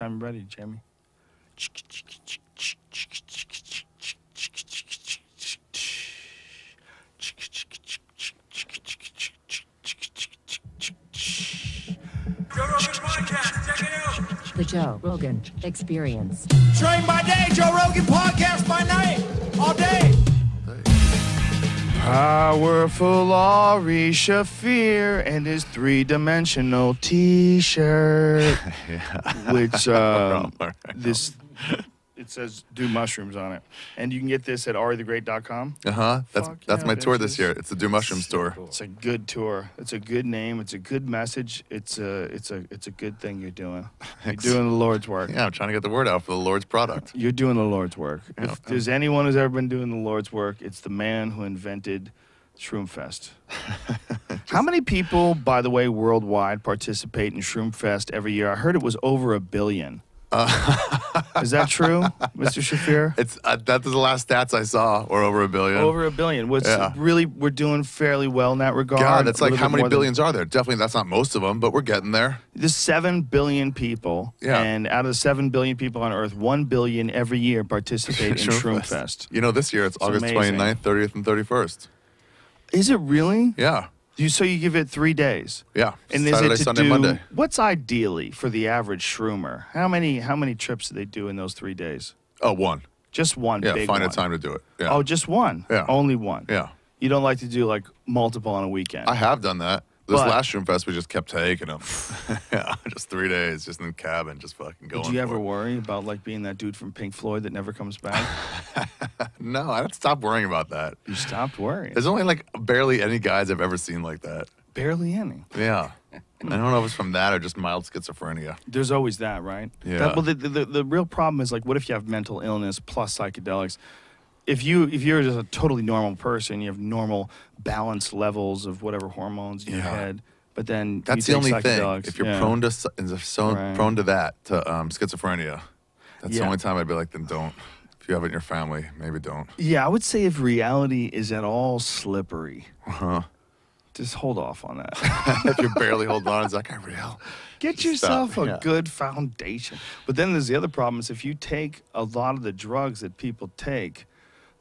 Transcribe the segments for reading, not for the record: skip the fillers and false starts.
Anytime you're ready, Jamie. The Joe Rogan Experience. Train by day, Joe Rogan podcast by night, all day. Powerful Ari Shaffir and his three-dimensional T-shirt, which it says "Do Mushrooms" on it, and you can get this at aritheGreat.com. That's my tour this bitches. year. It's the Do Mushroom store. It's a good tour. It's a good name. It's a good message. It's a good thing you're doing. Thanks. You're doing the Lord's work. Yeah, I'm trying to get the word out for the Lord's product. You're doing the Lord's work. Yeah. If there's anyone who's ever been doing the Lord's work, it's the man who invented Shroomfest. How many people, by the way, worldwide participate in Shroomfest every year? I heard it was over 1 billion. Is that true, Mr. Shaffir? It's that's the last stats I saw, or over 1 billion. Over 1 billion. Which Yeah. really, we're doing fairly well in that regard. God, that's A like little how bit many more than- billions are there? Definitely, that's not most of them, but we're getting there. There's 7 billion people, Yeah. and out of the 7 billion people on Earth, 1 billion every year participate in Shroomfest. You know, this year it's August amazing. 29th, 30th, and 31st. Is it really? Yeah, So you give it 3 days? yeah. And Saturday, is it to Sunday, do, Monday. what's ideally for the average shroomer? How many trips do they do in those 3 days? Oh, one. Just one Yeah, big find one. a time to do it. Yeah. Oh, just one? Yeah. Only one? Yeah. You don't like to do like multiple on a weekend? I have done that. This But- last Shroomfest, we just kept taking them. Yeah, just 3 days, just in the cabin, just fucking going. Did you ever for it. worry about like being that dude from Pink Floyd that never comes back? No, I don't stop worrying about that. You stopped worrying. There's only like barely any guys I've ever seen like that. Barely any. Yeah. I don't know if it's from that or just mild schizophrenia. There's always that, right? Yeah. Well, the real problem is like, what if you have mental illness plus psychedelics? If you're just a totally normal person, you have normal balanced levels of whatever hormones in your Yeah. head, but then That's you the take only thing. psychedelics, If you're yeah. prone to Right. prone to that, to schizophrenia, that's Yeah. the only time I'd be like, then don't. If you have it in your family, maybe don't. Yeah, I would say if reality is at all slippery, Uh-huh. just hold off on that. If you're barely holding on, it's like, I real. Get Just yourself stop. a Yeah. good foundation. But then there's the other problem is if you take a lot of the drugs that people take,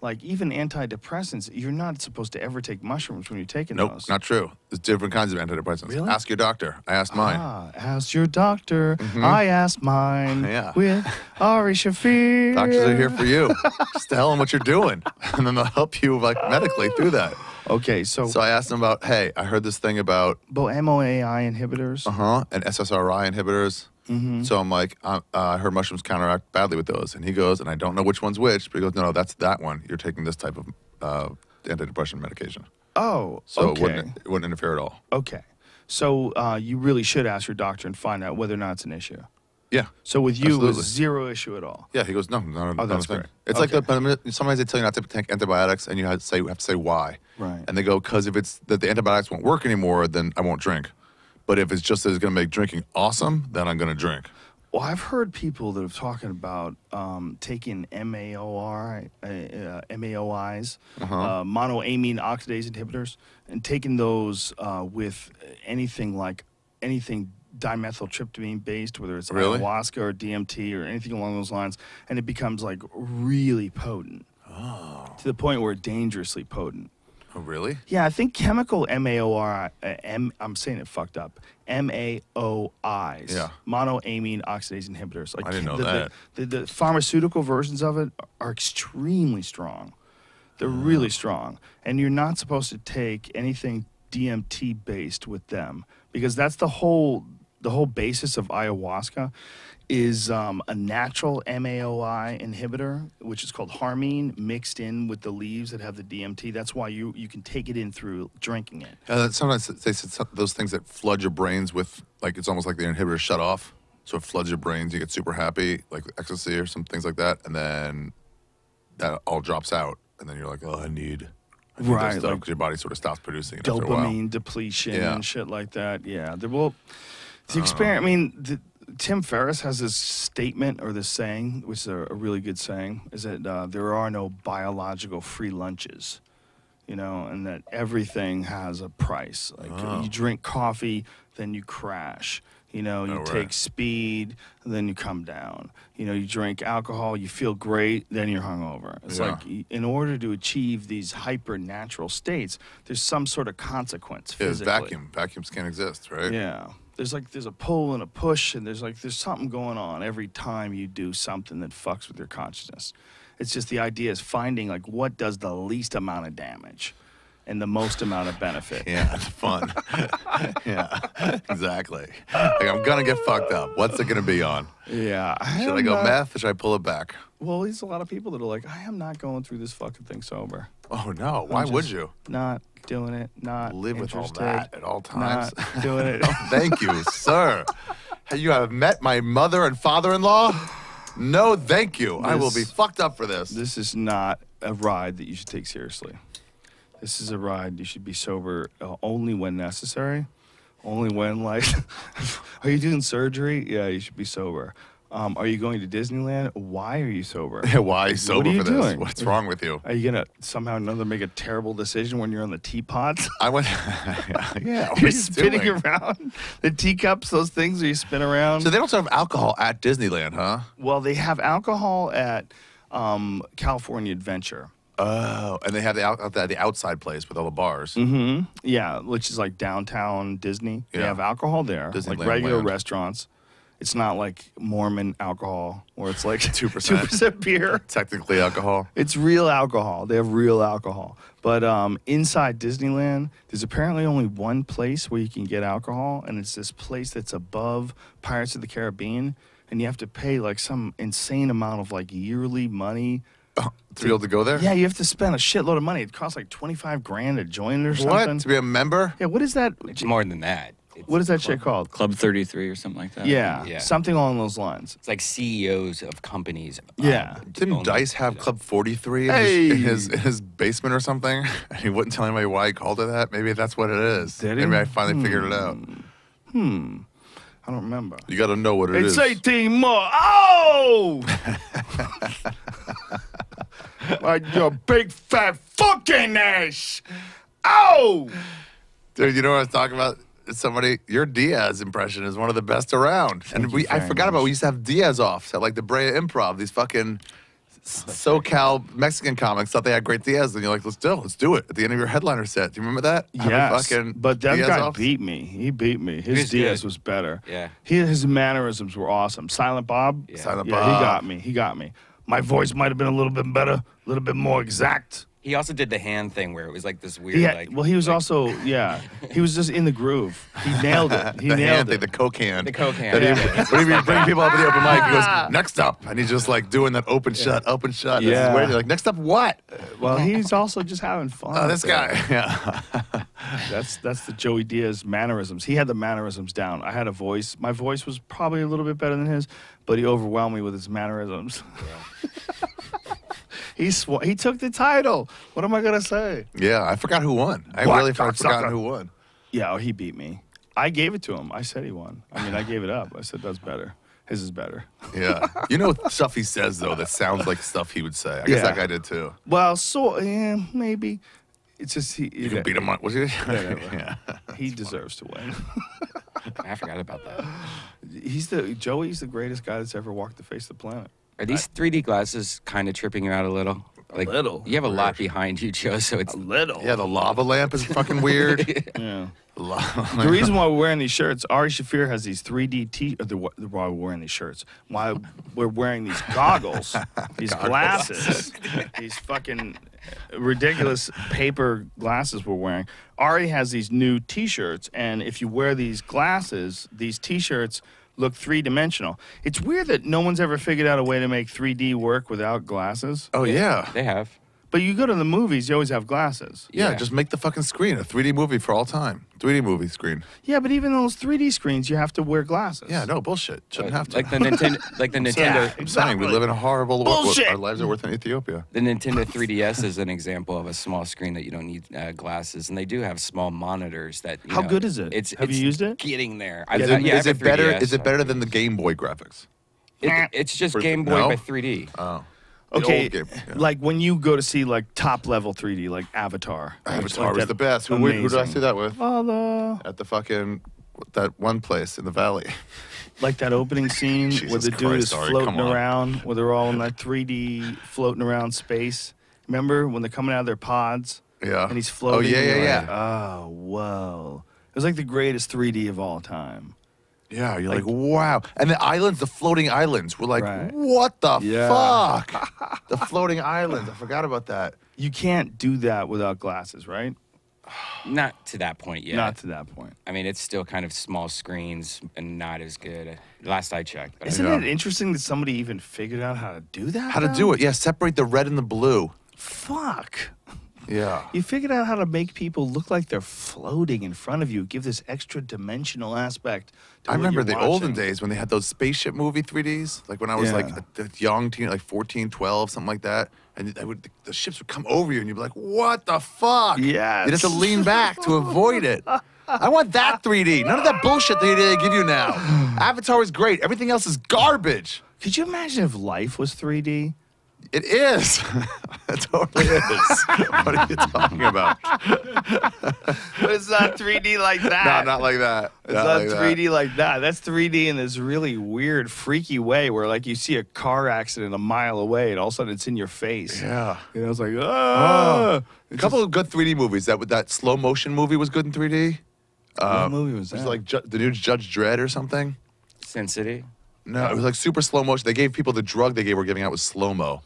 like even antidepressants, you're not supposed to ever take mushrooms when you're taking Nope, those. not true. There's different kinds of antidepressants. Really? Ask your doctor. I asked mine. Ah, ask your doctor. I asked mine Yeah. with Ari Shaffir. Doctors are here for you. Just tell them what you're doing, and then they'll help you like medically through that. Okay, so, So I asked them about, hey, I heard this thing about MOAI inhibitors. and SSRI inhibitors. So I'm like, I heard mushrooms counteract badly with those, and he goes, and I don't know which one's which, but he goes, no, that's that one. You're taking this type of antidepressant medication, Oh, so okay. it wouldn't interfere at all. Okay. So you really should ask your doctor and find out whether or not it's an issue. Yeah. So with you, it Absolutely. was zero issue at all. Yeah, he goes, no, not that's a thing. great. It's like sometimes they tell you not to take antibiotics, and you have to say why. Right. And they go, because if it's that the antibiotics won't work anymore, then I won't drink. But if it's just that it's going to make drinking awesome, then I'm going to drink. Well, I've heard people that are talking about taking MAOIs, monoamine oxidase inhibitors, and taking those with anything dimethyltryptamine based, whether it's Really? ayahuasca or DMT or anything along those lines, and it becomes like really potent. Oh. To the point where it's dangerously potent. Oh, really? Yeah, I think chemical MAOI, I'm saying it fucked up, MAOIs, Yeah. monoamine oxidase inhibitors. Like I didn't know that. The pharmaceutical versions of it are extremely strong. They're really strong. And you're not supposed to take anything DMT based with them because that's the whole basis of ayahuasca is a natural MAOI inhibitor, which is called harmine, mixed in with the leaves that have the DMT. That's why you can take it in through drinking it. Sometimes they said those things that flood your brains with, like, it's almost like the inhibitor shut off. So it floods your brains. You get super happy, like ecstasy or some things like that. And then that all drops out. And then you're like, oh, I need Right, those stuff, like 'cause your body sort of stops producing it after a while. dopamine depletion Yeah. and shit like that. Yeah. The experiment, I mean, Tim Ferriss has this statement or this saying, which is a really good saying, is that there are no biological free lunches, you know, and that everything has a price. Like you drink coffee, then you crash. You know, you right. take speed, then you come down. You know, you drink alcohol, you feel great, then you're hungover. It's Yeah. like in order to achieve these hyper-natural states, there's some sort of consequence Yeah, it's physically. vacuum. Vacuums can't exist, right? Yeah. There's a pull and a push, and there's something going on every time you do something that fucks with your consciousness. It's just the idea is finding like what does the least amount of damage and the most amount of benefit. Yeah, it's fun. Yeah, exactly. Like, I'm going to get fucked up. What's it going to be on? Yeah. Should I go meth or should I pull it back? Well, there's a lot of people that are like, I am not going through this fucking thing sober. Oh, no. Why would you? Not doing it. Not Live with all interested, that at all times. Not doing it. Thank you, sir. You have met my mother and father-in-law? No, thank you. I will be fucked up for this. This is not a ride that you should take seriously. This is a ride you should be sober only when necessary. Only when, like, are you doing surgery? Yeah, you should be sober. Are you going to Disneyland? Why are you sober? Why are you sober What are you for this? doing? What's wrong with you? Are you going to somehow or another make a terrible decision when you're on the teapots? I went. Yeah, what are You're you spinning doing? around the teacups, those things where you spin around. So they don't serve alcohol at Disneyland, huh? Well, they have alcohol at California Adventure. Oh, and they have the outside place with all the bars. Mm-hmm. Yeah, which is like downtown Disney. They Yeah. have alcohol there, Disneyland like regular land. restaurants. It's not like Mormon alcohol where it's like 2%. 2% beer. Technically alcohol. It's real alcohol. They have real alcohol. But inside Disneyland, there's apparently only one place where you can get alcohol, and it's this place that's above Pirates of the Caribbean, and you have to pay like some insane amount of like yearly money. To be able to go there? Yeah, you have to spend a shitload of money. It costs like 25 grand to join it or What? something. To be a member? Yeah, what is that? It's more than that. It's What is that shit called? Club 33 or something like that. Yeah, something along those lines. It's like CEOs of companies. Yeah. Didn't own Dice it. have Club 43 Hey! in his basement or something? And he wouldn't tell anybody why he called it that? Maybe that's what it is. Did he? Maybe I finally figured it out. I don't remember. You got to know what it It's is. 18 more. Oh! Like your big fat fucking ass. Oh! Dude, you know what I was talking about? Somebody, your Diaz impression is one of the best around. And you I very forgot about much. we used to have Diaz offs at like the Brea Improv. These fucking SoCal Mexican comics thought they had great Diaz, and you're like, let's do it at the end of your headliner set. Do you remember that? Having Yes, fucking but that Diaz guy offs? beat me. He beat me. His was Diaz good. was better. Yeah. His mannerisms were awesome. Silent Bob. Yeah. Silent Yeah, Bob. he got me. My voice might have been a little bit better, a little bit more exact. He also did the hand thing where it was like this weird, He like. he was also, he was just in the groove. He nailed it. He The nailed hand thing, it. the Coke hand. The Coke hand. That Yeah. Whenever you bring people up at the open mic, he goes, next up. And he's just like doing that open shut. Yeah. Yeah. Like, next up what? Well, he's also just having fun. Oh, this there. guy. Yeah. That's the Joey Diaz mannerisms. He had the mannerisms down. I had a voice. My voice was probably a little bit better than his, but he overwhelmed me with his mannerisms. He took the title. What am I gonna say? Yeah, I forgot who won. I What really cocksucker? forgot who won. Yeah, he beat me. I gave it to him. I said he won. I mean, I gave it up. I said that's better. His is better. Yeah. You know stuff he says, though, that sounds like stuff he would say. I guess Yeah. that guy did, too. Well, maybe. It's just You can beat him up. Was he? Whatever. Yeah. He deserves to win. I forgot about that. Joey's the greatest guy that's ever walked the face of the planet. Are these 3D glasses kind of tripping you out a little? Like, little. You have a lot behind you, Joe, so it's. A little. Yeah, the lava lamp is fucking weird. Yeah. Lava The reason why we're wearing these shirts, Ari Shaffir has these 3D why we're wearing these shirts, why we're wearing these goggles, these glasses, these fucking ridiculous paper glasses we're wearing. Ari has these new T-shirts, and if you wear these glasses, these T-shirts look three-dimensional. It's weird that no one's ever figured out a way to make 3D work without glasses. Oh, yeah. They have. But you go to the movies, you always have glasses. Yeah, Yeah. just make the fucking screen a 3D movie for all time. 3D movie screen. Yeah, but even those 3D screens, you have to wear glasses. Yeah, no, bullshit. Shouldn't have to. Like the Nintendo, Yeah. I'm saying we live in a horrible Bullshit. Our lives are worth in Ethiopia. The Nintendo 3DS is an example of a small screen that you don't need glasses, and they do have small monitors that. How good is it? Have you used it? Getting there. Is I it have a better? 3DS. Is it better than the Game Boy graphics? It's just Or- Game Boy no? but 3D. Oh. The Okay, old Game- yeah. like when you go to see like top level 3D, like Avatar. Avatar Like was that- the best. Who did I amazing. see that with? Oh, At the fucking that one place in the valley. Like that opening scene where Jesus the dude Christ, is Ari, floating come on. around, where they're all in that 3D floating around space. Remember when they're coming out of their pods? Yeah. And he's floating. Oh, yeah, and yeah, you're yeah. like, oh, whoa. It was like the greatest 3D of all time. Yeah, you're like, wow. And the islands, the floating islands, we're like, Right. what the Yeah. fuck? The floating islands. I forgot about that. You can't do that without glasses, right? Not to that point yet. Not to that point. I mean, it's still kind of small screens and not as good. Last I checked. But Isn't Yeah. it interesting that somebody even figured out how to do that? How to do it. Yeah, separate the red and the blue. Fuck. Yeah. You figured out how to make people look like they're floating in front of you, give this extra dimensional aspect to I what remember you're the olden watching. days when they had those spaceship movie 3Ds. Like when I was Yeah. like a young teen, like 14, 12, something like that. And the ships would come over you and you'd be like, what the fuck? Yes. You'd have to lean back to avoid it. I want that 3D. None of that bullshit they give you now. Avatar is great. Everything else is garbage. Could you imagine if life was 3D? It is. It totally is. What are you talking about? But it's not 3D like that. No, not like that. It's not 3D like that. That's 3D in this really weird, freaky way where, like, you see a car accident a mile away and all of a sudden it's in your face. Yeah. You know, it's like, ah. A couple of good 3D movies. That slow motion movie was good in 3D. What movie was It that? was like the new Judge Dredd or something. Sin City. No, it was like super slow motion. They gave people the drug they were giving out was slow mo.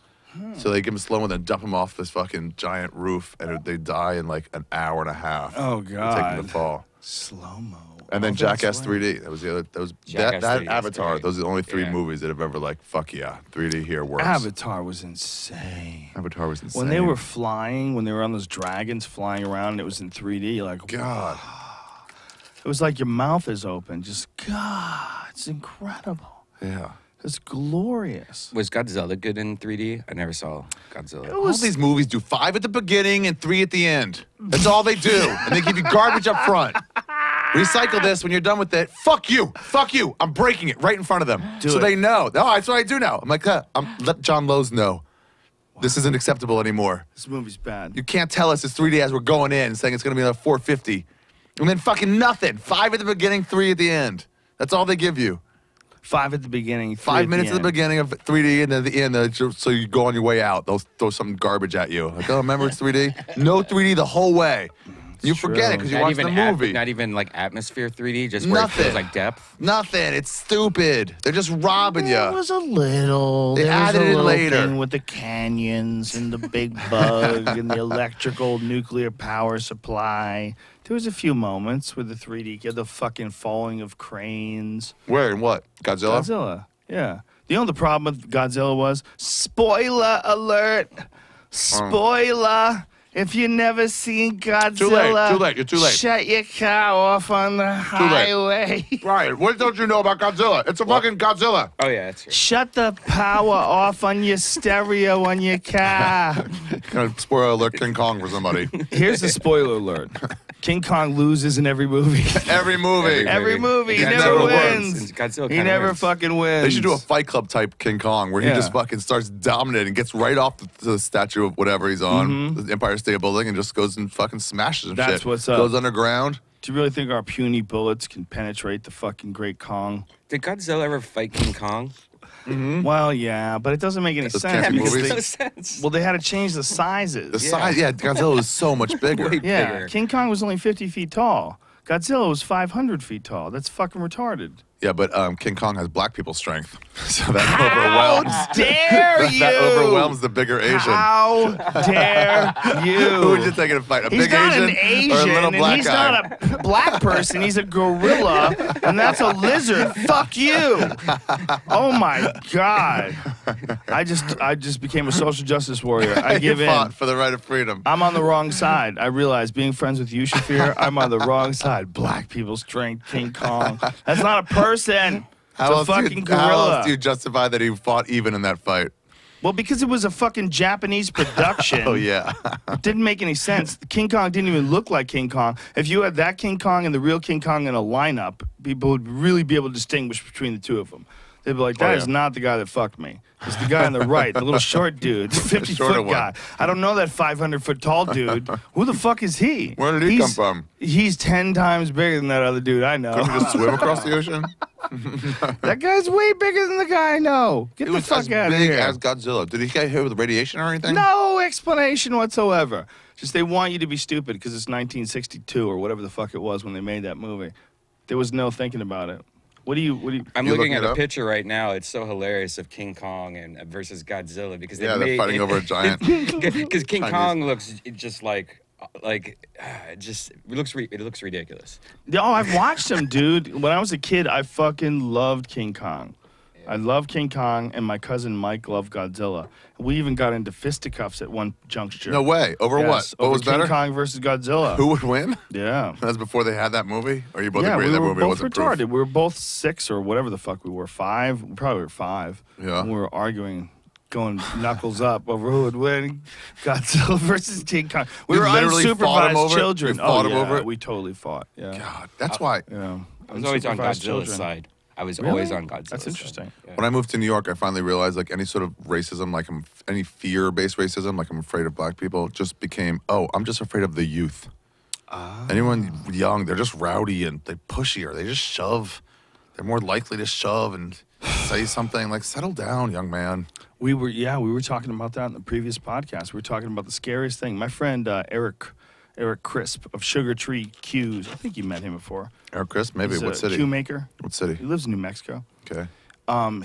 So they give them slow mo, then dump them off this fucking giant roof, and they die in like an hour and a half. Oh, Take them God. to fall. Slow-mo. And then Oh, that's Jackass right. 3D. That was the other. That was Jackass that 3D is Avatar. great. Those are the only three Yeah. movies that have ever like fuck yeah 3D here works. Avatar was insane. Avatar was insane. When they were flying, when they were on those dragons flying around, and it was in 3D. You're like, God. it was like your mouth is open. Just God, it's incredible. Yeah. It's glorious. Was Godzilla good in 3D? I never saw Godzilla. All these movies do 5 at the beginning and 3 at the end. That's all they do. And they give you garbage up front. Recycle this when you're done with it. Fuck you. Fuck you. I'm breaking it right in front of them. Do so it. they know. Oh, that's what I do now. I'm like, let John Lowe's know. This isn't acceptable anymore. This movie's bad. You can't tell us it's 3D as we're going in, saying it's going to be like 450. And then fucking nothing. 5 at the beginning, 3 at the end. That's all they give you. 5 at the beginning. 3 5 at minutes the at the end. beginning of 3D, and then at the end, so you go on your way out. They'll throw some garbage at you. Like, oh, remember it's 3D? No 3D the whole way. You forget it because you Not watch even the movie. not even like atmosphere 3D, just where it Nothing. feels like depth. Nothing. It's stupid. They're just robbing There you. was a little. They there was added a it little later. thing with the canyons and the big bug and the electrical nuclear power supply. There was a few moments with the 3D, the fucking falling of cranes. Where and what? Godzilla? Godzilla, yeah. The only problem with Godzilla was spoiler alert. Spoiler. If you never seen Godzilla, Too late. You're too late. Shut your car off on the late. highway. Ryan, what don't you know about Godzilla? It's a fucking Godzilla. Oh yeah, that's true. Shut the power off on your stereo on your car. Kind of spoiler alert King Kong for somebody. Here's the spoiler alert. King Kong loses in every movie. Every movie. Every movie. He It never never wins. wins. Godzilla He kinda never wins. fucking wins. They should do a Fight Club type King Kong where he Yeah. just fucking starts dominating, gets right off the statue of whatever he's on, the Empire State Building, and just goes and fucking smashes him. That's shit. what's up. Goes underground. Do you really think our puny bullets can penetrate the fucking Great Kong? Did Godzilla ever fight King Kong? Well, yeah, but it doesn't make any Those sense Cat because movies. they, No sense. well, they had to change the sizes. The size, yeah, Godzilla was so much bigger. Way Yeah, bigger. King Kong was only 50 feet tall. Godzilla was 500 feet tall. That's fucking retarded. Yeah, but King Kong has black people strength, so that How overwhelms. dare you? That overwhelms the bigger Asian. How dare you? Who would you think to fight? A He's big not Asian, an Asian, or a little and black he's guy? not a black person. He's a gorilla, and that's a lizard. Fuck you! Oh my god! I just became a social justice warrior. I You give in. fought for the right of freedom. I'm on the wrong side. I realize being friends with you, Shaffir, I'm on the wrong side. Black people strength, King Kong. That's not a person. It's a fucking how gorilla. else do you justify that he fought even in that fight? Well, because it was a fucking Japanese production. Oh yeah. It didn't make any sense. King Kong didn't even look like King Kong. If you had that King Kong and the real King Kong in a lineup, people would really be able to distinguish between the two of them. They'd be like, that is not the guy that fucked me. It's the guy on the right, the little short dude, the 50-foot guy. I don't know that 500-foot tall dude. Who the fuck is he? Where did he come from? He's 10 times bigger than that other dude I know. Couldn't he just swim across the ocean? That guy's way bigger than the guy I know. Get the fuck out of here. As Godzilla. Did he get hit with radiation or anything? No explanation whatsoever. Just they want you to be stupid because it's 1962 or whatever the fuck it was when they made that movie. There was no thinking about it. What do you? I'm You looking looking at it a up? picture right now. It's so hilarious of King Kong and versus Godzilla because They're fighting over a giant. Because King Chinese. Kong looks just it looks ridiculous. Oh, I've watched him, dude. When I was a kid, I fucking loved King Kong. I love King Kong, and my cousin Mike loved Godzilla. We even got into fisticuffs at one juncture. No way. Over Yes, what? What over was King better? Kong versus Godzilla. Who would win? Yeah. That's before they had that movie? Or you both Yeah, agree we that were movie both wasn't retarded. proof? We were both 6 or whatever the fuck we were. 5. We probably were 5. Yeah. And we were arguing, going knuckles up over who would win, Godzilla versus King Kong. We You were literally fought him unsupervised over it? children. You fought oh, him yeah, over it? we totally fought. Yeah. God, that's why. Yeah. I was always on Unsupervised Godzilla's children. side. I was Really? always on Godzilla's That's side. interesting. Yeah. When I moved to New York, I finally realized like any sort of racism, like any fear-based racism, like I'm afraid of black people, just became, I'm just afraid of the youth. Anyone young, they're just rowdy and they pushier. They just shove. They're more likely to shove and say something like, settle down, young man. We were talking about that in the previous podcast. We were talking about the scariest thing. My friend Eric Crisp of Sugar Tree Q's. I think you met him before. Eric Chris, maybe. He's What a city? Q maker. What city? He lives in New Mexico. Okay.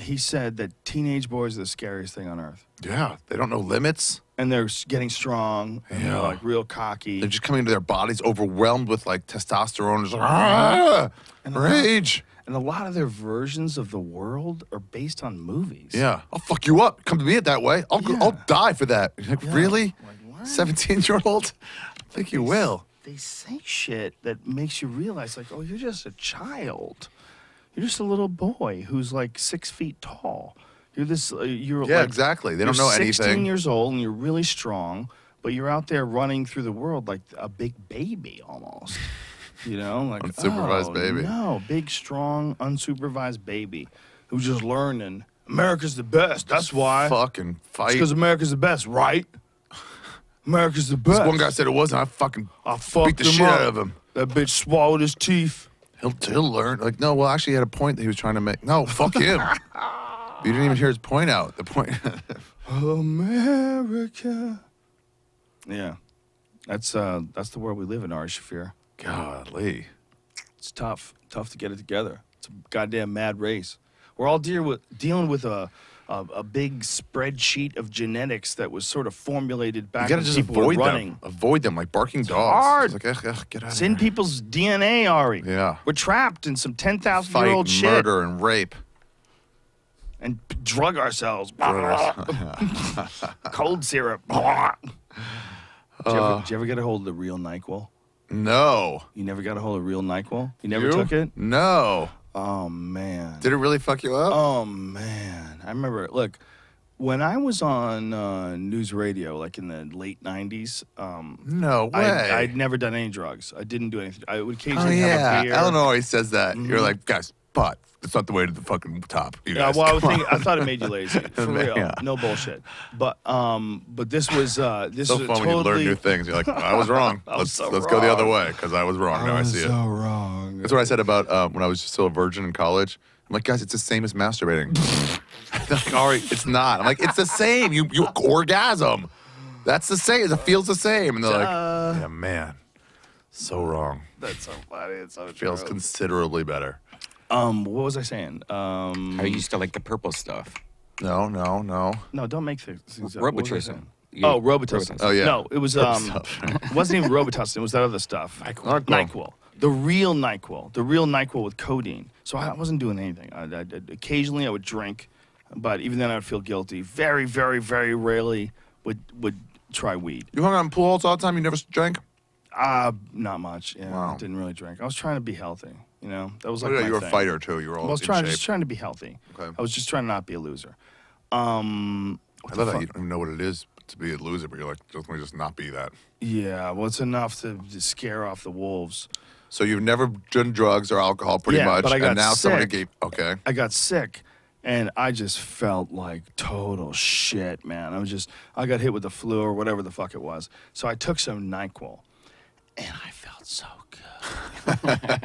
He said that teenage boys are the scariest thing on earth. Yeah, they don't know limits. And they're getting strong. And they're Yeah. like real cocky. They're just coming into their bodies overwhelmed with like testosterone. Just like, rage. And a lot of their versions of the world are based on movies. Yeah. I'll fuck you up. Come to me it that way. I'll die for that. You're like, really? Like, what? 17-year-old? I think you will. They say shit that makes you realize, like, oh, you're just a child. You're just a little boy who's like 6 feet tall. You're this. You're Yeah, like, exactly. They don't know you're 16 anything. years old and you're really strong, but you're out there running through the world like a big baby almost. You know, like Unsupervised baby. No, big, strong, unsupervised baby who's just learning. America's the best. That's why. Fucking fight. Because America's the best, right? America's the best. This one guy said it wasn't. I fucking I fucked beat the him shit up. out of him. That bitch swallowed his teeth. He'll learn. Like, no, well, actually, he had a point that he was trying to make. No, fuck him. You didn't even hear his point out. The point. America. Yeah, that's the world we live in, Ari Shaffir. Golly. It's tough to get it together. It's a goddamn mad race. We're all dealing with a big spreadsheet of genetics that was sort of formulated You back gotta when just people were avoid running. them. Avoid them like barking dogs. hard. It's like, ugh, get out It's of in here. people's DNA, Ari. Yeah. We're trapped in some 10,000 Fight, year old shit murder, and rape. and drug ourselves. Cold syrup. Did you ever get a hold of the real NyQuil? No. You never got a hold of real NyQuil? You never You? took it? No. Oh, man. Did it really fuck you up? Oh, man. I remember, look, when I was on news radio, like in the late 90s, No way. I'd never done any drugs. I didn't do anything. I would Oh, occasionally have a yeah. beer. Eleanor always says that. You're like, guys, but it's not the way to the fucking top. You Yeah, guys. well, Come on. I thought it made you lazy. For real. Yeah. No bullshit. But this was It's so was fun totally... when you learn new things. You're like, I was wrong. I was so let's go the other wrong. way because I was wrong. Now I see it. so wrong. That's what I said about when I was still a virgin in college. I'm like, guys, it's the same as masturbating. They're like, all right, it's not. I'm like, it's the same. You orgasm. That's the same. It feels the same. And they're like, yeah, man, so wrong. That's so funny. It's so Feels true. considerably better. What was I saying? I used to like the purple stuff. No. No, don't make things up. What was I Robitussin. saying? You- Oh, Robitussin. Oh, yeah. No, it was it wasn't even Robitussin. It was that other stuff. NyQuil. The real NyQuil. The real NyQuil with codeine. So I wasn't doing anything. Occasionally I would drink, but even then I would feel guilty. Very, very, very rarely would try weed. You hung out in pool halls all the time? You never drank? Not much. Yeah, Wow. didn't really drink. I was trying to be healthy. You know, that was like Oh, yeah, my you were a thing. fighter, too. You were all I was in just shape. trying to be healthy. Okay. I was just trying to not be a loser. I love that you don't even know what it is to be a loser, but you're like, let me just not be that. Yeah, well, it's enough to scare off the wolves. So you've never done drugs or alcohol pretty Yeah, much, but I got and now someone sick. gave, okay. I got sick And I just felt like total shit, man. I got hit with the flu or whatever the fuck it was. So I took some NyQuil, and I felt so good.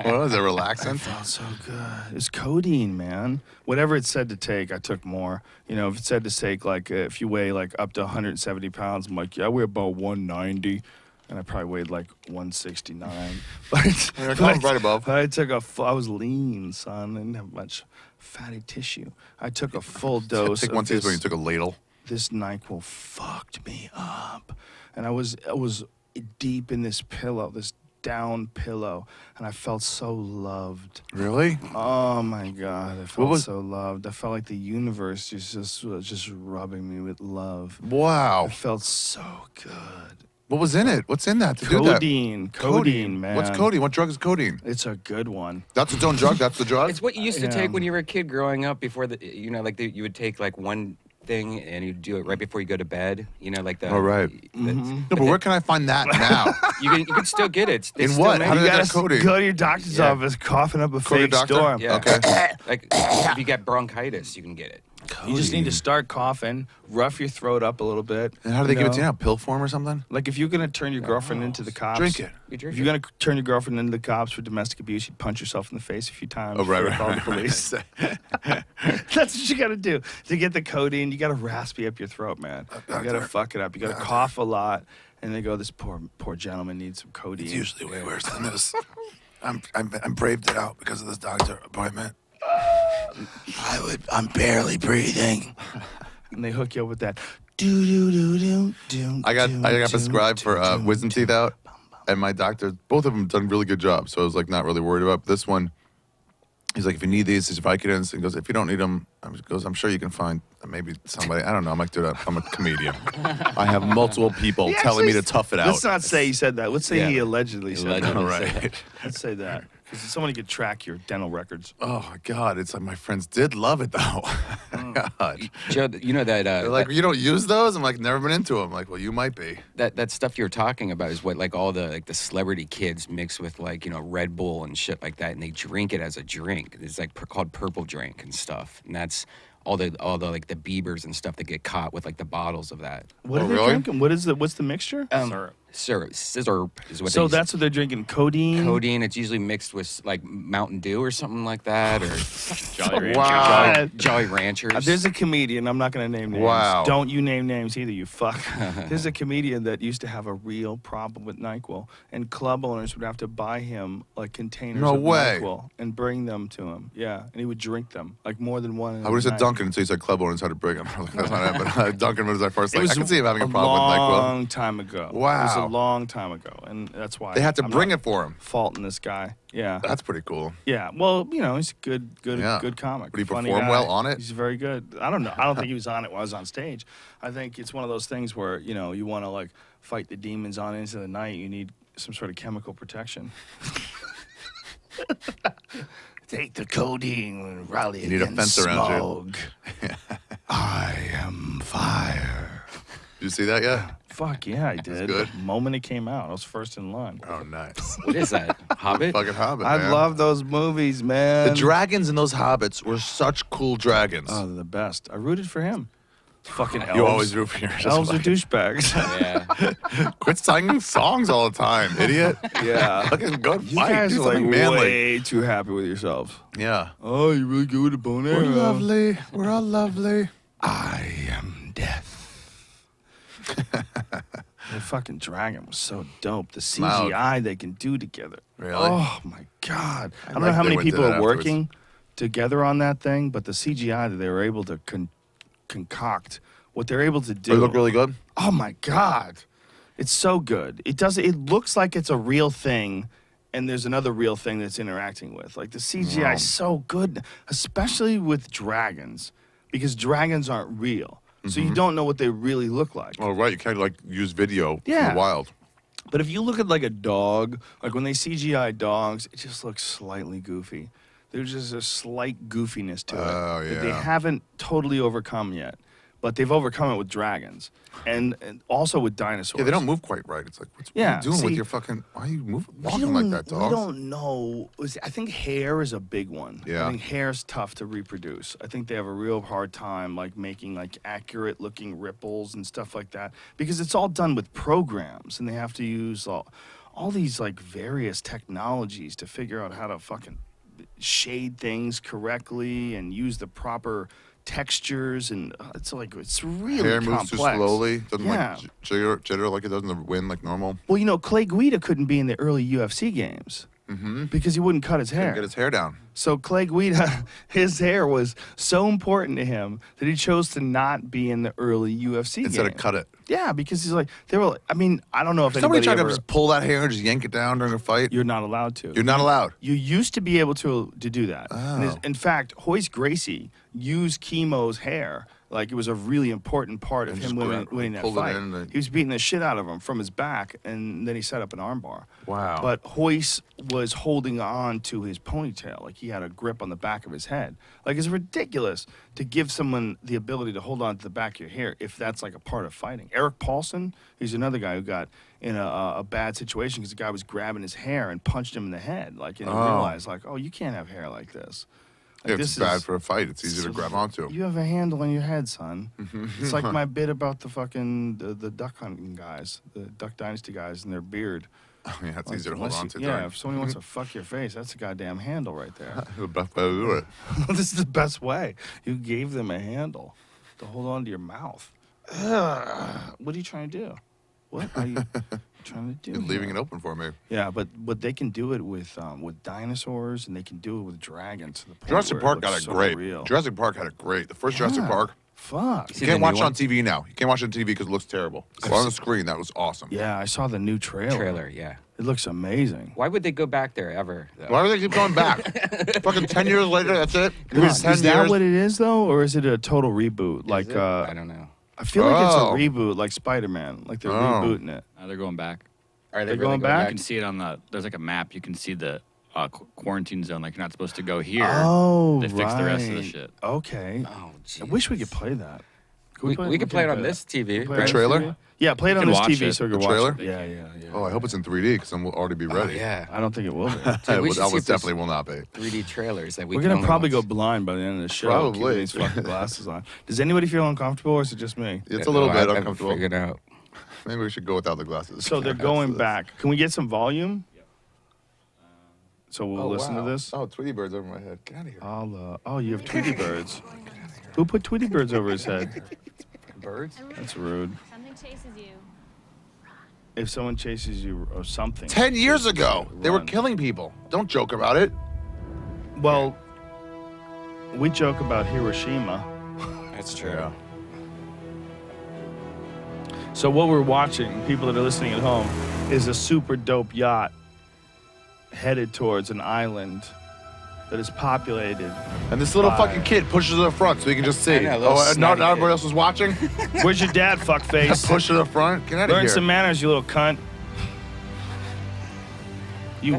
What was it, relaxing? I felt so good. It's codeine, man. Whatever it said to take, I took more. You know, if it said to take, like, if you weigh, like, up to 170 pounds, I'm like, yeah, I weigh about 190. And I probably weighed like 169. But, right above. I took I was lean, son. I didn't have much fatty tissue. I took a full dose. Take one teaspoon. You took a ladle. This NyQuil fucked me up, and I was deep in this pillow, this down pillow, and I felt so loved. Really? Oh my God, I felt so loved. I felt like the universe was just rubbing me with love. Wow. I felt so good. What was in it? What's in that to do that? Codeine, man. What's codeine? What drug is codeine? It's a good one. That's its own drug? That's the drug? It's what you used to take when you were a kid growing up before you would take like one thing and you'd do it right before you go to bed. You know, like the... Oh, right. No, but where can I find that now? You can still get it. In what? How do You they get gotta codeine? go to your doctor's office, coughing up a Go to your fake doctor? storm. Yeah. Okay. Like if you get bronchitis, you can get it. You just need to start coughing, rough your throat up a little bit. And how do they give it to you know? now? Pill form or something? Like if you're gonna turn your girlfriend into the cops, Drink it. If you're gonna turn your girlfriend into the cops for domestic abuse, you'd punch yourself in the face a few times. Oh, right, before you right, call the police. That's what you gotta do to get the codeine. You gotta raspy up your throat, man. You gotta fuck it up. You gotta cough a lot, and they go, "This poor gentleman needs some codeine." It's usually way worse than this. I'm braved it out because of this doctor appointment. I'm barely breathing. And they hook you up with that. Do. I got prescribed for wisdom teeth out, and my doctor, both of them done really good jobs. So I was like not really worried about this one. He's like, if you need these, these are Vicodins. And he goes, if you don't need them, I'm sure you can find maybe somebody. I don't know. I'm like, dude, I'm a comedian. I have multiple people telling me to tough it out. Let's not say he said that. Let's say he allegedly said that. All right. Let's say that. Because somebody could track your dental records. Oh, my God. It's like my friends did love it, though. God. Joe, you know that... They're like, you don't use those? I'm like, never been into them. I'm like, well, you might be. That stuff you're talking about is what like all the celebrity kids mix with like, you know, Red Bull and shit like that, and they drink it as a drink. It's like called purple drink and stuff. And that's all the like the Biebers and stuff that get caught with like the bottles of that. What are they really? drinking? What's the mixture? Syrup is what. So that's what they're drinking. Codeine. Codeine. It's usually mixed with like Mountain Dew or something like that, or Jolly Ranchers. Jolly Ranchers. There's a comedian. I'm not going to name names. Wow. Don't you name names either, you fuck. There's a comedian that used to have a real problem with NyQuil, and club owners would have to buy him like containers No of way. NyQuil and bring them to him. Yeah, and he would drink them like more than one. I would have said Duncan until you said club owners had to bring them. I was like, that's not it. But Duncan was our first. Like, I can see him having a problem with NyQuil. long time ago. Wow. It was a long time ago, and that's why They had to I'm bring not it for him. faulting this guy. Yeah. That's pretty cool. Yeah, well, you know, he's a good Yeah. comic. Would he funny perform guy. well on it? He's very good. I don't know. I don't think he was on it when I was on stage. I think it's one of those things where, you know, you want to like fight the demons on into the night. You need some sort of chemical protection. Take the codeine and rally You need a against fence around you. smog. I am fire. Did you see that yet? Fuck yeah, I did. good. The moment it came out, I was first in line. Oh, nice. What is that? Hobbit? Fucking Hobbit, I man. love those movies, man. The dragons in those hobbits were such cool dragons. Oh, they're the best. I rooted for him. Fucking elves. You always root for yours. Elves are douchebags. Yeah. Quit singing songs all the time, idiot. Yeah. Fucking go You fight. guys Do are like something manly. way too happy with yourselves. Yeah. Oh, you really good with a bone arrow. We're lovely. We're all lovely. I am death. The fucking dragon was so dope. The Loud. CGI they can do together. Really? Oh my god! I don't know like how they many went to people that are afterwards. working together on that thing, but the CGI that they were able to concoct, what they're able to do. They look really good. Oh my god, it's so good. It does. It looks like it's a real thing, and there's another real thing that's interacting with. Like the CGI is so good, especially with dragons, because dragons aren't real, so you don't know what they really look like. Oh, right. You can't, like, use video in Yeah. the wild. But if you look at like a dog, like when they CGI dogs, it just looks slightly goofy. There's just a slight goofiness to it Oh, that they yeah. haven't totally overcome yet. but they've overcome it with dragons and also with dinosaurs. Yeah, they don't move quite right. It's like, what are you doing with your fucking? Why are you walking like that, dog? We don't know. I think hair is a big one. Yeah. I think hair's tough to reproduce. I think they have a real hard time like making like accurate looking ripples and stuff like that because it's all done with programs and they have to use all these like various technologies to figure out how to fucking shade things correctly and use the proper textures, and it's really hair complex. moves too slowly. Doesn't Yeah. like jitter like it does in the wind like normal. Well, you know, Clay Guida couldn't be in the early UFC games because he wouldn't cut his hair. Couldn't get his hair down. So Clay Guida, his hair was so important to him that he chose to not be in the early UFC Instead games. of cut it. Yeah, because he's like, they were. I mean, I don't know if Somebody anybody tried to ever. just pull that hair and just yank it down during a fight. You're not allowed to. You're not allowed. You used to be able to do that. And Oh. in fact, Hoist Gracie used Chemo's hair. Like, it was a really important part of And him just winning that pulled it fight. in and- He was beating the shit out of him from his back, and then he set up an armbar. Wow. But Hoist was holding on to his ponytail. Like, he had a grip on the back of his head. Like, it's ridiculous to give someone the ability to hold on to the back of your hair if that's, like, a part of fighting. Eric Paulson, he's another guy who got in a bad situation because the guy was grabbing his hair and punched him in the head. Like, and he realized, like, oh, you can't have hair like this. Like, If it's bad for a fight, it's easy to grab onto. You have a handle on your head, son. It's like my bit about the fucking the duck hunting guys, the Duck Dynasty guys, and their beard. Yeah, it's Like, easier to hold unless on to. Yeah, if somebody wants to fuck your face, that's a goddamn handle right there. The best way to do it. This is the best way. You gave them a handle to hold on to your mouth. Ugh. What are you trying to do? What are you trying to do? You're leaving here? it open for me. Yeah, but they can do it with dinosaurs and they can do it with dragons. To the point Jurassic where it Park got looks it so great. real. Jurassic Park had it great. The first Jurassic Yeah. Park. Fuck. You See can't the watch new it on one? TV now. You can't watch it on TV because it looks terrible. But on the screen, that was awesome. Yeah, I saw the new trailer. Yeah. It looks amazing. Why would they go back there ever? Though? Why do they keep going back? Fucking 10 years later, that's it? God, It's 10 is that years. what it is though, or is it a total reboot? Like, Is it? I don't know. I feel like it's a Oh. reboot, like Spider-Man. Like they're Oh. rebooting it. They're going back. Are they They're really going back? You can see it on there's like a map. You can see the quarantine zone. Like, you're not supposed to go here. Oh, They fix the rest of the right. shit. Okay. Oh, I wish we could play that. We could play it on this Can TV. we play The it on trailer? TV? Yeah, play it You on can this watch TV it. so we The can watch trailer? it. Yeah. Oh, I hope it's in 3D because I'm already be ready. Yeah. I don't think it will be. Dude, we Well, should that see was if there's definitely will not be. 3D trailers that we We're can gonna only probably go watch. blind by the end of the show. Probably. Keeping these fucking glasses on. Does anybody feel uncomfortable, or is it just me? It's a little No, bit I haven't uncomfortable. figured out. Maybe we should go without the glasses. So they're going back. Can we get some volume? So we'll listen to this. Oh, Tweety Bird's over my head. Get out of here. Oh, you have Tweety birds. Who put Tweety birds over his head? Birds? That's rude. Something chases you. If someone chases you or something. 10 years ago, they were Run. killing people. Don't joke about it. Well, we joke about Hiroshima. That's true. Yeah. So what we're watching, people that are listening at home, is a super dope yacht headed towards an island that is populated. And this little Bye. fucking kid pushes to the front so he can just see. I know, little Oh, not snotty everybody kid. else was watching? Where's your dad, fuckface? Push to the front? Get out of Learn here. some manners, you little cunt. You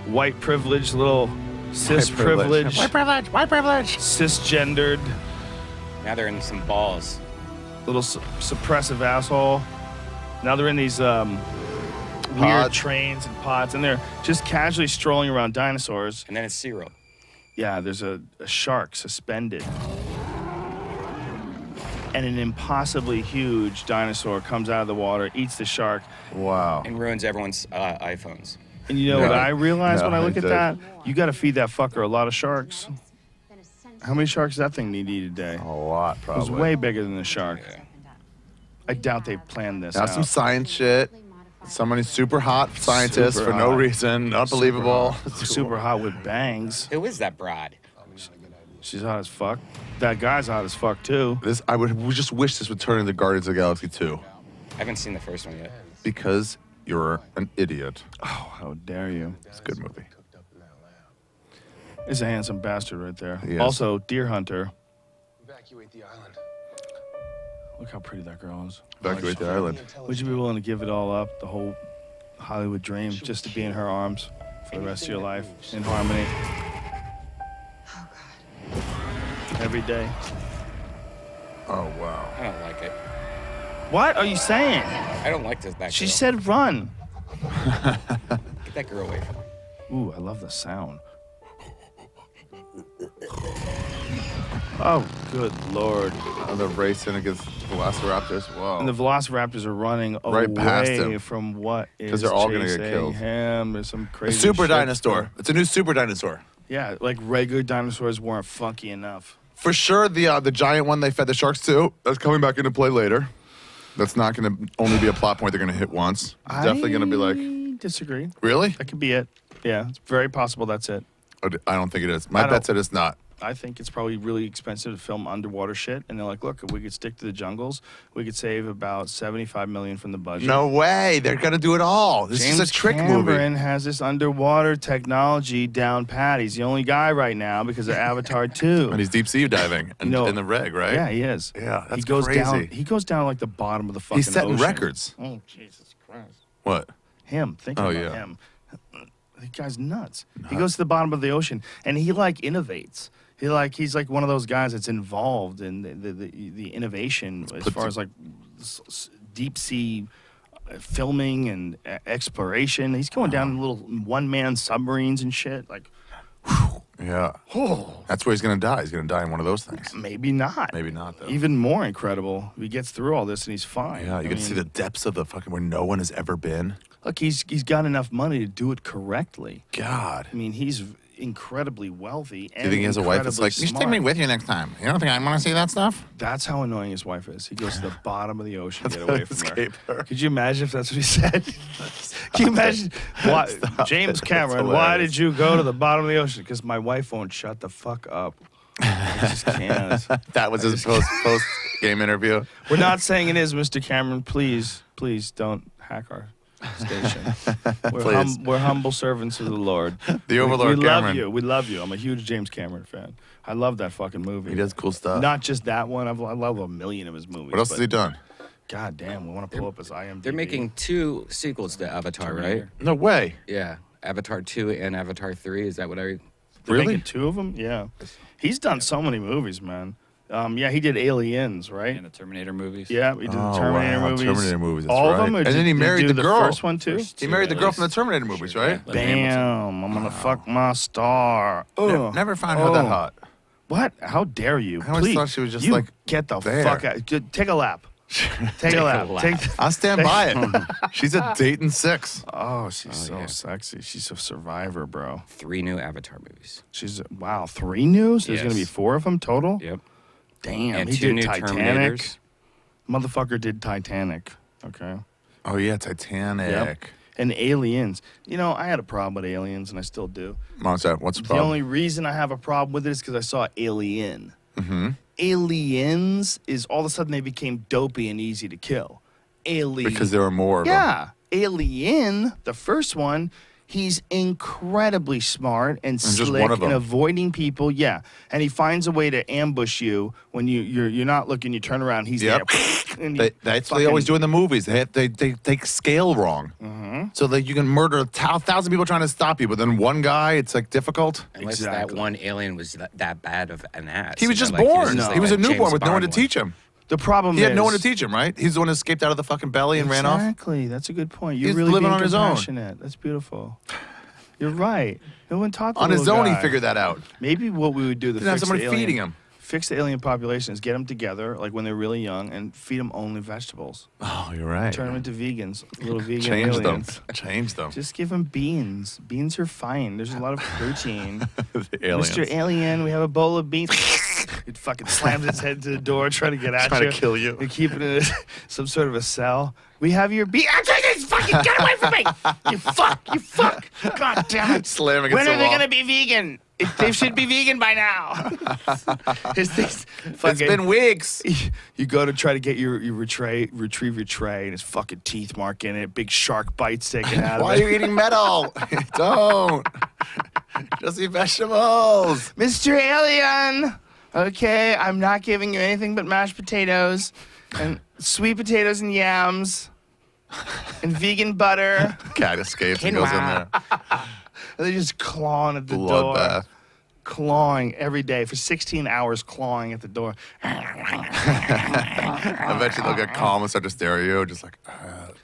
white privileged little cis privileged, White privilege. White privilege. cisgendered, Now they're in some balls. little suppressive asshole. Now they're in these weird Pods. trains and pods, and they're just casually strolling around dinosaurs. And then it's SeaWorld. Yeah, there's a shark suspended. And an impossibly huge dinosaur comes out of the water, eats the shark. Wow. And ruins everyone's iPhones. And you know what I realized when I look at did. that? You got to feed that fucker a lot of sharks. How many sharks does that thing need to eat a day? A lot, It probably. was way bigger than the shark. I doubt they planned this Now out. some science shit. Somebody's super hot scientist Super for no hot. reason. Unbelievable. Super hot with bangs. Who is that broad? She's hot as fuck. That guy's hot as fuck too. We just wish this would turn into Guardians of the Galaxy 2. I haven't seen the first one yet. Because you're an idiot. Oh, how dare you? It's a good movie. He's a handsome bastard right there. He is. Also, Deer Hunter. Evacuate the island. Look how pretty that girl is. Evacuate the island. Would you be willing to give it all up, the whole Hollywood dream, just to be in her arms for the rest of your life, in harmony? Every day. Oh, wow. I don't like it. What are you saying? I don't like that She girl. said run. Get that girl away from me. Ooh, I love the sound. Oh, good Lord. They're racing against Velociraptors. Whoa. And the Velociraptors are running Right past away him. from what is 'Cause they're all gonna get chasing killed. him. There's some A crazy super shit dinosaur. there. It's a new super dinosaur. Yeah, like regular dinosaurs weren't funky enough. For sure, the giant one they fed the sharks to, that's coming back into play later. That's not going to only be a plot point they're going to hit once. It's definitely going to be like, Disagree. really? That could be it. Yeah, it's very possible that's it. I don't think it is. I My don't- bet said it's not. I think it's probably really expensive to film underwater shit. And they're like, look, if we could stick to the jungles, we could save about $75 million from the budget. No way. They're going to do it all. This James is a trick Cameron movie. has this underwater technology down pat. He's the only guy right now because of Avatar 2. And he's deep sea diving in the rig, right? Yeah, he is. Yeah, that's he goes crazy. down. He goes down like the bottom of the fucking He's setting ocean. records. Oh Jesus Christ! What? Him thinking Oh, about yeah. him. That guy's nuts. He goes to the bottom of the ocean and he like innovates. He's like one of those guys that's involved in the innovation as put far to- as like deep sea filming and exploration. He's going down in little one-man submarines and shit. Like, Yeah. That's where he's going to die. He's going to die in one of those things. maybe not. Maybe not, though. Even more incredible. He gets through all this and he's fine. Yeah, I you can mean, see the depths of the fucking where no one has ever been. Look, he's got enough money to do it correctly. God. I mean, he's incredibly wealthy. Do you think he has a wife that's like, you should take me with you next time? You don't think I want to see that stuff? That's how annoying his wife is. He goes to the bottom of the ocean to get how away he from escaped her. Could you imagine if that's what he said? Can you imagine? Why, James it. Cameron, That's why hilarious. did you go to the bottom of the ocean? Because my wife won't shut the fuck up. I just can't. That was his post game interview. We're not saying it is, Mr. Cameron. Please don't hack our station. Please. We're humble servants of the Lord. The Overlord we love Cameron. you. We love you. I'm a huge James Cameron fan. I love that fucking movie. He does cool stuff. Not just that one. I love a million of his movies. What else but has he done? God damn, we want to pull up his IMDb. They're making 2 sequels to Avatar, right? No way. Yeah. Avatar 2 and Avatar 3. Is that what I... They're Really? making 2 of them? Yeah. He's done so many movies, man. Yeah, he did Aliens, right? And the Terminator movies. Yeah, he did Oh, the Terminator wow, movies. Terminator movies, that's All of right. them? Or And did then he they married do the girl. first one, too? He married the girl from the Terminator movies, right? Bam, I'm going to fuck my star. Ugh. Never found her that Oh. hot. What? How dare you? I always Please. thought she was just, You like, get the there. fuck out. Take a lap. Take a lap. I'll stand by it. She's a Dayton 6. Oh, she's so yeah. sexy. She's a survivor, bro. 3 new Avatar movies. She's wow. 3 news? There's gonna be Yes. 4 of them total. Yep. Damn, And he 2 did new Titanic. Terminators. Motherfucker did Titanic. Okay. Oh, yeah, Titanic. And Aliens. You know, I had a problem with Aliens, and I still do. What's that? What's the The problem? only reason I have a problem with it is because I saw Alien. Mm-hmm. Aliens is all of a sudden they became dopey and easy to kill. Alien. Because there are more of them. Yeah. Alien, the first one, he's incredibly smart and just slick one of and them. avoiding people. Yeah. And he finds a way to ambush you when you're not looking, you turn around, he's Yep. there. And he That's what they always do in the movies. They scale wrong. Mm-hmm. So that you can murder 1,000 people trying to stop you, but then one guy, it's like difficult. Unless Exactly. that one alien was that bad of an ass. He was you just know, like, born. just He was like a that newborn James with no one to Bond teach him. The problem He is had no one to teach him, right? He's the one who escaped out of the fucking belly and ran off. Exactly. That's a good point. You're He's really living being on his own. compassionate. That's beautiful. You're right. No one taught the On his little own, he guy. figured that out. Maybe what we would do to Didn't have fix someone the alien, feeding him. fix the alien population is get them together, like when they're really young, and feed them only vegetables. Oh, you're right. Turn them into vegans, little vegan Change them. aliens. Change them. Just give them beans. Beans are fine. There's a lot of protein. The aliens. Mr. Alien, we have a bowl of beans. It fucking slams its head to the door, trying to get at Trying you. to kill you. You keep it in some sort of a cell. We have your beans. Fucking get away from me! You fuck! You fuck! God damn it! Slam against When the are they wall. gonna be vegan? They should be vegan by now. It's It's been weeks. You go to try to get your retrieve your tray, and it's fucking teeth mark in it, big shark bites taken out Why of are it. you eating metal? Don't. Just eat vegetables. Mr. Alien, okay, I'm not giving you anything but mashed potatoes and sweet potatoes and yams and vegan butter. Cat escapes and goes in there. And they just clawing at the door. Bloodbath. clawing every day for 16 hours, clawing at the door. Eventually they'll get calm and start to stare at you, just like,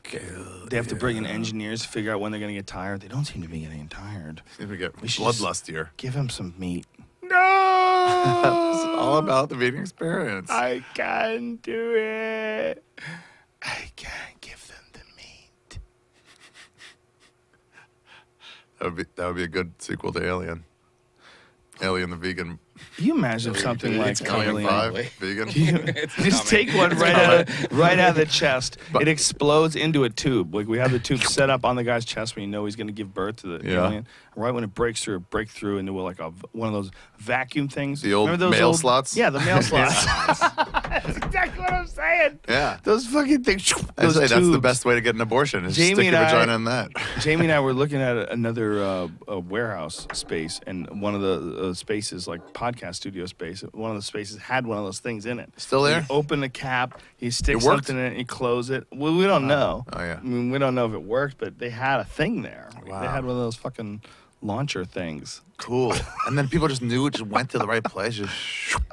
okay. They have to bring in engineers to figure out when they're going to get tired. They don't seem to be getting tired. Seem to get We should just bloodlustier. Give him some meat. It's all about the vegan experience. I can't do it. I can't give them the meat. That would be a good sequel to Alien. Alien the vegan. Can you imagine if something like It's coming Alien? Five, Probably. vegan. Just take one right out of the chest. It explodes into a tube. Like we have the tube set up on the guy's chest when you know he's going to give birth to the Yeah. alien. Right when it breaks through, break through into like one of those vacuum things. The old Remember those mail slots? Yeah, the mail slots. That's exactly what I'm saying. Yeah. Those fucking things. I Those say that's the tubes. best way to get an abortion is Jamie stick your and I- vagina in that. Jamie and I were looking at another warehouse space, and one of the spaces, like podcast studio space, one of the spaces had one of those things in it. Still there? You open the cap, you stick It worked? something in it, you close it. Well, we don't know. Oh, yeah. I mean, we don't know if it worked, but they had a thing there. Wow. They had one of those fucking launcher things. Cool. And then people just knew it, just went to the right place. Just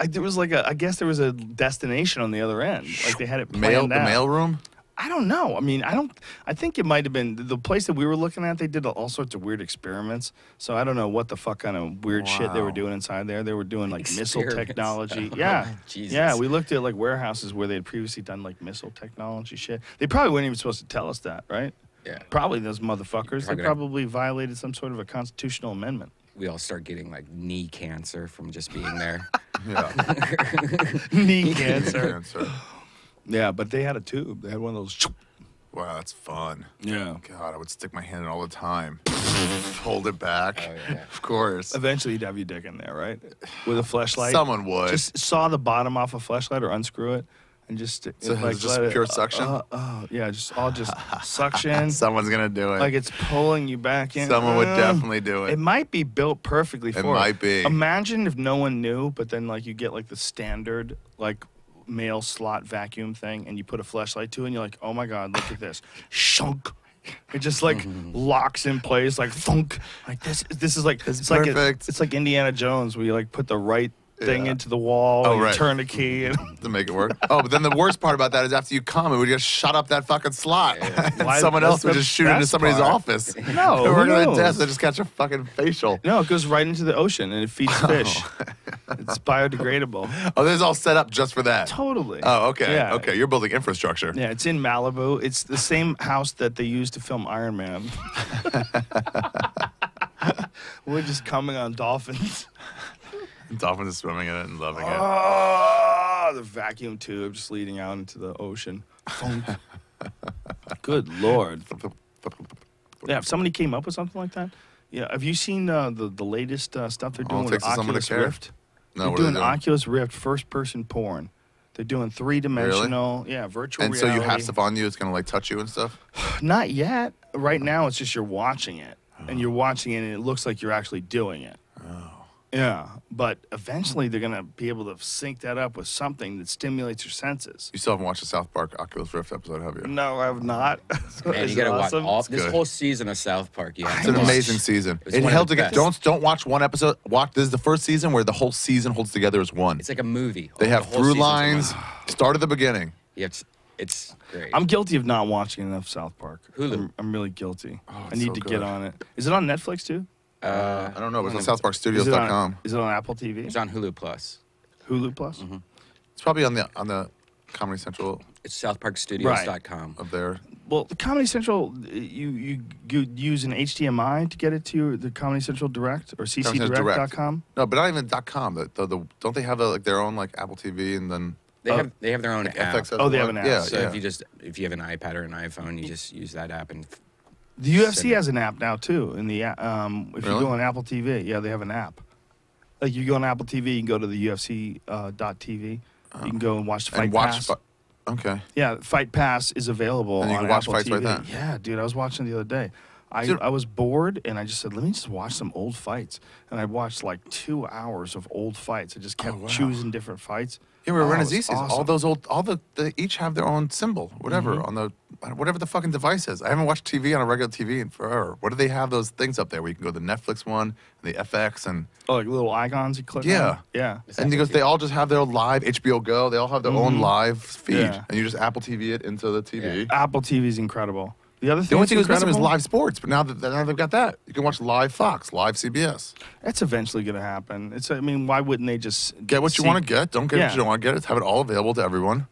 There was I guess there was a destination on the other end. Like they had it mail planned the out. mail room. I don't know. I mean, I think it might have been the place that we were looking at. They did all sorts of weird experiments. So I don't know what the fuck kind of weird shit they were Wow. doing inside there. They were doing like missile Experiments. technology. Yeah. Jesus. Yeah. We looked at like warehouses where they had previously done like missile technology shit. They probably weren't even supposed to tell us that, right? Yeah. Probably those motherfuckers. They Probably. probably violated some sort of a constitutional amendment. We all start getting like knee cancer from just being there. Yeah. Knee cancer. Cancer. Yeah, but they had a tube. They had one of those. Wow, that's fun. Yeah. God, I would stick my hand in all the time. Hold it back. Oh, yeah. Of course. Eventually, you'd have your dick in there, right? With a fleshlight. Someone would. Just saw the bottom off a fleshlight or unscrew it, and just So like, it's just let it- pure suction? Yeah, just suction. Someone's gonna do it. Like it's pulling you back in. Someone would definitely do it. It might be built perfectly for it. might be. Imagine if no one knew, but then like you get like the standard like mail slot vacuum thing, and you put a fleshlight to it, and you're like, oh my god, look at this, shunk. It just like locks in place, like thunk. Like this is like it's like perfect. it's like Indiana Jones, where you like put the right thing Yeah. into the wall, Oh, and you right. turn the key, and to make it work. Oh, but then the worst part about that is after you come, it would just shut up that fucking slot. And Why- someone that's else would the just shoot into best somebody's part. office. No, They're who working at a knows? desk. They just catch a fucking facial. no, it goes right into the ocean and it feeds fish. It's biodegradable. Oh, this is all set up just for that. Totally. Oh, okay. Yeah. Okay, you're building infrastructure. Yeah, it's in Malibu. It's the same house that they used to film Iron Man. We're just coming on dolphins. Dolphins are swimming in it and loving it. Oh, the vacuum tube just leading out into the ocean. Funk. Good Lord. Yeah, if somebody came up with something like that. Yeah, have you seen the latest stuff they're All doing it with takes is someone to Oculus care. Rift? No, They're what are they doing doing? Oculus Rift first-person porn. They're doing three-dimensional, yeah, virtual And so reality. you have stuff on you, it's gonna like touch you and stuff. Not yet. Right now, it's just you're watching it, and you're watching it, and it looks like you're actually doing it. Oh. Yeah, but eventually they're gonna be able to sync that up with something that stimulates your senses. You still haven't watched the South Park Oculus Rift episode, have you? No, I have not. Man, Is you gotta it watch awesome? all this good. whole season of South Park. You have It's to an watch. amazing season. It's It one of held the together. best. Don't watch one episode. Watch. This is the first season where the whole season holds together as one. It's like a movie. They The have whole through season's a lines. movie. Start at the beginning. Yeah, it's great. I'm guilty of not watching enough South Park. Hulu. I'm really guilty. I it's need so to good. get on it. Is it on Netflix too? I don't know. It's on Is it on, SouthParkStudios.com. is it on Apple TV? It's on Hulu Plus. Hulu Plus? It's probably on the Comedy Central It's SouthParkStudios.com. of there. Well, the Comedy Central, you use an HDMI to get it to the Comedy Central Direct or CCDirect.com? No, but not even .com. Don't they have their own like Apple TV and then They have their own like app. FX has Oh, they have one? an app. Yeah, So yeah. if you have an iPad or an iPhone, you just use that app and The UFC Send it. has an app now too. In the if you Really? go on Apple TV, yeah, they have an app. Like you go on Apple TV, you can go to the UFC .tv. You can go and watch the Fight and watch. Pass. Okay. Yeah, Fight Pass is available And you on can watch Apple fights TV. right then. Yeah, dude, I was watching the other day. Dude. I was bored, and I just said, let me just watch some old fights. And I watched like 2 hours of old fights. I just kept Oh, wow. choosing different fights. Yeah, we were Oh, renting it's All awesome. those they each have their own symbol, whatever, on the whatever the fucking device is. I haven't watched TV on a regular TV in forever. What do they have those things up there where you can go to the Netflix one, and the FX, and Oh, like little icons you click Yeah. on? Yeah. and he goes, they all just have their live HBO Go. They all have their own live feed, Yeah. and you just Apple TV it into the TV. Apple TV is incredible. The other The thing only that's thing that's missing is incredible, live sports, but now they've got that. You can watch live Fox, live CBS. that's eventually going to happen. I mean, why wouldn't they just Get what you see- want to get. Don't get Yeah. what you don't want to get. Have it all available to everyone.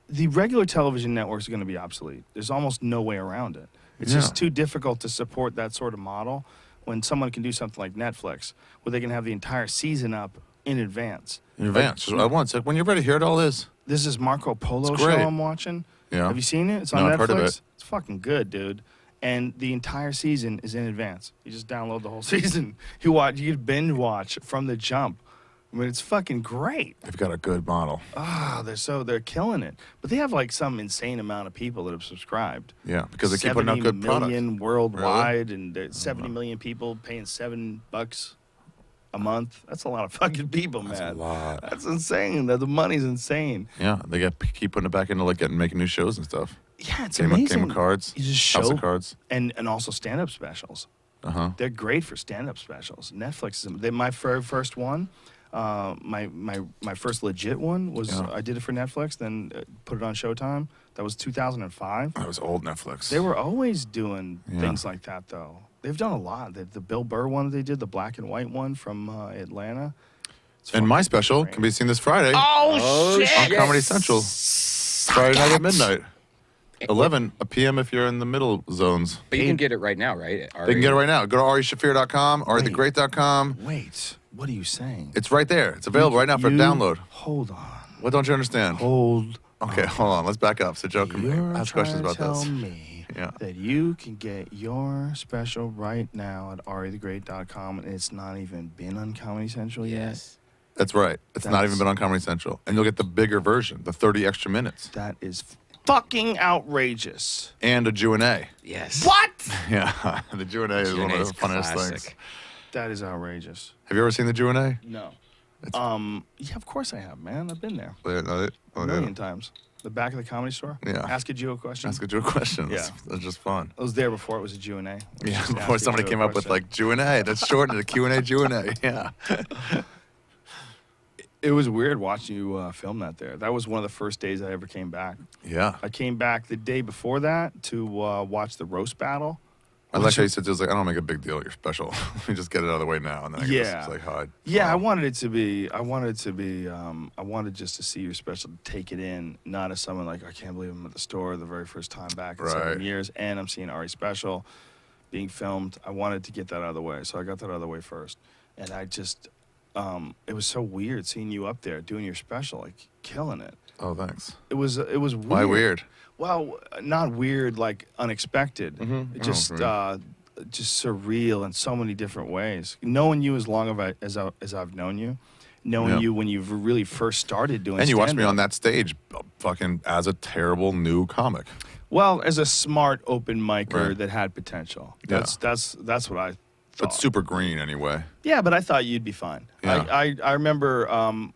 The regular television networks are going to be obsolete. There's almost no way around it. It's Yeah. just too difficult to support that sort of model when someone can do something like Netflix, where they can have the entire season up in advance. In advance. Just at once. Like, when you're ready, here it all is. This is Marco Polo It's show great. I'm watching. Yeah. Have you seen it? It's No, on I've Netflix. heard of it. It's fucking good, dude. And the entire season is in advance. You just download the whole season. You can binge watch from the jump. I mean, it's fucking great. They've got a good model. Ah, they're killing it. But they have like some insane amount of people that have subscribed. Yeah, because they keep putting out good 70 products. million worldwide, and there's 70 million people paying $7 a month. That's a lot of fucking people, man. That's a lot. That's insane. The money's insane. Yeah, they keep putting it back into like making new shows and stuff. Yeah, it's Game amazing. of Cards, You just House show of Cards. and also stand-up specials. They're great for stand-up specials. Netflix is my first one. My first legit one was I did it for Netflix, then put it on Showtime. That was 2005. That was old Netflix. They were always doing Yeah. things like that, though. They've done a lot. The Bill Burr one that they did, the black and white one from Atlanta. It's And my fucking special great. can be seen this Friday Oh, on Comedy Central. Friday night at midnight. 11 p.m. if you're in the middle zones. But you can get it right now, right? They can get it right now. Go to arishafir.com, arithegreat.com. Wait, what are you saying? It's right there. It's available right now for You- download. Hold on. What don't you understand? Hold. Okay, hold on. Let's back up so Joe can You're ask questions trying about to tell this. me Yeah. that you can get your special right now at arithegreat.com, and it's not even been on Comedy Central yet? Yes. That's right. It's not even That's- been on Comedy Central. And you'll get the bigger version, the 30 extra minutes, That is fucking outrageous. and a Q&A. Yes. What? Yeah, the Q&A is one of Q&A is the funniest classic. things. That is outrageous. Have you ever seen the Q&A? No. Yeah, of course I have, man. I've been there Oh, a million times. The back of the Comedy Store. Yeah. Ask a Jew a question. Ask a Jew a question. Yeah. That's just fun. I was there before it was a Q&A. Yeah, Just before ask a somebody Jew a came up with question. like Q&A. That's shortened to Q&A, Q&A. Yeah. It was weird watching you film that there. That was one of the first days I ever came back. Yeah. I came back the day before that to watch the roast battle. I like how you said, it was like, I don't make a big deal. You're special. Let me just get it out of the way now. And then I Yeah. guess it's like, hide. Yeah, I wanted it to be. I wanted just to see your special, to take it in, not as someone like, I can't believe I'm at the store the very first time back in 7 Right. years, and I'm seeing Ari special being filmed. I wanted to get that out of the way, so I got that out of the way first. And I just, it was so weird seeing you up there doing your special, like killing it. Oh, thanks. It was weird. Why weird? Well, not weird, like unexpected. Mhm. It just Oh, just surreal in so many different ways. Knowing you as long as I've known you, knowing Yeah. you when you've really first started doing. And you watched me stand-up. on that stage fucking as a terrible new comic. Well, as a smart open micer Right. that had potential. Yeah. That's what I But thought. super green anyway. Yeah, but I thought you'd be fine. Yeah. I remember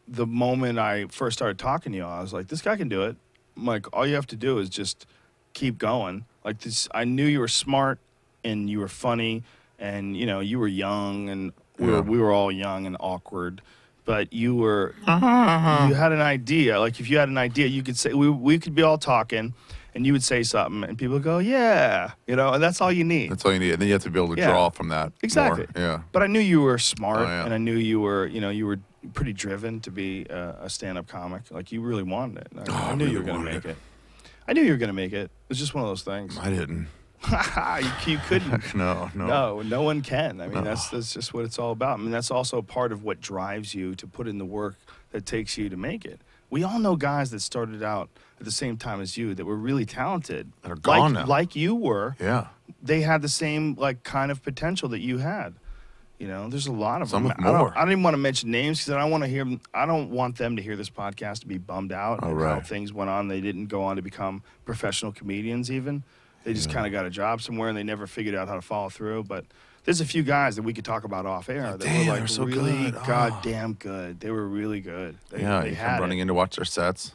the moment I first started talking to you, I was like, this guy can do it. I'm like, all you have to do is just keep going. Like this, I knew you were smart and you were funny, and you were young, and Yeah. we were all young and awkward. But you were you had an idea. Like if you had an idea, you could say we could be all talking, and you would say something, and people would go, yeah, and that's all you need. That's all you need. And then you have to be able to Yeah. draw from that. Exactly. More. Yeah. But I knew you were smart, Oh, yeah. and I knew you were, you were pretty driven to be a stand-up comic. Like you really wanted it. I knew you were really going to wanted make it. I knew you were going to make it. It was just one of those things. I didn't. you couldn't. No. No one can. I mean, that's just what it's all about. I mean, that's also part of what drives you to put in the work that takes you to make it. We all know guys that started out at the same time as you that were really talented. That are gone now. Like you were. Yeah. They had the same kind of potential that you had. There's a lot of Some them. with more. I don't even want to mention names because I don't want to hear. I don't want them to hear this podcast to be bummed out Oh, at how right. things went on. They didn't go on to become professional comedians. Even they just kind of got a job somewhere and they never figured out how to follow through. But There's a few guys that we could talk about off air that Damn, were they're like so really good. Oh. goddamn good. They were really good. They You had come running it. in to watch their sets.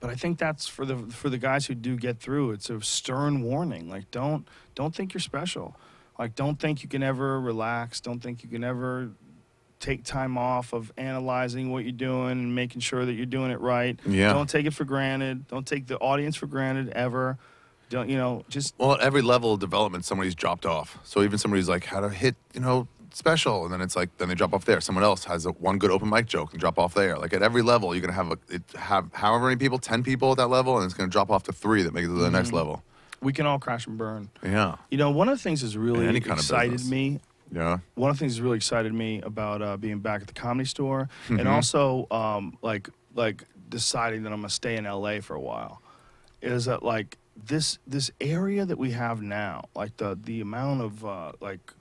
But I think that's for the guys who do get through. It's a stern warning. Like don't think you're special. Like don't think you can ever relax. Don't think you can ever take time off of analyzing what you're doing and making sure that you're doing it right. Yeah. Don't take it for granted. Don't take the audience for granted ever. Don't just Well, at every level of development, somebody's dropped off. So even somebody's like, how to hit, special, and then it's like, then they drop off there. Someone else has one good open mic joke and drop off there. Like at every level, you're gonna have however many people, 10 people at that level, and it's gonna drop off to 3 that make it to the next level. we can all crash and burn. Yeah. One of the things that's really any kind of excited business. me. Yeah. One of the things that really excited me about being back at the Comedy Store, Mm-hmm. and also like deciding that I'm gonna stay in LA for a while, is that like this area that we have now, like the amount of like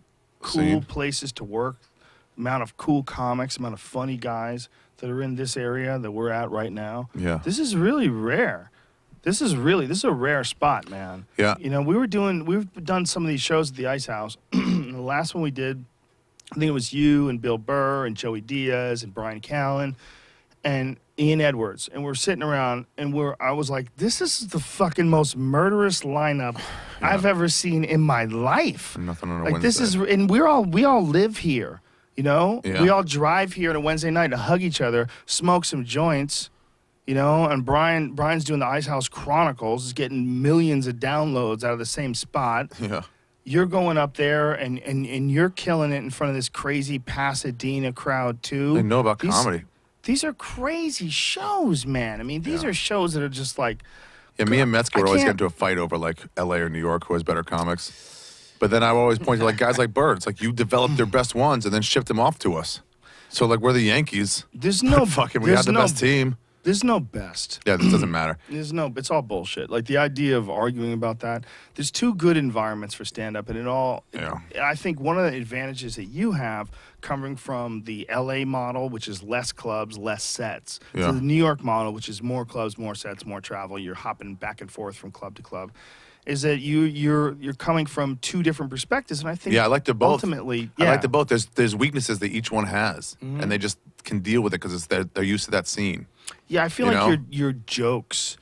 cool Scene. places to work, amount of cool comics, amount of funny guys that are in this area that we're at right now. Yeah. This is really rare. This is a rare spot, man. Yeah. We've done some of these shows at the Ice House. The last one we did, I think it was you and Bill Burr and Joey Diaz and Brian Callen and Ian Edwards. And we're sitting around and I was like, this is the fucking most murderous lineup I've ever seen in my life. Nothing on a Like Wednesday. this is, and we all live here, Yeah. We all drive here on a Wednesday night to hug each other, smoke some joints. And Brian's doing the Ice House Chronicles, is getting millions of downloads out of the same spot. Yeah. You're going up there and you're killing it in front of this crazy Pasadena crowd too. They know about comedy. These are crazy shows, man. I mean, these are shows that are just like. Yeah, me and Metzger would always get can't- into a fight over like LA or New York who has better comics. But then I would always point to like guys like Bird. It's like you developed their best ones and then shipped them off to us. So like we're the Yankees. There's no Fucking we had the best team. There's no best. Yeah, this doesn't matter. It's all bullshit. Like the idea of arguing about that. There's two good environments for stand-up, and I think one of the advantages that you have coming from the LA model, which is less clubs, less sets, Yeah. to the New York model, which is more clubs, more sets, more travel. You're hopping back and forth from club to club. Is that you're coming from two different perspectives, and I think Yeah, I like them both. Ultimately, I like them both. There's weaknesses that each one has, and they just can deal with it because they're used to that scene. Yeah, I feel You like know? your jokes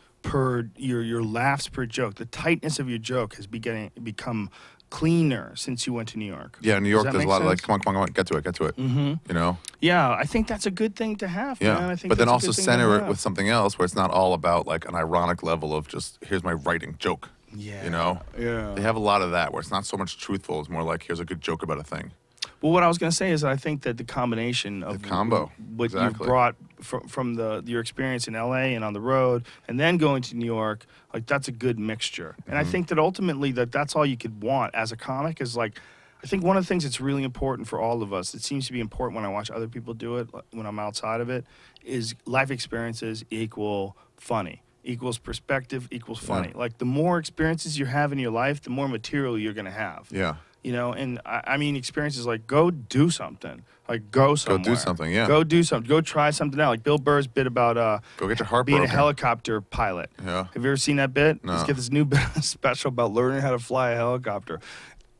your laughs per joke, the tightness of your joke has become cleaner since you went to New York. Yeah, in New Does York, that there's a make lot of like, sense? come on, get to it. Mm-hmm. Yeah, I think that's a good thing to have. Yeah, man. I think but then that's a also good thing to center it have. with something else where it's not all about like an ironic level of just here's my writing joke. Yeah, yeah. They have a lot of that where it's not so much truthful. It's more like here's a good joke about a thing. Well, what I was going to say is that I think that the combination of combo, what exactly. you brought from your experience in LA and on the road, and then going to New York, like that's a good mixture. And I think that ultimately that's all you could want as a comic is like, I think one of the things that's really important for all of us, it seems to be important when I watch other people do it, when I'm outside of it, is life experiences equal funny. Equals perspective equals funny. Yeah. Like the more experiences you have in your life, the more material you're going to have. Yeah. And I mean experiences like go do something. Like go somewhere. do something, yeah. Go do something. Go try something out. Like Bill Burr's bit about Go get your heart being broken. a helicopter pilot. Yeah. Have you ever seen that bit? No. Let's get this new bit special about learning how to fly a helicopter.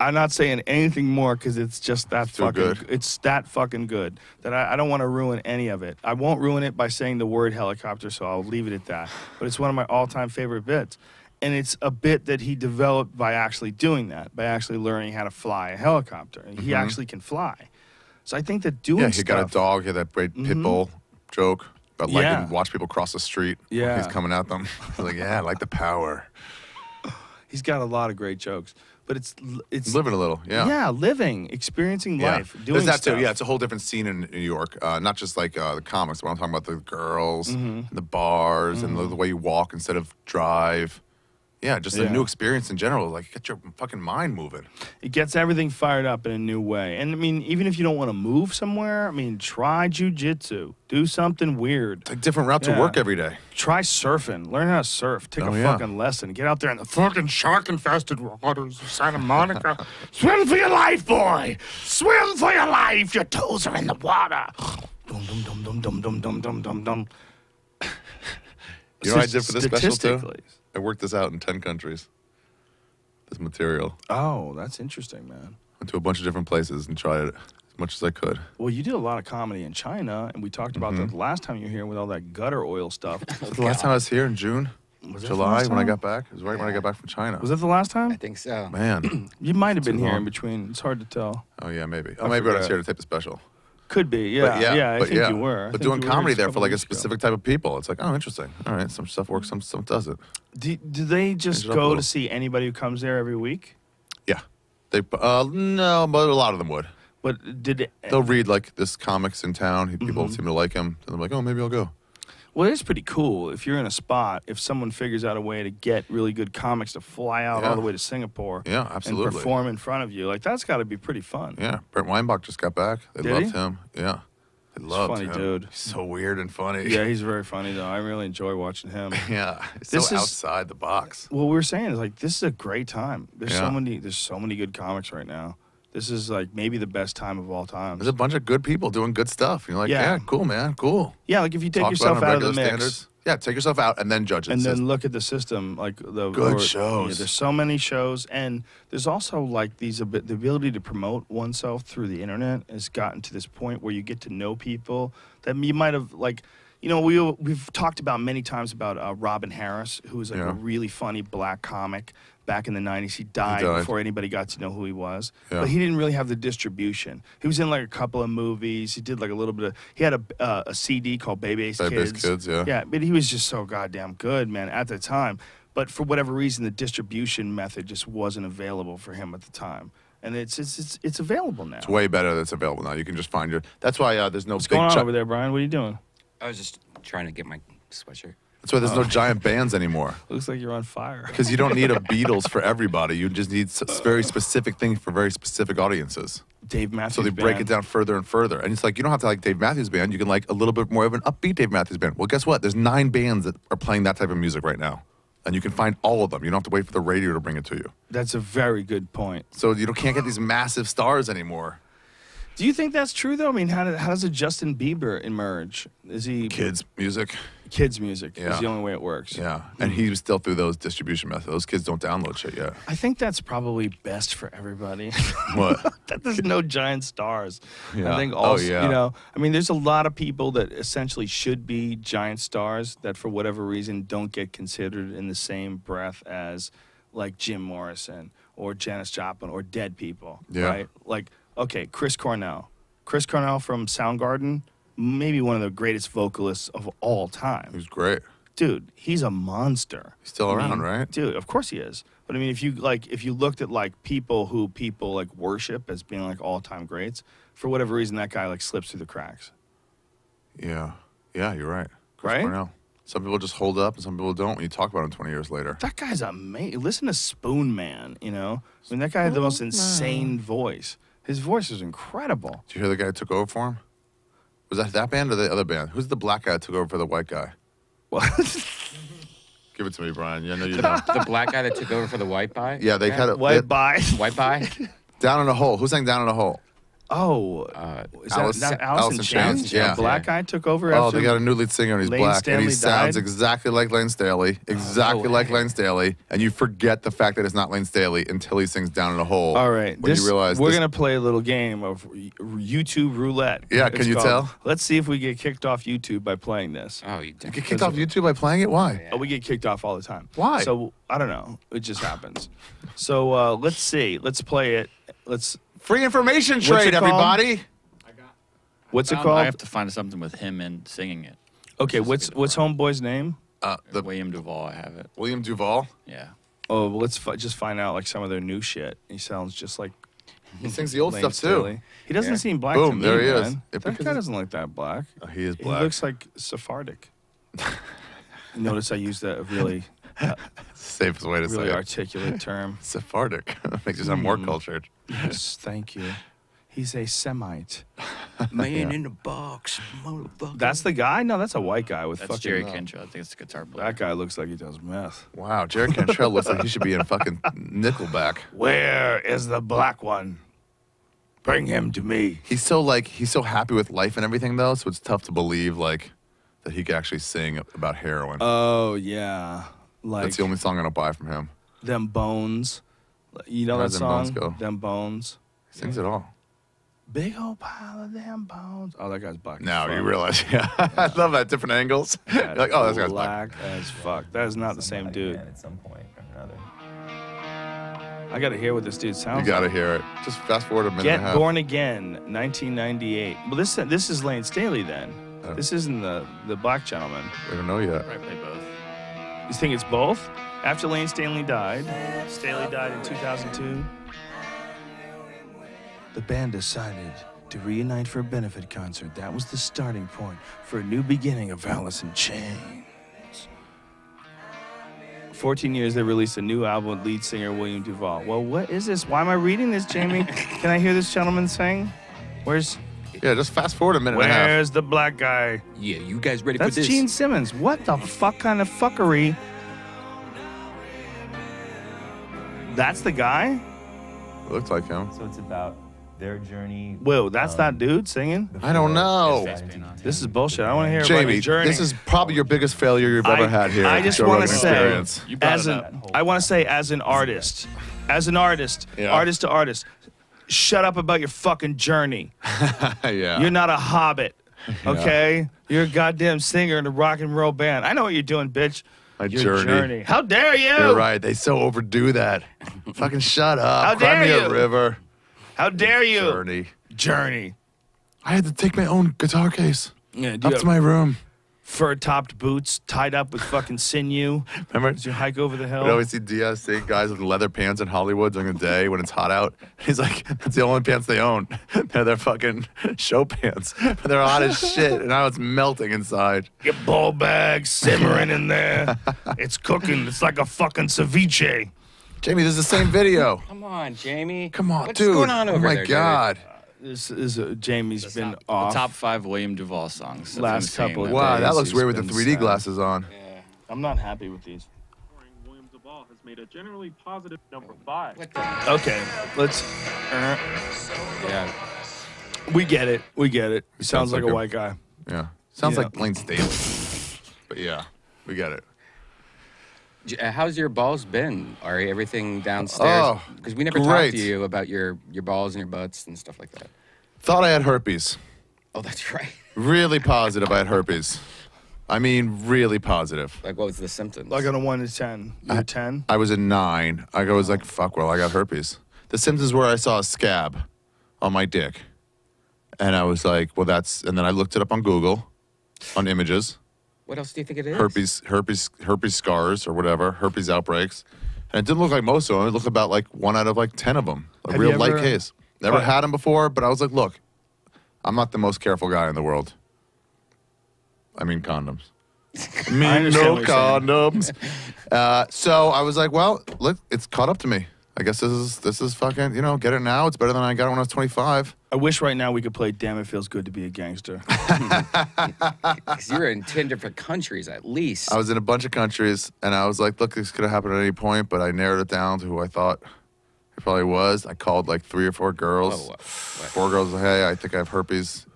I'm not saying anything more because it's just that Too fucking good. It's that fucking good that I don't want to ruin any of it. I won't ruin it by saying the word helicopter, so I'll leave it at that. But it's one of my all-time favorite bits. And it's a bit that he developed by actually doing that, by actually learning how to fly a helicopter. And he actually can fly. So I think that doing Yeah, he stuff... got a dog. He had that great pit bull joke about Yeah. watch people cross the street. when Yeah. he's coming at them. He's like, yeah, I like the power. He's got a lot of great jokes. But it's Living a little, yeah. Yeah, living, experiencing Yeah. life, doing There's that stuff. too. Yeah, it's a whole different scene in New York. Not just like the comics, but I'm talking about the girls, and the bars, and the way you walk instead of drive. Yeah, just a Yeah. new experience in general. Like, get your fucking mind moving. It gets everything fired up in a new way. And I mean, even if you don't want to move somewhere, I mean, try jujitsu. Do something weird. It's a different route to Yeah. work every day. Try surfing. Learn how to surf. Take Oh, a yeah. fucking lesson. Get out there in the fucking shark-infested waters of Santa Monica. Swim for your life, boy. Swim for your life. Your toes are in the water. Dum dum dum dum dum dum dum dum dum dum. You know what I did for this special too? Statistically. I worked this out in 10 countries. This material. Oh, that's interesting, man. Went to a bunch of different places and tried it as much as I could. Well, you did a lot of comedy in China, and we talked about that the last time you were here with all that gutter oil stuff. The last time I was here in June, Was that the July, last when I time? got back. It was right when I got back from China. Was that the last time? I think so. Man. You might have been Too here in long. between. It's hard to tell. Oh, yeah, maybe. Oh, maybe when I was forgot. here to tape the special. Could be, yeah. But I but think you were. I But think doing you were comedy just a there for couple like a weeks ago. specific type of people, it's like, oh, interesting. All right, some stuff works, some stuff doesn't. Do they just Change it up a go little. to see anybody who comes there every week? Yeah. They no, but a lot of them would. But did it, They'll read like this comics in town. People Mm-hmm. seem to like him. And they're like, oh, maybe I'll go. well, it's pretty cool if you're in a spot. If someone figures out a way to get really good comics to fly out Yeah. all the way to Singapore, Yeah, and absolutely. perform in front of you, like that's got to be pretty fun. Yeah, Brent Weinbach just got back. They Did loved he? him. Yeah, they loved funny him. dude. He's so weird and funny. Yeah, he's very funny though. I really enjoy watching him. yeah. He's This so is- outside the box. What we were saying is like this is a great time. There's Yeah. so many good comics right now. This is like maybe the best time of all time. There's a bunch of good people doing good stuff. You're like, Yeah. yeah, cool, man, cool. Yeah, like if you take Talk about yourself it on out of the regular mix standards. Yeah, take yourself out and then judge it. and It's then just- look at the system, like the Good shows. Yeah, there's so many shows, and there's also like the ability to promote oneself through the internet has gotten to this point where you get to know people that you might have like. You know, we've talked about many times about Robin Harris, who was like Yeah. a really funny black comic back in the 90s. He died died. before anybody got to know who he was. Yeah. But he didn't really have the distribution. He was in like a couple of movies. He did like a little bit of, he had a CD called Baby's Baby's Kids. Kids, yeah. Yeah, but he was just so goddamn good, man, at the time. But for whatever reason, the distribution method just wasn't available for him at the time. And it's available now. It's way better that's available now. You can just find your. That's why there's no What's big. going on gi- over there, Brian? What are you doing? I was just trying to get my sweatshirt. That's why there's no giant bands anymore. Looks like you're on fire. Because you don't need a Beatles for everybody. You just need very specific things for very specific audiences. Dave Matthews So they break it Band. down further and further. And it's like, you don't have to like Dave Matthews Band. You can like a little bit more of an upbeat Dave Matthews Band. Well, guess what? There's 9 bands that are playing that type of music right now. And you can find all of them. You don't have to wait for the radio to bring it to you. That's a very good point. So you can't get these massive stars anymore. Do you think that's true, though? I mean, how does a Justin Bieber emerge? Is he Kids music. kids music? Yeah. Is the only way it works. Yeah. And he was still through those distribution methods. Those kids don't download shit yet. I think that's probably best for everybody. What? that there's no giant stars. Yeah. I think Oh, also, yeah. you know, I mean, there's a lot of people that essentially should be giant stars that for whatever reason don't get considered in the same breath as like Jim Morrison or Janis Joplin or dead people, Yeah. right? Like, okay, Chris Cornell. Chris Cornell from Soundgarden, maybe one of the greatest vocalists of all He time. was great. Dude, he's a monster. He's still I around, mean, right? Dude, of course he is. But I mean, if you looked at like people who people like worship as being like all time greats, for whatever reason, that guy like slips through the cracks. Yeah. Yeah, you're right. Chris Right? Cornell. Some people just hold up and some people don't when you talk about him 20 years later. That guy's amazing. Listen to Spoon Man. You know, I mean, that guy had the most insane voice. His voice is incredible. Did you hear the guy who took over for him? Was that band or the other band? Who's the black guy that took over for the white guy? Well, Give it to me, Brian. Yeah, I know you know. The black guy that took over for the white guy? Yeah, they had a White Bye. White guy? Down in a Hole. Who sang Down in a Hole? Oh, is that Alice- not Allison Allison Chains? Chains, yeah. Black guy took over Oh, after. they got a new lead singer and he's Lane black. And he Stanley sounds died? exactly like Lane Staley. Exactly no like way. Lane Staley. And you forget the fact that it's not Lane Staley until he sings Down in a Hole. All right, When you realize we're this- gonna play a little game of YouTube roulette. Yeah, It's can you called. tell? Let's see if we get kicked off YouTube by playing this. Oh, you You did. get kicked off YouTube by playing it? Why? Oh, we get kicked off all the time. Why? So I don't know. It just happens. So let's see. Let's play it. Let's. Free information What's trade, it called? everybody. What's it I called? have to find something with him and singing it. Okay. What's Homeboy's name? The William Duvall, I have it. William Duvall. Yeah. Oh, well, let's just find out like some of their new shit. He sounds just like He sings the old Lane stuff Staley. too. He doesn't Yeah. seem black to Boom, me, there he is. man. If That because guy he's- doesn't look that black. Oh, he is He black. looks like Sephardic. Notice I used that really, Safest way to really say it. articulate term. Sephardic. Makes you sound more Hmm. cultured. Yes, thank you. He's a Semite. Man in the box, motherfucker. That's the guy? No, that's a white guy with That's fucking. Jerry Cantrell. I think it's the guitar player. That guy looks like he does meth. Wow, Jared Cantrell looks like he should be in fucking Nickelback. Where is the black one? Bring him to me. He's so happy with life and everything though, so it's tough to believe like that he could actually sing about heroin. Oh yeah, like That's the only song I'm gonna buy from him. them bones. You know How'd that Them Bones song? go? Them bones. Sings it all. Big old pile of damn bones. Oh, that guy's black. Now as fuck. you realize, yeah. I love that, different angles. You're like, oh, this guy's black. as fuck. That is not the same dude. At some point or another. I gotta hear what this dude sounds You got to like. hear it. Just fast forward a minute Get and a half. Born Again, 1998. Well, this is Lane Staley then. Oh. This isn't the black gentleman. We don't know yet. Probably play both. You think it's both? After Lane Staley died, Staley died in 2002. The band decided to reunite for a benefit concert. That was the starting point for a new beginning of Alice in Chains. 14 years, they released a new album with lead singer William Duvall. Well, what is this? Why am I reading this, Jamie? Can I hear this gentleman sing? Yeah, just fast forward a minute and a half. Where's the black guy? Yeah, you guys ready That's for this? Gene Simmons. What the fuck kind of fuckery? That's the guy? It looks like him. So it's about their journey. Whoa, that's that dude singing? I don't know. This is bullshit. I want to hear about Jamie, his journey. this is probably your biggest failure you've ever had here. I at just Joe want to Rogan say, Experience. You brought as it an, up. I want to say, as an artist, Yeah. artist to artist, shut up about your fucking journey. Yeah. You're not a hobbit, okay? You're a goddamn singer in a rock and roll band. I know what you're doing, bitch. My Your journey. How dare you? You're right. They so overdo that. Fucking shut up. How Cry dare me you? a river. How dare you? Journey. I had to take my own guitar case Yeah, up to my room. fur-topped boots tied up with fucking sinew Remember? as you hike over the hill. I always see Diaz seeing guys with leather pants in Hollywood during the day when it's hot out. He's like, that's the only pants they own. They're their fucking show pants. But they're hot as shit, and now it's melting inside. Your ball bag simmering in there. It's cooking. It's like a fucking ceviche. Jamie, this is the same video. Come on, Jamie. Come on, What's dude. going on over oh my there, God. This is Jamie's been The off. top 5 William Duvall songs. That's Last insane. couple of Wow, that days looks he's weird with the been 3D sad. glasses on. Yeah. I'm not happy with these. William Duvall has made a generally positive number 5. What the? Okay, let's. Yeah. We get it. We get it. He sounds sounds like like a a- white guy. Yeah. Sounds Yeah. like Lane Staley. But yeah, we get it. How's your balls been, Ari? Everything downstairs? Oh, Because we never talked great. to you about your balls and your butts and stuff like that. Thought I had herpes. Oh, that's right. Really positive I had herpes. I mean, really positive. Like, what was the symptoms? Like on a 1 to 10. You're 10? I was a 9. I was like, fuck, well, I got herpes. The symptoms were I saw a scab on my dick. And I was like, well, that's, and then I looked it up on Google, on images. What else do you think it is? Herpes scars or whatever, herpes outbreaks. And it didn't look like most of them. It looked about like 1 out of like 10 of them. A Have real you light ever- case. Never What? had them before, but I was like, look, I'm not the most careful guy in the world. I mean condoms. I mean understand no what you're saying. condoms. So I was like, well, look, it's caught up to me. I guess this is fucking, you know, get it now. It's better than I got it when I was 25. I wish right now we could play Damn It Feels Good to Be a Gangster. 'Cause you're in 10 different countries at least. I was in a bunch of countries, and I was like, look, this could have happened at any point, but I narrowed it down to who I thought it probably was. I called like 3 or 4 girls. Oh, what? 4 girls, hey, I think I have herpes.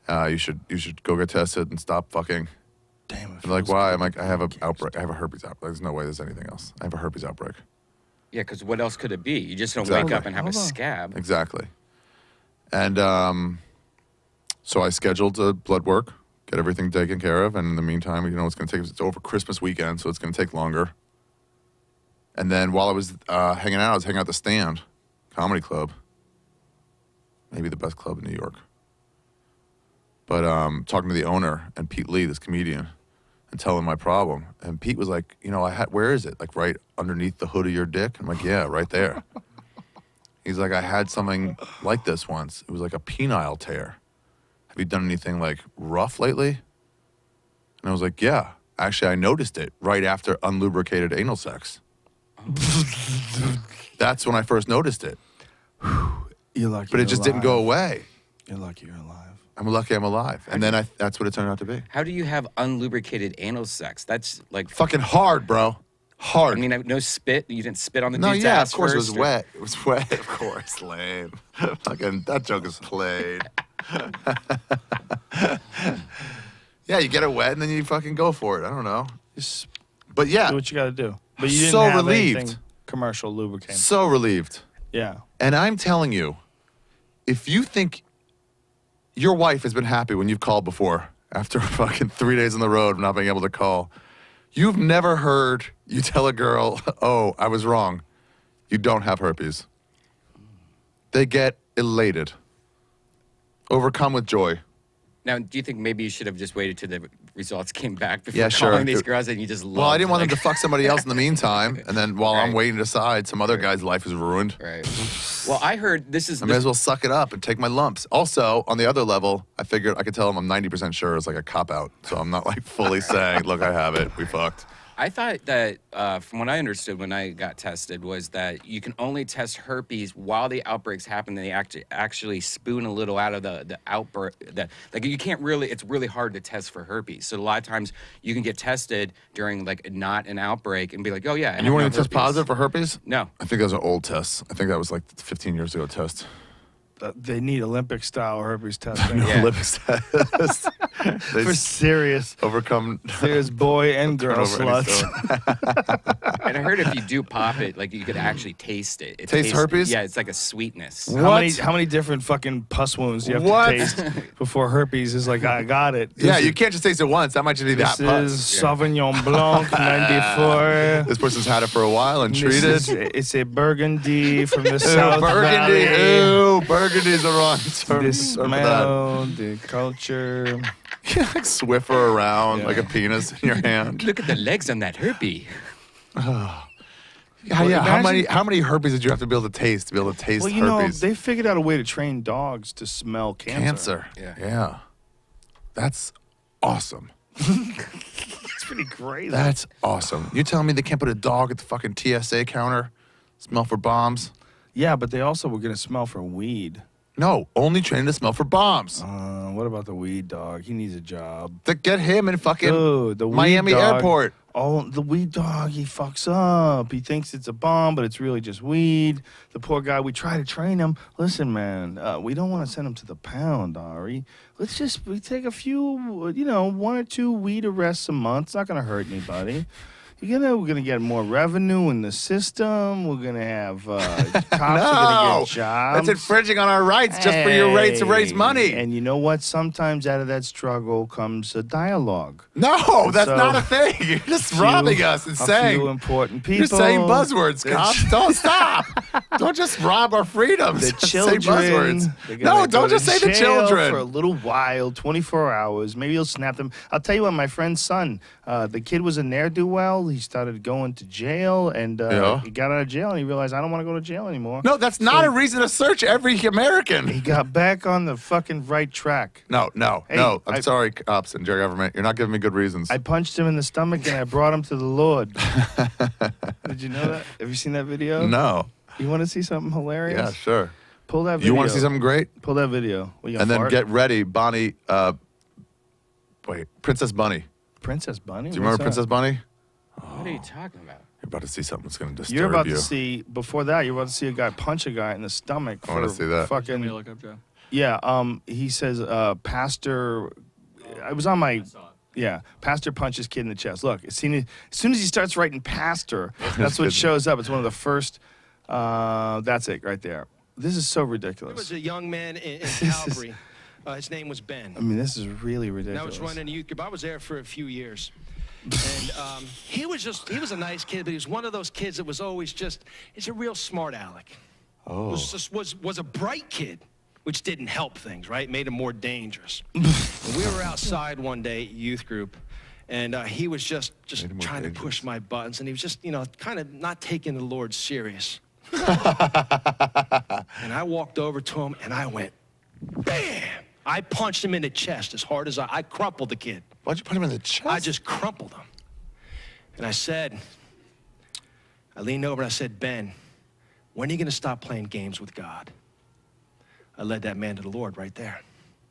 You should go get tested and stop fucking. Damn it. They're like, feels why? good I'm like, to I be have a a gangster. outbreak. I have a herpes outbreak. There's no way there's anything else. I have a herpes outbreak. Yeah, because what else could it be? You just don't Exactly. wake up and have a Hold on. scab. Exactly. And so I scheduled blood work, get everything taken care of, and in the meantime, you know, it's over Christmas weekend, so it's going to take longer. And then while I was hanging out, I was hanging out at the Stand Comedy Club, maybe the best club in New York. But talking to the owner and Pete Lee, this comedian, and telling him my problem. And Pete was like, you know, where is it? Like right underneath the hood of your dick? I'm like, yeah, right there. He's like, I had something like this once. It was like a penile tear. Have you done anything like rough lately? And I was like, yeah. Actually, I noticed it right after unlubricated anal sex. That's when I first noticed it. You're lucky. But it you're just didn't go alive. away. You're lucky you're alive. I'm lucky I'm alive. And then that's what it turned out to be. How do you have unlubricated anal sex? That's like, Fucking hard, bro. Hard. I mean, no spit. You didn't spit on the no, dude's yeah, ass of course it first, was or- wet. It was wet, of course. Lame. Fucking that joke is played. Yeah, you get it wet and then you fucking go for it. I don't know. Just But yeah, do what you got to do. But you didn't So have relieved. anything commercial lubricant. so relieved. Yeah. And I'm telling you, if you think your wife has been happy when you've called before after fucking 3 days on the road of not being able to call, you've never heard you tell a girl, oh, I was wrong. You don't have herpes. They get elated, overcome with joy. Now, do you think maybe you should have just waited till the results came back before Yeah, sure. calling these girls and you just loved, Well, I didn't want like, them to fuck somebody else in the meantime, and then while I'm Right. waiting to decide, some other guy's life is ruined. Right. Well, I heard this is. I may as well suck it up and take my lumps. Also, on the other level, I figured I could tell him I'm 90% sure it's like a cop-out. So I'm not like fully saying, look, I have it. We fucked. I thought that, from what I understood when I got tested, was that you can only test herpes while the outbreaks happen. They actually spoon a little out of the outbreak. Like you can't really. It's really hard to test for herpes. So a lot of times you can get tested during like not an outbreak and be like, oh yeah. And you weren't even test positive for herpes? No. I think those are old tests. I think that was like 15 years ago test. They need Olympic-style herpes testing. Yeah. Olympics test. They For serious. overcome. Serious boy and turn girl over any sluts. stone. And I heard if you do pop it, like you could actually taste it. It Taste tastes- herpes? Yeah, it's like a sweetness. How many different fucking pus wounds do you have What? to taste before herpes is like, I got it. Yeah, This you is- can't just taste it once. That might just be This that is pus. Sauvignon Blanc 94. This person's had it for a while and treated. It's a Burgundy from the South Burgundy. Valley. Ew, Burgundy is the wrong term The for that. smell, the culture. You like Swiffer around like a penis in your hand. Look at the legs on that herpes. Yeah, yeah. How many herpes did you have to be able to taste Well, you know, herpes? they figured out a way to train dogs to smell cancer. Yeah. That's awesome. It's pretty crazy. That's awesome. You telling me they can't put a dog at the fucking TSA counter, smell for bombs? Yeah, but they also were going to smell for weed. No, only trained to smell for bombs. What about the weed dog? He needs a job. Get him in fucking Dude, the weed Miami dog- airport. Oh, the weed dog, he fucks up. He thinks it's a bomb, but it's really just weed. The poor guy, we try to train him. Listen, man, we don't want to send him to the pound, Ari. We take a few, one or two weed arrests a month. It's not going to hurt anybody. We're gonna get more revenue in the system. We're gonna have cops are gonna get jobs. That's infringing on our rights just for your rates to raise money. And you know what? Sometimes out of that struggle comes a dialogue. No, that's So, not a thing. You're just robbing us and a saying few important people. you're saying buzzwords, cops. Don't stop. Don't just rob our freedoms. The Just children. Say buzzwords. they're gonna No, go don't to just say the jail children. for a little while, 24 hours. Maybe you'll snap them. I'll tell you what, my friend's son, the kid was a ne'er-do-well. He started going to jail, and he got out of jail, and he realized, I don't want to go to jail anymore. No, that's not a reason to search every American. He got back on the fucking right track. No. Hey, I'm I- sorry, cops and your government. You're not giving me good reasons. I punched him in the stomach, and I brought him to the Lord. Did you know that? Have you seen that video? No. You want to see something hilarious? Yeah, sure. Pull that video. You want to see something great? Pull that video. What, you gonna And then fart? get ready, Bonnie. Princess Bunny. Princess Bunny? Do you remember Princess Bunny? What are you talking about? You're about to see something that's going to disturb You're about you. to see, before that, you're about to see a guy punch a guy in the stomach. I wanna for see that. Want me to Fucking, look up, Joe? yeah, he says, Pastor, I was on my, yeah, Pastor punches kid in the chest. Look, as soon as he starts writing Pastor, that's what shows up. It's one of the first, that's it right there. This is so There was ridiculous. a young man in Calvary. His name was Ben. I mean, this is really And I ridiculous. was running a youth group. I was there for a few years. And he was a nice kid, but he was one of those kids that was always he's a real smart aleck. Oh. Was a bright kid, which didn't help things, right? Made him more dangerous. And we were outside one day, youth group, and he was just Made him more trying to dangerous. push my buttons, and he was just, kind of not taking the Lord serious. And I walked over to him, and I went, bam! I punched him in the chest as hard as I crumpled the kid. Why'd you put him in the chest? I just crumpled him. And I leaned over and I said, Ben, when are you going to stop playing games with God? I led that man to the Lord right there.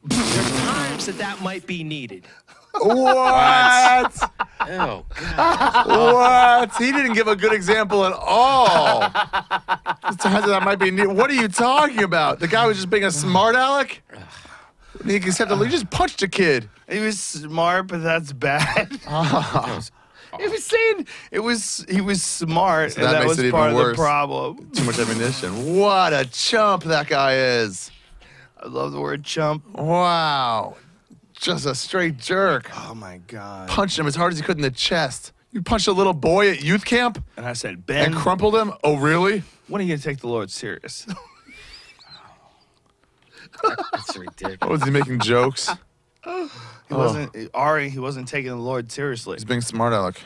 There's times that might be needed. What? Oh, God. What? He didn't give a good example at all. That might be neat. What are you talking about? The guy was just being a smart aleck? He just punched a kid. He was smart, but that's bad. He was saying he was smart, So and that that makes was it even part of the worse. problem. Too much ammunition. What a chump that guy is. I love the word chump. Wow. Just a straight jerk. Oh my god! Punched him as hard as he could in the chest. You punched a little boy at youth camp And I said, Ben, and crumpled him? Oh, really? when are you gonna take the Lord serious? That's ridiculous. What was he making jokes? He wasn't Ari. He wasn't taking the Lord seriously. He's being smart aleck.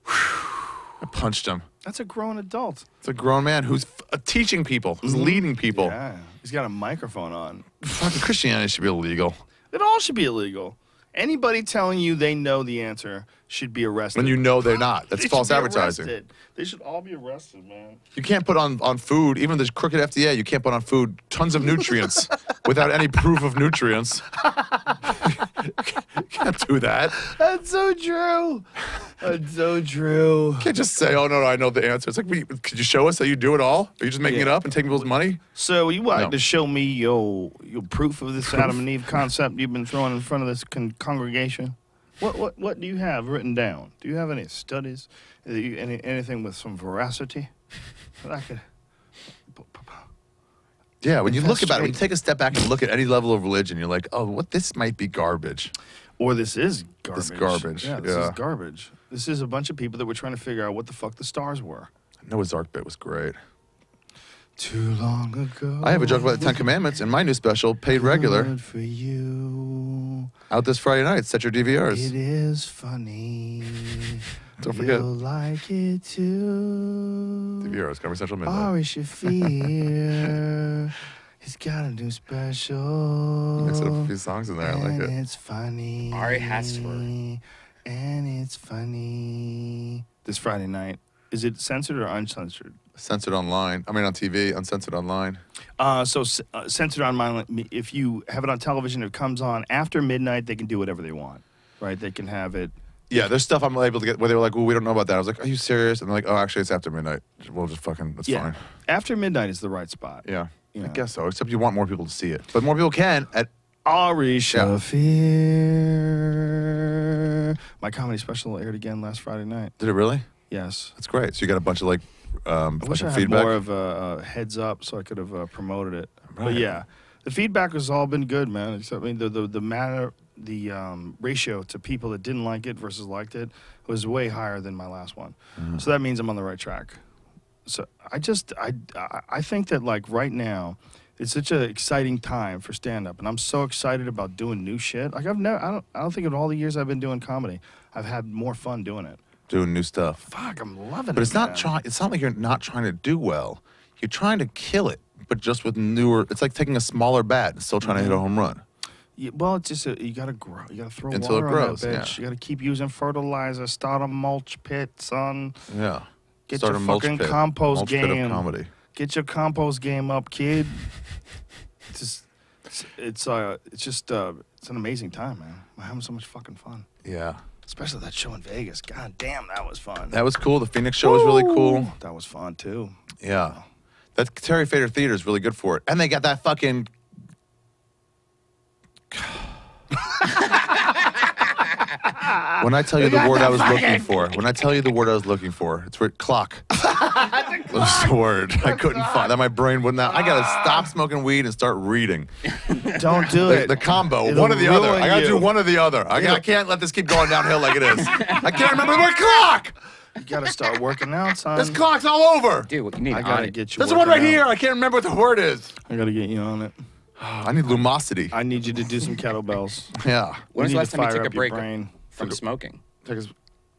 I punched him. That's a grown adult. It's a grown man who's teaching people, who's leading people. Yeah, he's got a microphone on. Fucking Christianity should be illegal. It all should be illegal. Anybody telling you they know the answer should be arrested. When you know they're not. That's They should false be advertising. arrested. They should all be arrested, man. You can't put on food, even the crooked FDA, you can't put on food tons of nutrients without any proof of nutrients. You can't do that. That's so true. That's so true. You can't just say, oh, no, I know the answer. It's like, could you show us how you do it all? Are you just making it up and taking people's money? So you like No. to show me your proof of this Adam and Eve concept you've been throwing in front of this congregation? What do you have written down? Do you have any studies? Anything with some veracity that I could? Yeah, when you look about it, when you Investigate. take a step back and look at any level of religion, you're like, oh, this might be garbage. Or this is garbage. This garbage, Yeah, this yeah. is garbage. This is a bunch of people that were trying to figure out what the fuck the stars were. Noah's Ark bit was great. Too long ago. I have a joke about the Ten Commandments in my new special, Paid Regular, Good for you. out this Friday night. Set your DVRs. It is funny. Don't forget. You'll like it too. DVRs, Comedy Central Midnight. Ari Shaffir. He's got a new special. Mix it up a few songs in there. I like And it. it's funny. Ari Shaffir. And it's funny. This Friday night. Is it censored or uncensored? Censored online. I mean, on TV, uncensored online. Censored online. If you have it on television, it comes on after midnight. They can do whatever they want, right? They can have it. Yeah, there's stuff I'm able to get where they were like, well, we don't know about that. I was like, are you serious? And they're like, oh, actually, it's after midnight. We'll just fucking, that's fine. After midnight is the right spot. Yeah. Yeah. I guess so, except you want more people to see it. But more people can at Ari Shaffir. My comedy special aired again last Friday night. Did it really? Yes. That's great. So you got a bunch of like I wish I had feedback. more of a heads up so I could have promoted it. But Right. yeah, the feedback has all been good, man. Except, I mean, ratio to people that didn't like it versus liked it was way higher than my last one. So that means I'm on the right track. So I think that like right now, it's such an exciting time for stand-up, and I'm so excited about doing new shit. Like I don't think in all the years I've been doing comedy, I've had more fun doing it. Doing new stuff. Fuck, I'm loving it. But it's not man. trying. It's not like you're not trying to do well. You're trying to kill it, but just with newer. It's like taking a smaller bat and still trying to hit a home run. Yeah, well, it's just you gotta grow. You gotta throw Until it water grows, on that bitch. yeah. You gotta keep using fertilizer. Start a mulch pit, son. Yeah. Get Start your a mulch fucking pit. compost Mulch pit of game. comedy. Get your compost game up, kid. It's an amazing time, man. I'm having so much fucking fun. Yeah. Especially that show in Vegas. God damn, that was fun. That was cool. The Phoenix show was really cool. That was fun too. Yeah. That Terry Fader Theater is really good for it. And they got that fucking. When I tell you the word I was looking for, it's word clock. That's the word. I couldn't find that. My brain wouldn't. I gotta stop smoking weed and start reading. Don't do The, it. the combo, It'll one or the other. ruin I gotta you. do one or the other. I can't let this keep going downhill like it is. I can't remember the word clock. You gotta start working out, son. This clock's all over. Dude, you need I on gotta it. get you. There's the one right working here. out. I can't remember what the word is. I gotta get you on it. I need lumosity. I need you to do some kettlebells. Yeah. When was need the last to time you fire took a up your break brain. from smoking? Take us-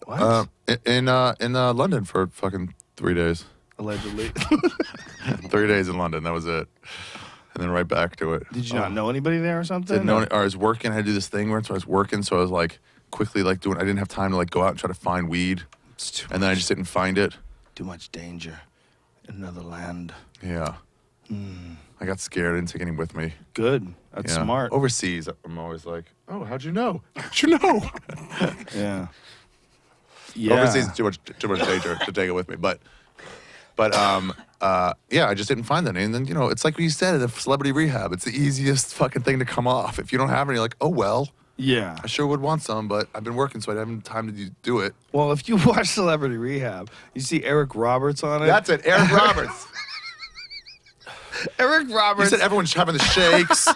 What? in London for fucking 3 days. Allegedly. 3 days in London. That was it. And then right back to it. Did you not know anybody there or something? Didn't know. Or I was working. I had to do this thing where so I was working. So I was like quickly like doing. I didn't have time to like go out and try to find weed. It's too And then I much- just didn't find it. too much danger in another land. Yeah. I got scared. I didn't take any with me. Good. That's Yeah. smart. Overseas, I'm always like, oh, how'd you know? How'd you know? Yeah. Yeah. Overseas is too much danger to take it with me. But yeah, I just didn't find any. And then, it's like what you said, the celebrity rehab. It's the easiest fucking thing to come off. If you don't have any, you're like, oh, well. Yeah. I sure would want some, but I've been working, so I haven't time to do it. Well, if you watch Celebrity Rehab, you see Eric Roberts on it. That's it, Eric Roberts. Eric You Roberts. said everyone's having the shakes.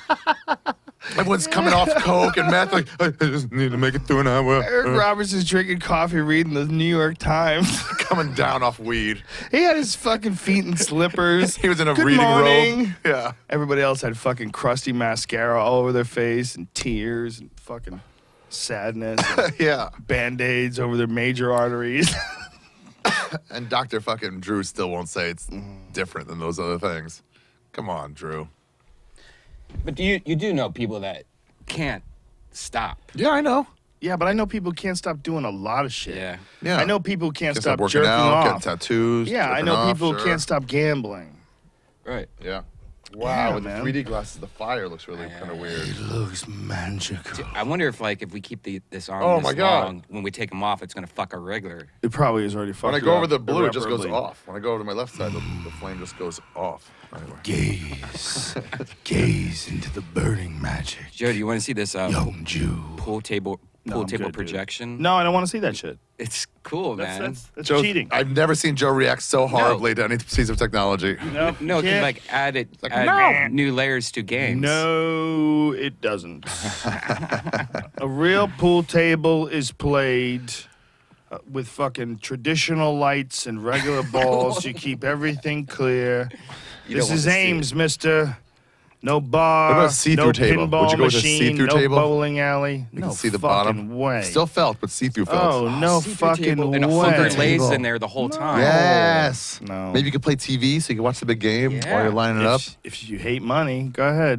Everyone's coming off coke and meth. Like, I just need to make it through an hour. Eric Roberts is drinking coffee, reading the New York Times. Coming down off weed. He had his fucking feet in slippers. He was in a Good reading morning. robe. Yeah. Everybody else had fucking crusty mascara all over their face and tears and fucking sadness. And Yeah. Band-Aids over their major arteries. And Dr. fucking Drew still won't say it's different than those other things. Come on, Drew. But you do know people that can't stop. Yeah, I know. Yeah, but I know people can't stop doing a lot of shit. Yeah. Yeah. I know people can't Can't stop working jerking out, getting off. tattoos. Yeah, I jerking know off, people sure. can't stop gambling. Right. Yeah. Yeah, Wow, with man. the 3D glasses, the fire looks really kind of weird. It looks magical. I wonder if if we keep this on Oh this my God. long, when we take them off, it's gonna fuck our regular. It probably is already fucked When I go up over the blue, it just goes irreparably. off. When I go over to my left side, the flame just goes off. Anyway. Gaze into the burning magic. Joe, do you want to see this Young Jew. pool table No, I'm good, dude. projection? No, I don't want to see that shit. It's cool, man. That's Joe, cheating. I've never seen Joe react so horribly to any piece of technology. Nope, No, it can can't. add like, add new layers to games. No, it doesn't. A real pool table is played with fucking traditional lights and regular balls. You keep everything clear. You This don't is want to see Ames, mister. No bar, What about a see-through no table? pinball Would you go with a machine, see-through no table? bowling alley. You no can see the fucking bottom. way. Still felt, but see-through felt. Oh, no See-through fucking table and a way. hundred lays Table. in there the whole time. Yes. No. Maybe you could play TV so you can watch the big game Yeah. while you're lining it up. If you hate money, go ahead.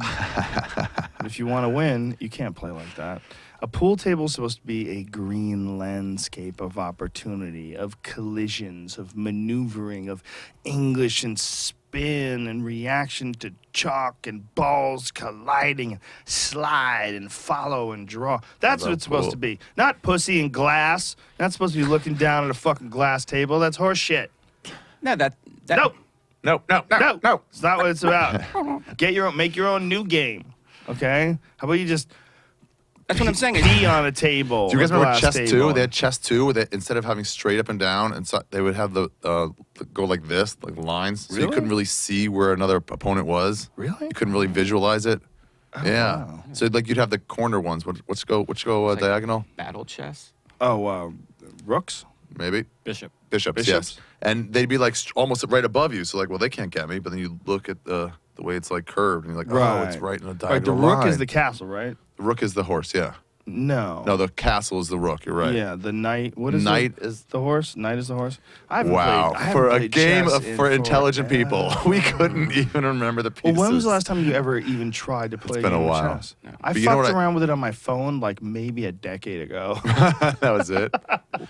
But if you want to win, you can't play like that. A pool table is supposed to be a green landscape of opportunity, of collisions, of maneuvering, of English and spin and reaction to chalk and balls colliding and slide and follow and draw. That's what it's supposed pool. to be. Not pussy and glass. Not supposed to be looking down at a fucking glass table. That's horse shit. No, that Nope. No. No, it's not what it's about. Make your own new game. Okay? How about you just that's what I'm saying. pee on a table? Do you guys a remember glass chess table? 2? They had chess 2 where they, instead of having straight up and down, and so they would have the go like this, like lines, so you Really? couldn't really see where another opponent was. Really? You couldn't really visualize it. yeah. wow. So like you'd have the corner ones. Which go It's like diagonal? battle chess. Oh, rooks? Maybe Bishop. bishops. Bishops. Yes. And they'd be like almost right above you. So like, well, they can't get me. But then you look at the way it's like curved, and you're like, oh, it's right in a diagonal Right, the rook line. is the castle, right? The rook is the horse. Yeah. No. No, the castle is the rook. You're right. Yeah, the knight. What is Knight it? is The horse? Knight is the horse? I haven't wow. played, I haven't For a played game chess of, in for intelligent forever. people, we couldn't even remember the Well, pieces. when was the last time you ever even tried to play been a game of while. chess? I But you know fucked what around with it on my phone like maybe a decade ago. that was it.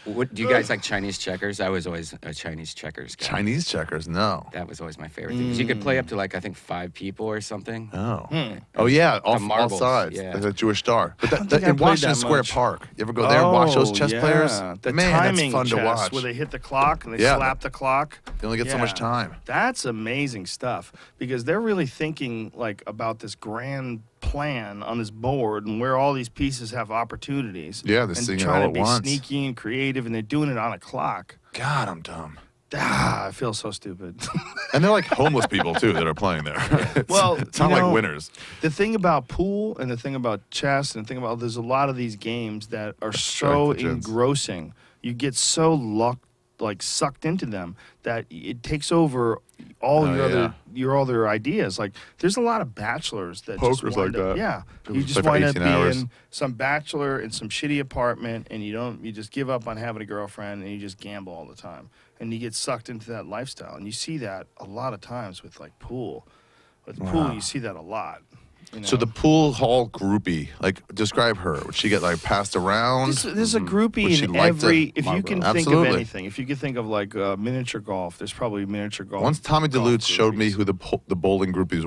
What, do you guys like Chinese checkers? I was always a Chinese checkers guy. Chinese checkers? No. That was always my favorite thing. 'Cause you could play up to like I think 5 people or something. Oh. Oh yeah, all marbles, sides. yeah. Like a Jewish star. But don't think I in played Washington that Square much. Park, you ever go there and watch those chess yeah. players? The Man, timing that's fun chess to watch. where they hit the clock and they Yeah. slap the clock. They only get so much time. That's amazing stuff because they're really thinking like about this grand plan on this board and where all these pieces have opportunities. Yeah, they're and seeing it trying all to at be once. sneaky and creative, and they're doing it on a clock. God, I'm dumb. I feel so stupid. And they're like homeless people too that are playing there. It's, Well, it's not you know, like winners. The thing about pool and the thing about chess and the thing about there's a lot of these games that are so strategies. engrossing. You get so sucked into them that it takes over all Oh, your other ideas. Like there's a lot of bachelors that just Poker's wind like up, that. yeah. People You just just play for wind up 18 hours. being some bachelor in some shitty apartment and you just give up on having a girlfriend and you just gamble all the time. And you get sucked into that lifestyle. And you see that a lot of times with like pool. With pool you see that a lot. You know? So the pool hall groupie, like describe her. Would she get like passed around? There's a groupie Would she in like to- every. If you can think Absolutely. of anything, if you can think of like miniature golf, there's probably miniature golf. Once Tommy golf DeLutz showed me groupies. who the bowling groupies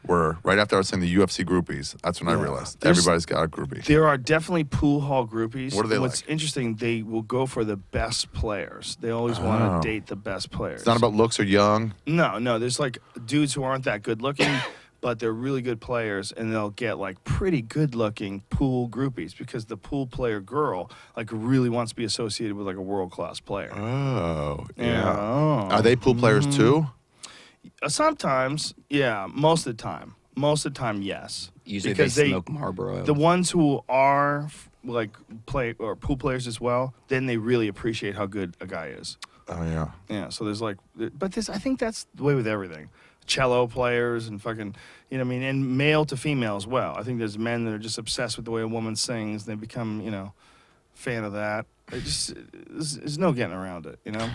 were right after I was saying the UFC groupies. That's when I Yeah. realized There's- everybody's got a groupie. There are definitely pool hall groupies. What are they and What's like? interesting, they will go for the best players. They always want Oh. to date the best players. It's not about looks or young. No. There's like dudes who aren't that good looking, but they're really good players, and they'll get like pretty good-looking pool groupies because the pool player girl like really wants to be associated with like a world-class player. Oh, yeah. Oh. Are they pool players too? Sometimes, yeah. Most of the time. Most of the time, yes. Usually because they smoke Marlboro. The ones who are like play or pool players as well, then they really appreciate how good a guy is. Oh yeah. Yeah. So there's like, but I think that's the way with everything. Cello players and fucking, you know what I mean, and male to female as well. I think there's men that are just obsessed with the way a woman sings. They become, you know, fan of that. It just, there's no getting around it, you know?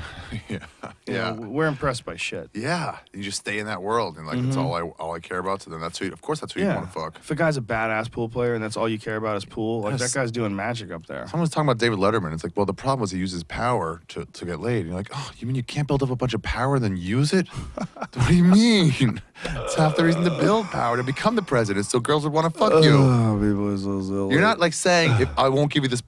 Yeah. You know, we're impressed by shit. Yeah. You just stay in that world, and like it's all I care about. So then that's who. Of course, that's who you want to fuck. If a guy's a badass pool player and that's all you care about is pool, like Yes. that guy's doing magic up there. Someone was talking about David Letterman. It's like, well, the problem was he uses power to get laid. And you're like, oh, you mean you can't build up a bunch of power and then use it? What do you mean? It's half the reason to build power, to become the president, so girls would want to fuck you. Oh, people are so silly. You're not like saying, if I won't give you this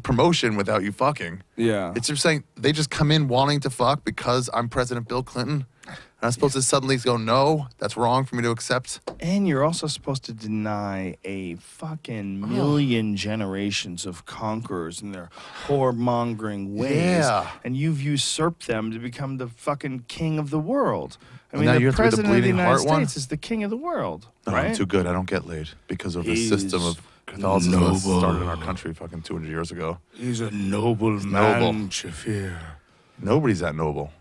promotion without you fucking. Yeah. It's just saying they just come in wanting to fuck because I'm President Bill Clinton. And I'm supposed to suddenly go, no, that's wrong for me to accept. And you're also supposed to deny a fucking million generations of conquerors and their whoremongering ways. Yeah. And you've usurped them to become the fucking king of the world. I And mean, now the you have to be the president of the bleeding United heart one? States is the king of the world, No, right? I'm too good. I don't get laid because of the He's system of Catholicism that noble. started in our country fucking 200 years ago. He's a noble He's man, noble. Shaffir. Nobody's that noble.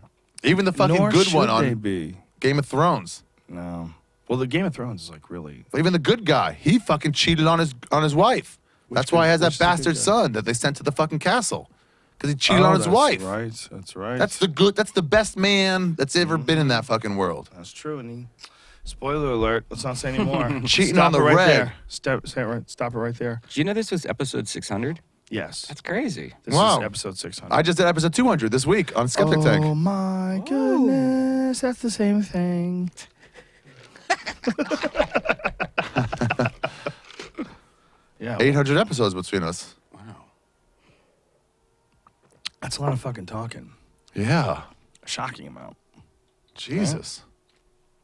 Even the fucking Nor good should one they on be. Game of Thrones. No. Well, the Game of Thrones is like really... Even the good guy, he fucking cheated on his wife. That's why he has which that is the good bastard guy? son that they sent to the fucking castle. Because he cheated on his wife. Right, that's right. That's the best man that's ever been in that fucking world. That's true, and he... Spoiler alert. Let's not say anymore. Cheating Stop on the it right red. there. Stop it right there. Do you know this was episode 600? Yes. That's crazy. This Wow. is episode 600. I just did episode 200 this week on Skeptic Oh Tank. my goodness. That's the same thing. Yeah. 800 episodes between us. Wow. That's a lot of fucking talking. Yeah. A shocking amount. Jesus.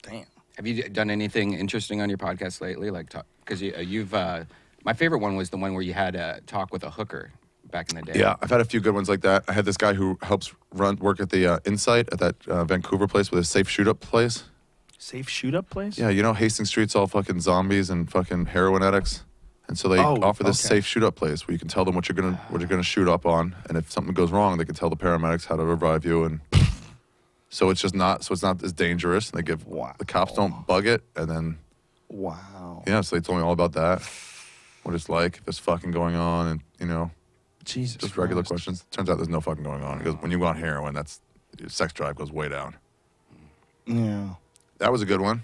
Damn. Have you done anything interesting on your podcast lately? Like, because you've, my favorite one was the one where you had a talk with a hooker back in the day. Yeah, I've had a few good ones like that. I had this guy who helps work at the Insight at that Vancouver place with a safe shoot-up place. Safe shoot-up place? Yeah, you know Hastings Street's all fucking zombies and fucking heroin addicts. And so they offer this okay. safe shoot-up place where you can tell them what you're gonna shoot up on, and if something goes wrong, they can tell the paramedics how to revive you, and so it's not as dangerous. And they give the cops don't bug it, and then Wow. yeah, so they told me all about that, what it's like, if there's fucking going on, and you know, Jesus just regular Christ. questions. Turns out there's no fucking going on because when you go on heroin, your sex drive goes way down. Yeah. That was a good one.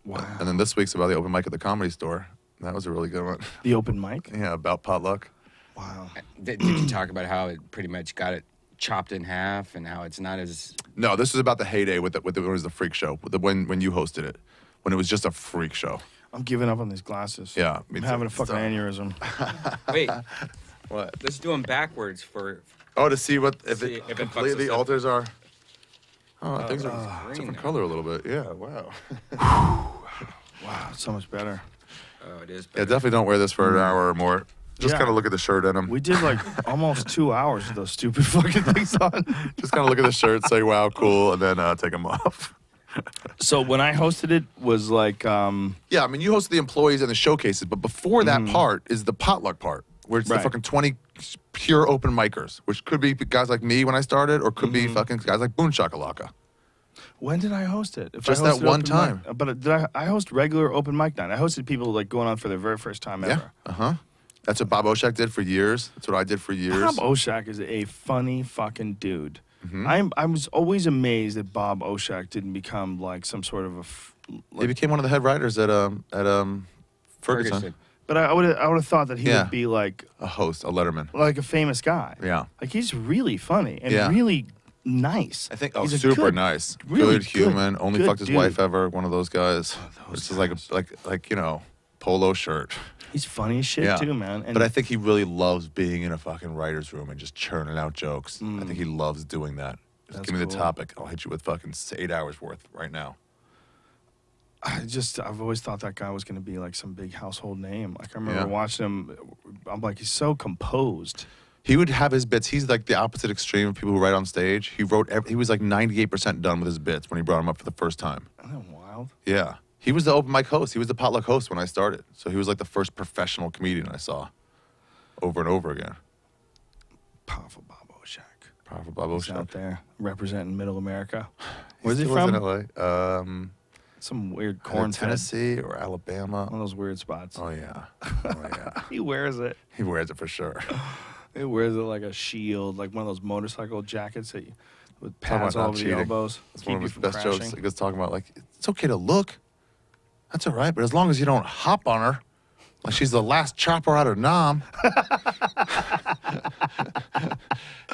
Wow. And then this week's about the open mic at the Comedy Store. That was a really good one. The open mic? Yeah, about potluck. Wow. Did you talk about how it pretty much got it chopped in half and how it's not as... No, this was about the heyday when it was the freak show, when you hosted it, when it was just a freak show. I'm giving up on these glasses. Yeah, me I'm too. having a fucking Stop. aneurysm. Wait, What? let's do them backwards for... Oh, to see if See it if it fucks completely us up. alters our. Oh, things are green different now. color a little bit. Yeah, wow. Wow, it's so much better. Oh, it is Yeah, better. definitely don't wear this for an hour or more. Just Yeah. kind of look at the shirt in them. We did like almost 2 hours with those stupid fucking things on. Just kind of look at the shirt, say wow, cool, and then take them off. So when I hosted it was like, Yeah, I mean, you host the employees and the showcases, but before that part is the potluck part, where it's the Right. fucking 20 pure open micers, which could be guys like me when I started, or could be fucking guys like Boone Shakalaka. when did I host it? If Just I that hosted one open time. mic- but did I host regular open mic night? I hosted people like going on for their very first time Yeah, ever. uh-huh. That's what Bob Oshak did for years. That's what I did for years. Bob Oshak is a funny fucking dude. Mm-hmm. I was always amazed that Bob Oshak didn't become like some sort of He became one of the head writers at Ferguson. But I would have thought that he Yeah. would be like A host, a letterman. a famous guy. Yeah. Like he's really funny and Yeah. really nice. I think He's a super good- nice, really good human. Only good fucked his dude. wife ever. One of those guys. It's just like you know, polo shirt. He's funny as shit Yeah. too, man. And But I think he really loves being in a fucking writer's room and just churning out jokes. I think he loves doing that. Just That's give me the cool. topic. I'll hit you with fucking 8 hours worth right now. I've always thought that guy was going to be like some big household name. Like I remember watching him. I'm like, he's so composed. He would have his bits. He's like the opposite extreme of people who write on stage. He was like 98% done with his bits when he brought him up for the first time. Isn't that wild? Yeah. He was the open mic host. He was the potluck host when I started. So he was like the first professional comedian I saw over and over again. Powerful Bob Oshak. Powerful Bob He's Oshak. out there representing Middle America. He Where's he still lives from? in LA. Some weird Either corn Tennessee or Alabama. One of those weird spots. Oh, yeah. Oh, yeah. He wears it. He wears it for sure. He wears it like a shield, like one of those motorcycle jackets that with Talking pads about all not over the cheating. elbows. That's Keep one of you his from best crashing. jokes. He was talking about, like, it's okay to look. That's all right, but as long as you don't hop on her, like she's the last chopper out of Nam.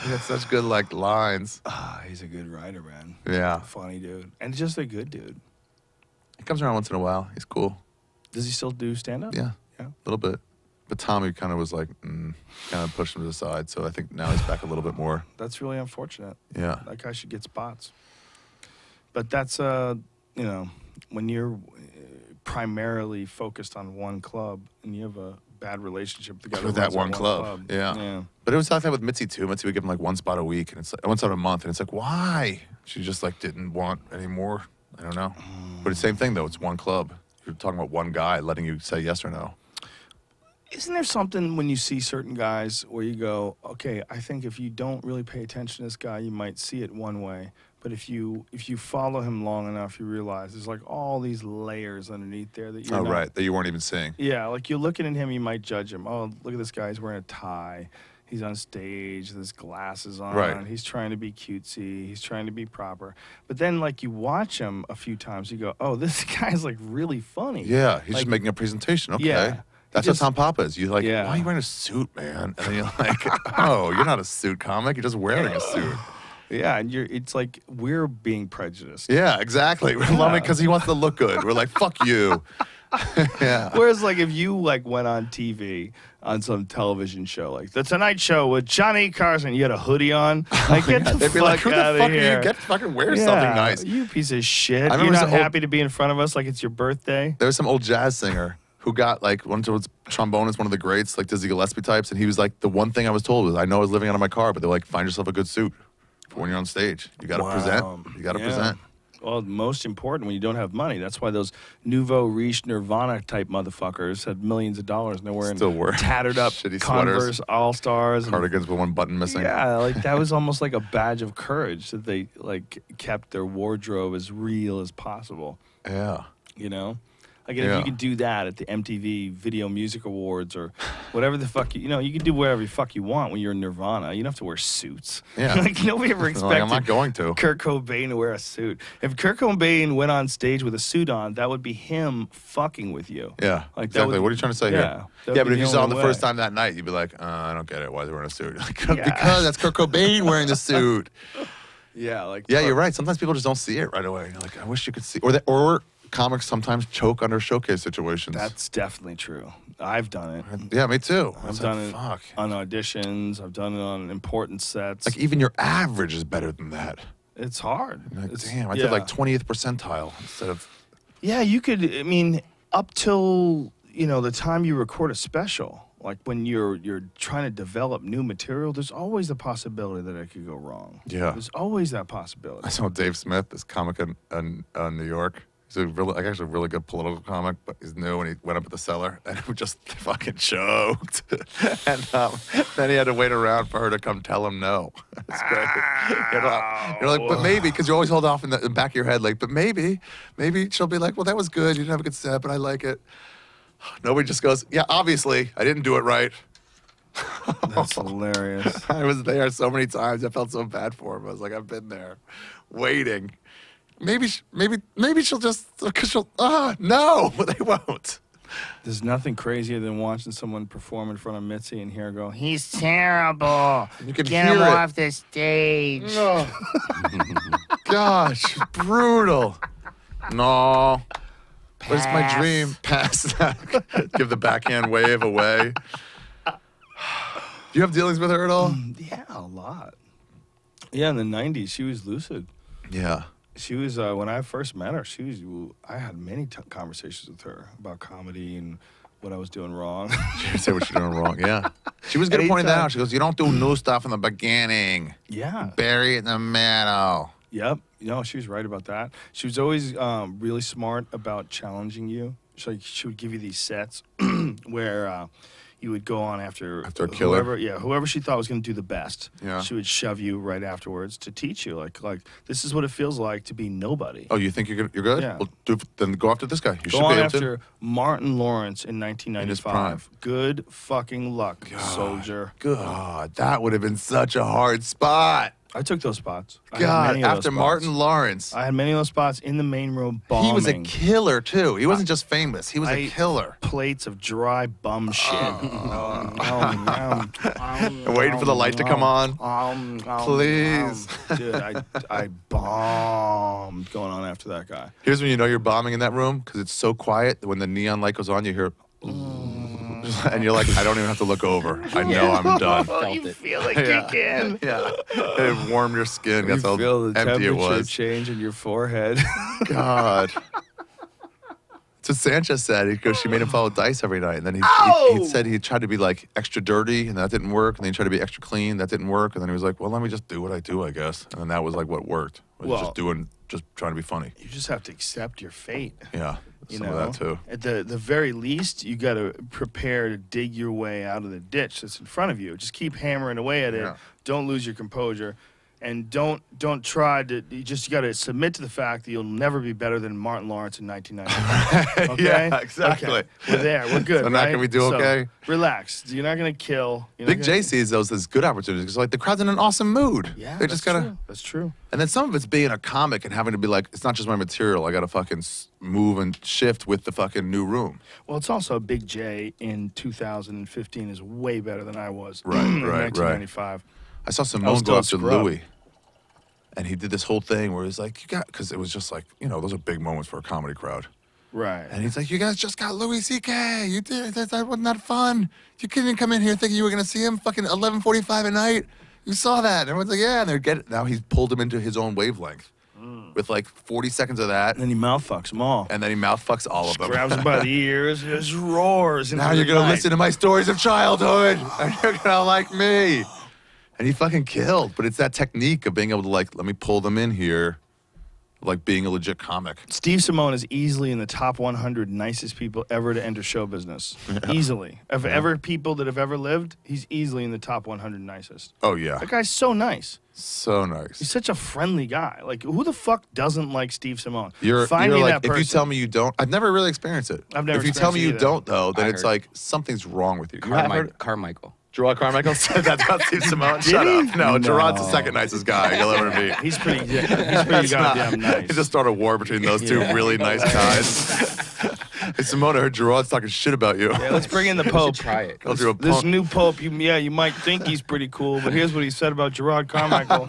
He had such good, like, lines. He's a good writer, man. Yeah. Funny dude. And just a good dude. He comes around once in a while. He's cool. Does he still do stand-up? Yeah. Yeah. A little bit. But Tommy kind of was like, kind of pushed him to the side. So I think now he's back a little bit more. That's really unfortunate. Yeah. That guy should get spots. But that's, when you're primarily focused on one club and you have a bad relationship with the guy With that that runs one club. Yeah. Yeah. But it was like that with Mitzi too. Mitzi would give him like one spot a week and it's like one spot a month. And it's like, why? She just like didn't want any more. I don't know. But it's the same thing though. It's one club. You're talking about one guy letting you say yes or no. Isn't there something when you see certain guys where you go, okay, I think if you don't really pay attention to this guy, you might see it one way. But if you follow him long enough, you realize there's like all these layers underneath there that you're Right. That you weren't even seeing. Yeah, like you're looking at him, you might judge him. Oh, look at this guy, he's wearing a tie. He's on stage, there's glasses on. Right. He's trying to be cutesy. He's trying to be proper. But then, like, you watch him a few times, you go, oh, this guy's, like, really funny. Yeah. He's Like, just making a presentation. Okay. Yeah. That's just- what Tom Papa is. You're like, Yeah. why are you wearing a suit, man? And then you're like, oh, you're not a suit comic. You're just wearing a suit. Yeah, and it's like we're being prejudiced. Yeah, exactly. We're loving it because he wants to look good. We're like, fuck you. Yeah. Whereas, like, if you like went on TV on some television show, like The Tonight Show with Johnny Carson, you had a hoodie on, like, get the They'd be fuck like, who the out fuck of are here. you? Get fucking wear something nice. You piece of shit. I You're remember not some old- happy to be in front of us like it's your birthday. There was some old jazz singer who got like one of those trombonists, one of the greats, like Dizzy Gillespie types, and he was like, the one thing I was told was, I know I was living out of my car, but they're like, find yourself a good suit for when you're on stage. You got to present. You got to present. Well, most important when you don't have money. That's why those nouveau riche Nirvana type motherfuckers had millions of dollars and they're wearing Still wear tattered up shitty Converse sweaters. All-Stars. and- Cardigans with one button missing. Yeah, like that was almost like a badge of courage that they like kept their wardrobe as real as possible. Yeah. You know, like if Yeah. you could do that at the MTV Video Music Awards or whatever the fuck you know, you can do whatever the fuck you want when you're in Nirvana. You don't have to wear suits. Yeah. Like nobody ever Like, expected I'm not going to. Kurt Cobain to wear a suit. If Kurt Cobain went on stage with a suit on, that would be him fucking with you. Yeah, Like, that exactly. would- What are you trying to say yeah, here? that would Yeah, be but if the you saw him only the first way. time that night, you'd be like, I don't get it. Why is he wearing a suit? Like, Yeah. because that's Kurt Cobain wearing the suit. Yeah, like Yeah, you're right. Sometimes people just don't see it right away. You're like, I wish you could see. Or comics sometimes choke under showcase situations. That's definitely true. I've done it. Yeah, me too. I've It's done like, it fuck. on auditions. I've done it on important sets. Like even your average is better than that. It's hard. You're like, It's- damn, I yeah. did like 20th percentile instead of. Yeah, you could. I mean, up till the time you record a special, like when you're trying to develop new material, there's always the possibility that it could go wrong. Yeah. There's always that possibility. I saw Dave Smith, this comic in New York. He's a really, like, actually a really good political comic, but he's new, and he went up at the cellar and it just fucking choked. And then he had to wait around for her to come tell him no. It's great. You're like, but maybe, because you always hold off in the back of your head, like, but maybe she'll be like, well, that was good. You didn't have a good set, but I like it. Nobody just goes, yeah, obviously, I didn't do it right. That's hilarious. I was there so many times. I felt so bad for him. I was like, I've been there, waiting. Maybe she'll just, because she'll, no, they won't. There's nothing crazier than watching someone perform in front of Mitzi and hear her go, "He's terrible. You can Get hear him it. off the stage." No. Gosh, brutal. No. Where's my Pass. dream? Pass. Give the backhand wave away. Do you have dealings with her at all? Yeah, a lot. Yeah, in the 90s, she was lucid. Yeah. She was when I first met her. I had many conversations with her about comedy and what I was doing wrong. She said what you're doing wrong. Yeah. She was good at pointing that out. She goes, "You don't do new stuff in the beginning. Yeah. Bury it in the middle." Yep. She was right about that. She was always really smart about challenging you. She would give you these sets where you would go on after a killer. Whoever she thought was going to do the best. Yeah. She would shove you right afterwards to teach you, like this is what it feels like to be nobody. Oh, you think you're good? Yeah. Well, then go after this guy. You Go should on be able after to. Martin Lawrence in 1995. Good fucking luck, soldier. God, that would have been such a hard spot. I took those spots. God, after Martin Lawrence. I had many of those spots in the main room bombing. He was a killer, too. He wasn't just famous. He was a killer. Plates of dry bum shit. Waiting for the light to come on. Please. Dude, I bombed going on after that guy. Here's when you know you're bombing in that room, because it's so quiet that when the neon light goes on, you hear... And you're like, I don't even have to look over. I know I'm done. You feel it kick in. Yeah. It warmed your skin. That's how feel the empty it was. change in your forehead. God. That's what Sanchez said. He goes, she made him follow dice every night. And then he said he tried to be like extra dirty, and that didn't work. And then he tried to be extra clean. That didn't work. And then he was like, well, let me just do what I do, I guess. And then that was like what worked. Just trying to be funny. You just have to accept your fate. Yeah. Some of that too. At the very least, you got to prepare to dig your way out of the ditch that's in front of you. Just keep hammering away at it. Yeah. Don't lose your composure, and don't try to. You got to submit to the fact that you'll never be better than Martin Lawrence in 1995. Okay? Yeah, exactly. Okay. We're there. We're good. So now right? can we do okay? Relax. You're not gonna kill. Big J sees those as good opportunities because like the crowd's in an awesome mood. Yeah, they just gotta. True. That's true. And then some of it's being a comic and having to be like, it's not just my material. I gotta fucking move and shift with the fucking new room. Well, it's also Big J in 2015 is way better than I was. Right, in right, 1995. I saw Simone still go a after scrub. Louis. And he did this whole thing where he's like, because it was just like, those are big moments for a comedy crowd. Right. And he's like, you guys just got Louis C.K. You did, that wasn't that fun. You couldn't come in here thinking you were going to see him fucking 11:45 at night. You saw that. And everyone's like, yeah. And they're getting, now he's pulled him into his own wavelength with like 40 seconds of that. And then he mouth fucks them all. And then he mouth fucks all of them. Grabs them by the ears, just roars. Now you're going to listen to my stories of childhood. And you're going to like me. And he fucking killed. But it's that technique of being able to like, let me pull them in here. Like being a legit comic. Steve Simone is easily in the top 100 nicest people ever to enter show business. Yeah. Easily. Of ever people that have ever lived, he's easily in the top 100 nicest. Oh, yeah. That guy's so nice. So nice. He's such a friendly guy. Like, who the fuck doesn't like Steve Simone? You're like, that person. If you tell me you don't, I've never really experienced it. I've never If you tell me you either. don't, though, then it's like something's wrong with you. Carmichael. Gerard Carmichael said that about Steve Simone. Shut up. No, Gerard's the second nicest guy you'll ever meet. He's pretty goddamn nice. He just started a war between those two really nice guys. Hey, Simone, I heard Gerard's talking shit about you. Yeah, let's bring in the Pope. Try it. This new Pope, you might think he's pretty cool, but here's what he said about Gerard Carmichael.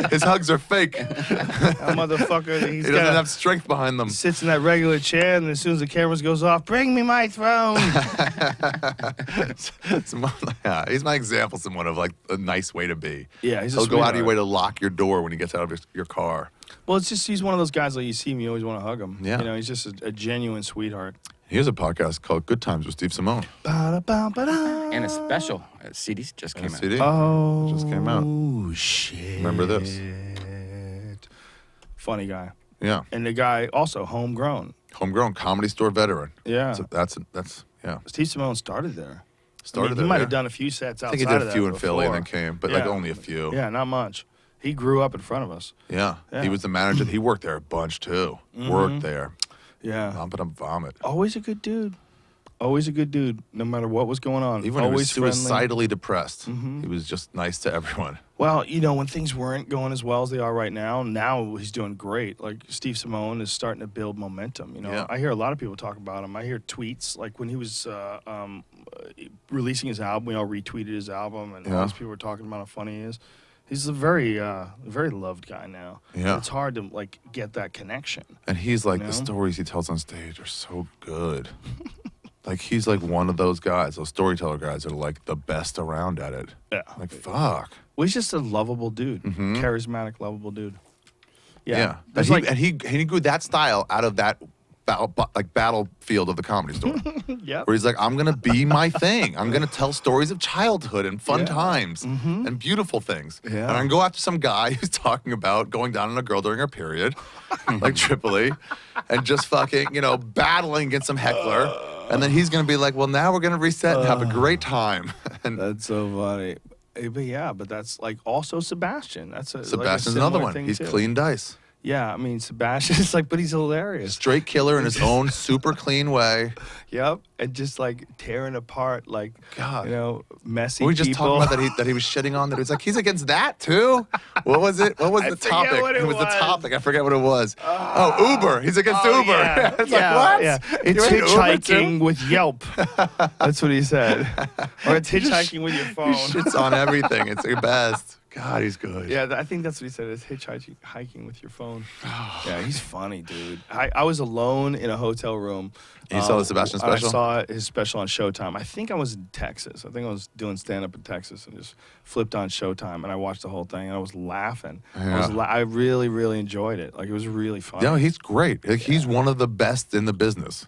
His hugs are fake. That motherfucker, he doesn't have strength behind them. Sits in that regular chair, and as soon as the cameras goes off, bring me my throne. Simone, yeah, he's my example, someone of like a nice way to be. Yeah, he's a He'll go out of sweetheart. your way to lock your door when he gets out of your car. Well, it's just he's one of those guys like you see him, you always want to hug him. Yeah. He's just a genuine sweetheart. He has a podcast called Good Times with Steve Simone. And a special CD just came out. CD? Oh, just came out. Oh, shit. Remember this? Funny guy. Yeah. And the guy also homegrown. Homegrown Comedy Store veteran. Yeah. So that's yeah. Steve Simone started there. Started he there. might have done a few sets outside I think he did of a few that in Philly and then before. came, but like only a few. Yeah, not much. He grew up in front of us. Yeah. Yeah. He was the manager. He worked there a bunch too. Worked there. Yeah. But I'm vomit. Always a good dude. Always a good dude, no matter what was going on. Even when always he was friendly. suicidally depressed, he was just nice to everyone. Well, when things weren't going as well as they are right now he's doing great. Like Steve Simone is starting to build momentum. Yeah. I hear a lot of people talk about him. I hear tweets like when he was releasing his album, we all retweeted his album, and all these people were talking about how funny he is. He's a very loved guy now. Yeah. It's hard to like get that connection. And he's like, the stories he tells on stage are so good. Like, he's like one of those guys, those storyteller guys that are like the best around at it. Yeah. Like, fuck. Well, he's just a lovable dude. Charismatic, lovable dude. Yeah. There's And he grew that style out of that battlefield of the Comedy Store. Yep. Where he's like, I'm gonna be my thing. I'm gonna tell stories of childhood and fun times and beautiful things. Yeah. And I'm gonna go after some guy who's talking about going down on a girl during her period, like Tripoli, and just fucking, battling against some heckler. And then he's gonna be like, well, now we're gonna reset and have a great time. And That's so funny. But that's like also Sebastian. That's Sebastian's another one. He's clean dice. Yeah, I mean Sebastian's but he's hilarious. Straight killer in his own super clean way. Yep, and just tearing apart God. messy Were we just people. talking about that he was shitting on that? He was like, he's against that too? What was it? What was the forget topic? what it was the was. topic. I forget what it was. Uber. He's against Uber. Yeah. It's like, what? Yeah. It's You're into Uber hitchhiking too? with Yelp. That's what he said. Or it's hitchhiking with your phone. He shits on everything. It's the best. God, he's good. Yeah, I think that's what he said. It's hitchhiking with your phone. Yeah, he's funny, dude. I was alone in a hotel room. You saw the Sebastian special? I saw his special on Showtime. I think I was in Texas. I think I was doing stand-up in Texas and just flipped on Showtime, and I watched the whole thing, and I was laughing. Yeah. I really, really enjoyed it. It was really fun. Yeah, he's great. He's one of the best in the business.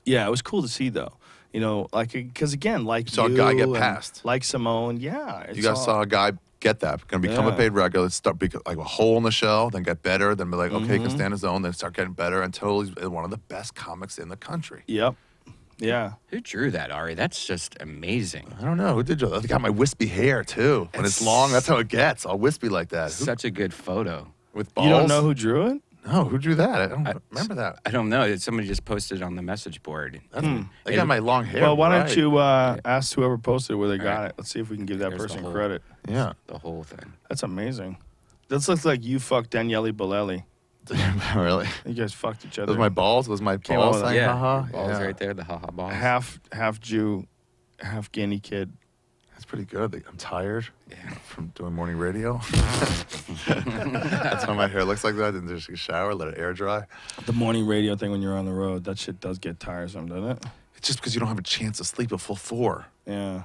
Yeah, it was cool to see, though. Because again, You saw a guy get and passed. like Simone, yeah. You guys saw a guy get that, going to become a paid regular, start like a hole in the show, then get better, then be like, okay, he can stand his own, then start getting better until he's one of the best comics in the country. Yep. Yeah. Who drew that, Ari? That's just amazing. I don't know. Who did that? I got my wispy hair, too. When it's long, that's how it gets. All wispy like that. Such a good photo. With balls? You don't know who drew it? No, who drew that? I don't remember that. I don't know. Somebody just posted it on the message board. They got my long hair. Well, why right. don't you ask whoever posted it where they got right. it? Let's see if we can give that There's the person whole- credit. Yeah. The whole thing. That's amazing. This looks like you fucked Daniele Bolelli. Really? You guys fucked each other. Those my balls? Was my Came balls out with saying Yeah. haha? Balls Yeah. right there. The haha balls. half Jew, half Guinea kid. That's pretty good. I'm tired from doing morning radio. That's why my hair looks like that. Then just a shower, let it air dry. The morning radio thing when you're on the road, that shit does get tiresome, doesn't it? It's just because you don't have a chance to sleep a full 4. Yeah.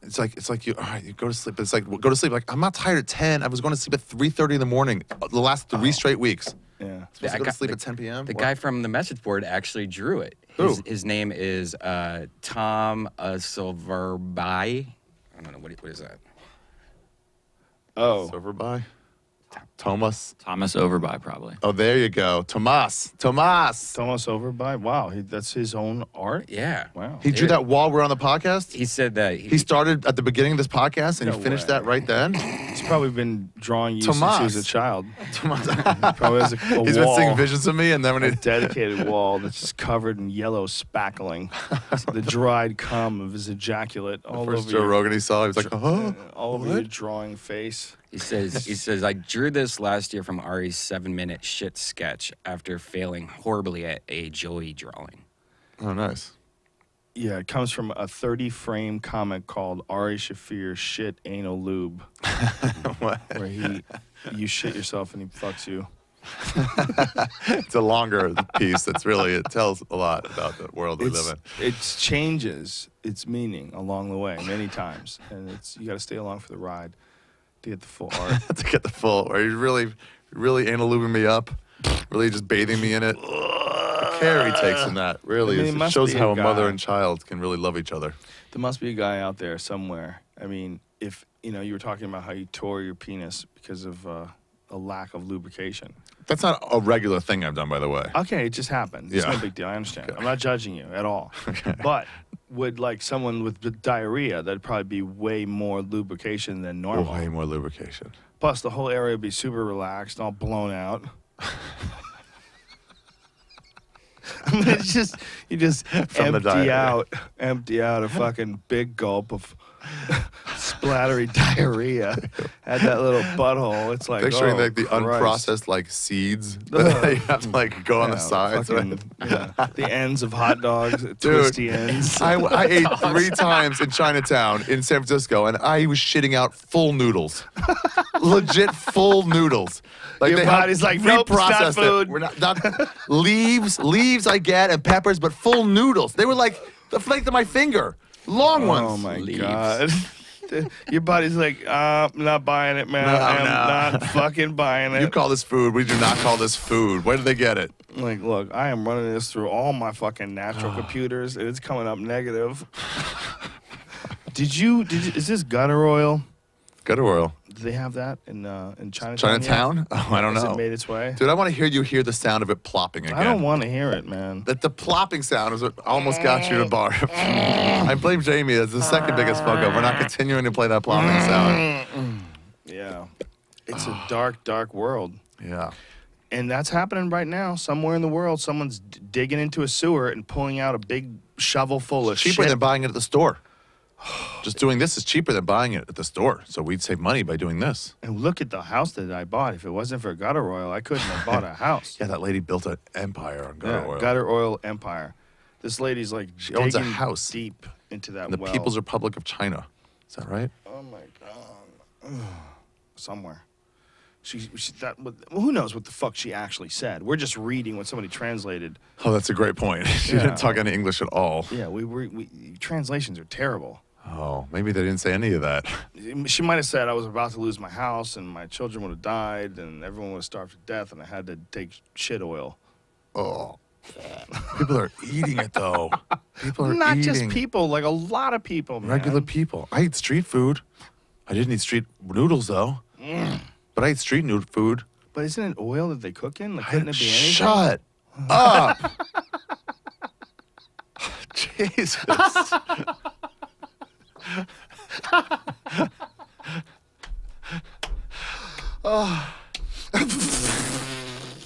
It's like you. All right, you go to sleep. It's like go to sleep. Like I'm not tired at 10. I was going to sleep at 3:30 in the morning. The last 3 straight weeks. Yeah. Supposed to go to sleep at 10 p.m. The What? guy from the message board actually drew it. Who? His name is Tom Silverby. I don't know. What is that? Oh. Silverby. Thomas. Thomas Overby, probably. Oh, there you go. Tomas. Thomas Overby. Wow. That's his own art? Yeah. Wow. He drew that while we're on the podcast? He said that He started at the beginning of this podcast and No he finished way. that right then? He's probably been drawing you since Tomas. he was a child. Tomas. Probably has a He's been wall. seeing visions of me and then when A he... dedicated wall that's just covered in yellow spackling. The dried cum of his ejaculate all First over Joe your, Rogan he saw, he was like, oh, all over your drawing face. He says, I drew this last year from Ari's 7-minute shit sketch after failing horribly at a Joey drawing. oh, nice. Yeah, it comes from a 30-frame comic called Ari Shaffir Shit Anal Lube, What? where you shit yourself and he fucks you. It's a longer piece. It tells a lot about the world we live in. It changes its meaning along the way many times, and you got to stay along for the ride to get the full art. To get the full, are you really anal lubing me up? Really just bathing me in it? The care he takes in that really I mean, it it must shows be a how a guy. mother and child can really love each other. There must be a guy out there somewhere. I mean, if you were talking about how you tore your penis because of a lack of lubrication. That's not a regular thing I've done, by the way. Okay, it just happened. It's Yeah. no big deal. I understand. I'm not judging you at all. But would someone with diarrhea, that'd probably be way more lubrication than normal. Way more lubrication. Plus, the whole area would be super relaxed, all blown out. I mean, it's just you just From the empty out a fucking big gulp of splattery diarrhea at that little butthole. It's like Picturing oh, like the Christ. unprocessed seeds that you have to go on the Yeah, sides. fucking, Right? yeah. The ends of hot dogs, Dude, twisty ends. I ate 3 times in Chinatown in San Francisco, and I was shitting out full noodles, legit full noodles. Like Your they have body's like, nope, it's not reprocessed it. food. We're not leaves I get and peppers, but full noodles. They were like the length of my finger, long ones. Oh my Leaves. god. Your buddy's like, not buying it, man. No, I'm no. not fucking buying it. You call this food. We do not call this food. Where did they get it? Like, look, I am running this through all my fucking natural computers, and it's coming up negative. Is this gutter oil? Gutter oil. Do they have that in Chinatown? Chinatown? Yet? Oh, I don't Has know. it made its way? Dude, I want to hear the sound of it plopping again. I don't want to hear it, man. That the plopping sound is what almost got you to barf. I blame Jamie. That's the second biggest fuck up. We're not continuing to play that plopping sound. Yeah. It's a dark, dark world. Yeah. And that's happening right now. Somewhere in the world, someone's digging into a sewer and pulling out a big shovel full of Cheaper shit. than buying it at the store. Just doing this is cheaper than buying it at the store. So we'd save money by doing this. And look at the house that I bought. If it wasn't for gutter oil, I couldn't have bought a house. Yeah, that lady built an empire on gutter oil. Gutter oil empire. This lady's like She owns a digging house. deep into that In the well. People's Republic of China. Is that right? Oh my god. Somewhere. She that. Well, who knows what the fuck she actually said? We're just reading what somebody translated. Oh, that's a great point. She Yeah. didn't talk any English at all. Yeah, we translations are terrible. Oh, maybe they didn't say any of that. She might have said I was about to lose my house and my children would have died and everyone would have starved to death and I had to take shit oil. Oh. People are eating it, though. People are Not eating. just people, like a lot of people, man. Regular people. I eat street food. I didn't eat street noodles, though. But I eat street food. But isn't it oil that they cook in? Like, couldn't it be anything? Shut up. Jesus.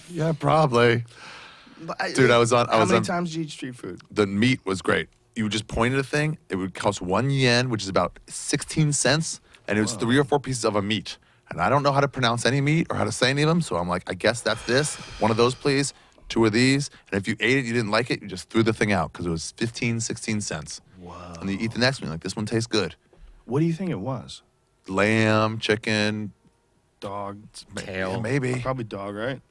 Yeah, probably. Dude, I was on. How many times did you eat street food? The meat was great. You would just point at a thing. It would cost 1 yen, which is about 16 cents, and it was 3 or 4 pieces of a meat. And I don't know how to pronounce any meat or how to say any of them, so I'm like, I guess that's this. 1 of those, please. 2 of these. And if you ate it, you didn't like it, you just threw the thing out because it was 15, 16 cents. Wow. And you eat the next one, you're like, this one tastes good. What do you think it was? Lamb, chicken, Dog? Tail. yeah, maybe. Probably dog, right?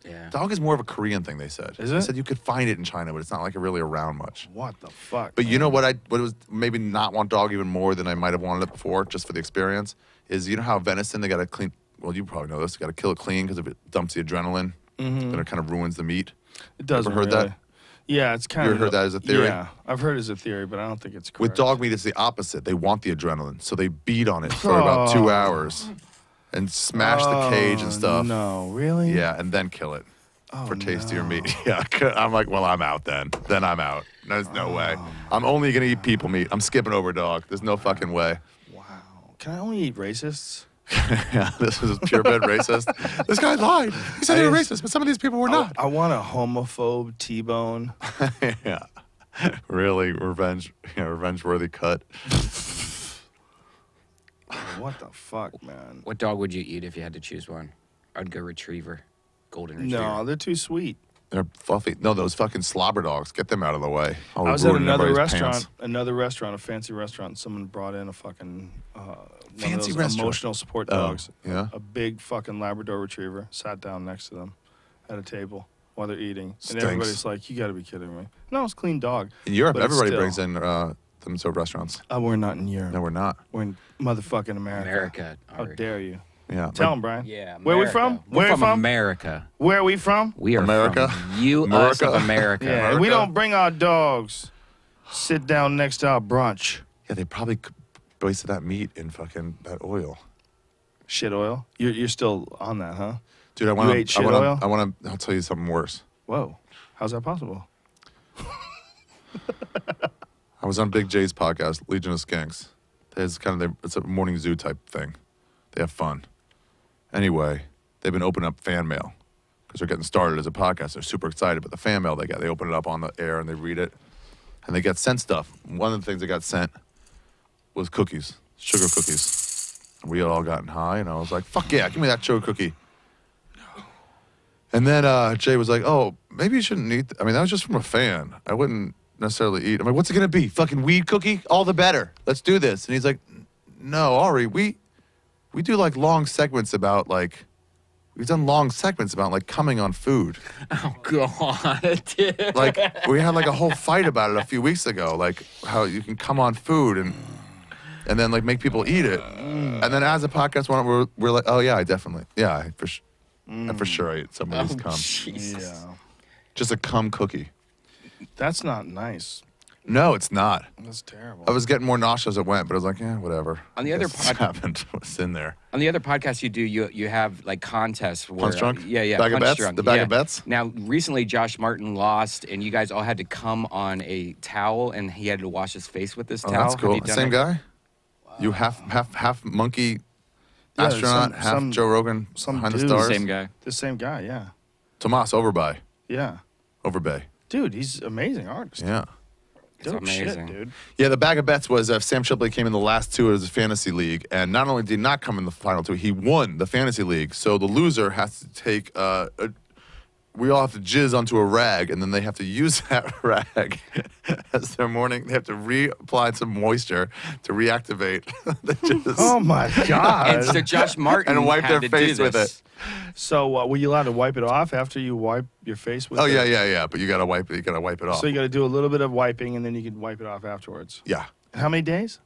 Yeah. Dog is more of a Korean thing, they said. Is They it? said you could find it in China, but it's not like really around much. What the fuck? But you know what it was maybe not want dog even more than I might have wanted it before, just for the experience, is you know how venison, they got to clean, well, you probably know this, they got to kill it clean because if it dumps the adrenaline, then it kind of ruins the meat. It doesn't Ever heard really. that? Yeah, it's kind You of. ever heard that as a theory? Yeah, I've heard it as a theory, but I don't think it's correct. With dog meat, it's the opposite. They want the adrenaline, so they beat on it for about 2 hours and smash the cage and stuff. No, really? Yeah, and then kill it Oh, for tastier no. meat. Yeah, I'm like, well, I'm out then. Then I'm out. There's no way. I'm only going to eat people meat. I'm skipping over dog. There's no fucking way. Wow. Can I only eat racists? Yeah, this is purebred racist. This guy lied. He said they were racist, but some of these people were not. I want a homophobe T-bone. Yeah. Really revenge-worthy cut. What the fuck, man? What dog would you eat if you had to choose one? I'd go retriever. Golden retriever. No, they're too sweet. They're fluffy. No, those fucking slobber dogs. Get them out of the way. I was at ruin another everybody's restaurant, pants. a fancy restaurant, and someone brought in a fucking one Fancy of those restaurant? emotional support Oh, dogs. yeah? A big fucking Labrador retriever sat down next to them at a table while they're eating. Stinks. And everybody's like, you got to be kidding me. No, it's a clean dog. In Europe, But everybody still. brings in them sort of restaurants. We're not in Europe. No, we're not. We're in motherfucking America. America. How Ari. dare you? Yeah. Tell him, Brian. Yeah. Where we America. from? We're Where we from from? America. Where are we from? We are America? from U.S. America? of America. Yeah, America? we don't bring our dogs. Sit down next to our brunch. Yeah, they probably wasted that meat in fucking that oil. Shit oil. You're still on that, huh? Dude, I want ate shit oil? I'll tell you something worse. Whoa. How's that possible? I was on Big J's podcast, Legion of Skanks. It's a morning zoo type thing. They have fun. Anyway, they've been opening up fan mail because they're getting started as a podcast. They're super excited, but the fan mail they open it up on the air and they read it, and they get sent stuff. One of the things they got sent was cookies, sugar cookies. And we had all gotten high, and I was like, "Fuck yeah, give me that sugar cookie." And then Jay was like, "Oh, maybe you shouldn't eat." I mean, that was just from a fan. I wouldn't necessarily eat. I'm like, "What's it gonna be? Fucking weed cookie? All the better. Let's do this." And he's like, "No, Ari, we do like long segments about like we've done long segments about like coming on food. Oh, God, dude. Like we had like a whole fight about it a few weeks ago, like how you can come on food and and then like make people eat it. And then as a podcast one, we're like, oh yeah, I for sure I ate somebody's cum. Jesus. Yeah. Just a cum cookie. That's not nice. No, it's not. That's terrible. I was getting more nauseous as it went, but I was like, yeah, whatever. On the other This happened. What's in there? On the other podcasts you do, you have like contests where Punch Drunk? yeah, Bag of Punch Bets? Drunk, The Bag yeah. of Bets? Now recently Josh Martin lost, and you guys all had to come on a towel, and he had to wash his face with this Oh, towel. that's Have cool. you done Same that? guy? You half monkey Yeah, astronaut, half Joe Rogan some behind the dude. stars. Same guy. The same guy, yeah. Tomas Overby. Yeah. Overbay. Dude, he's an amazing artist. Yeah. It's Dope amazing. shit, dude. Yeah, the Bag of Bets was Sam Shipley came in the last two of his fantasy league, and not only did he not come in the final two, he won the fantasy league. So the loser has to take we all have to jizz onto a rag, and then they have to use that rag as their morning. They have to reapply some moisture to reactivate the jizz. Oh my God. And so Josh Martin And wipe had their to face do with this. So were you allowed to wipe it off after you wipe your face with Oh it? yeah. But you gotta wipe it. You gotta wipe it off. So you got to do a little bit of wiping, and then you can wipe it off afterwards. Yeah. And how many days?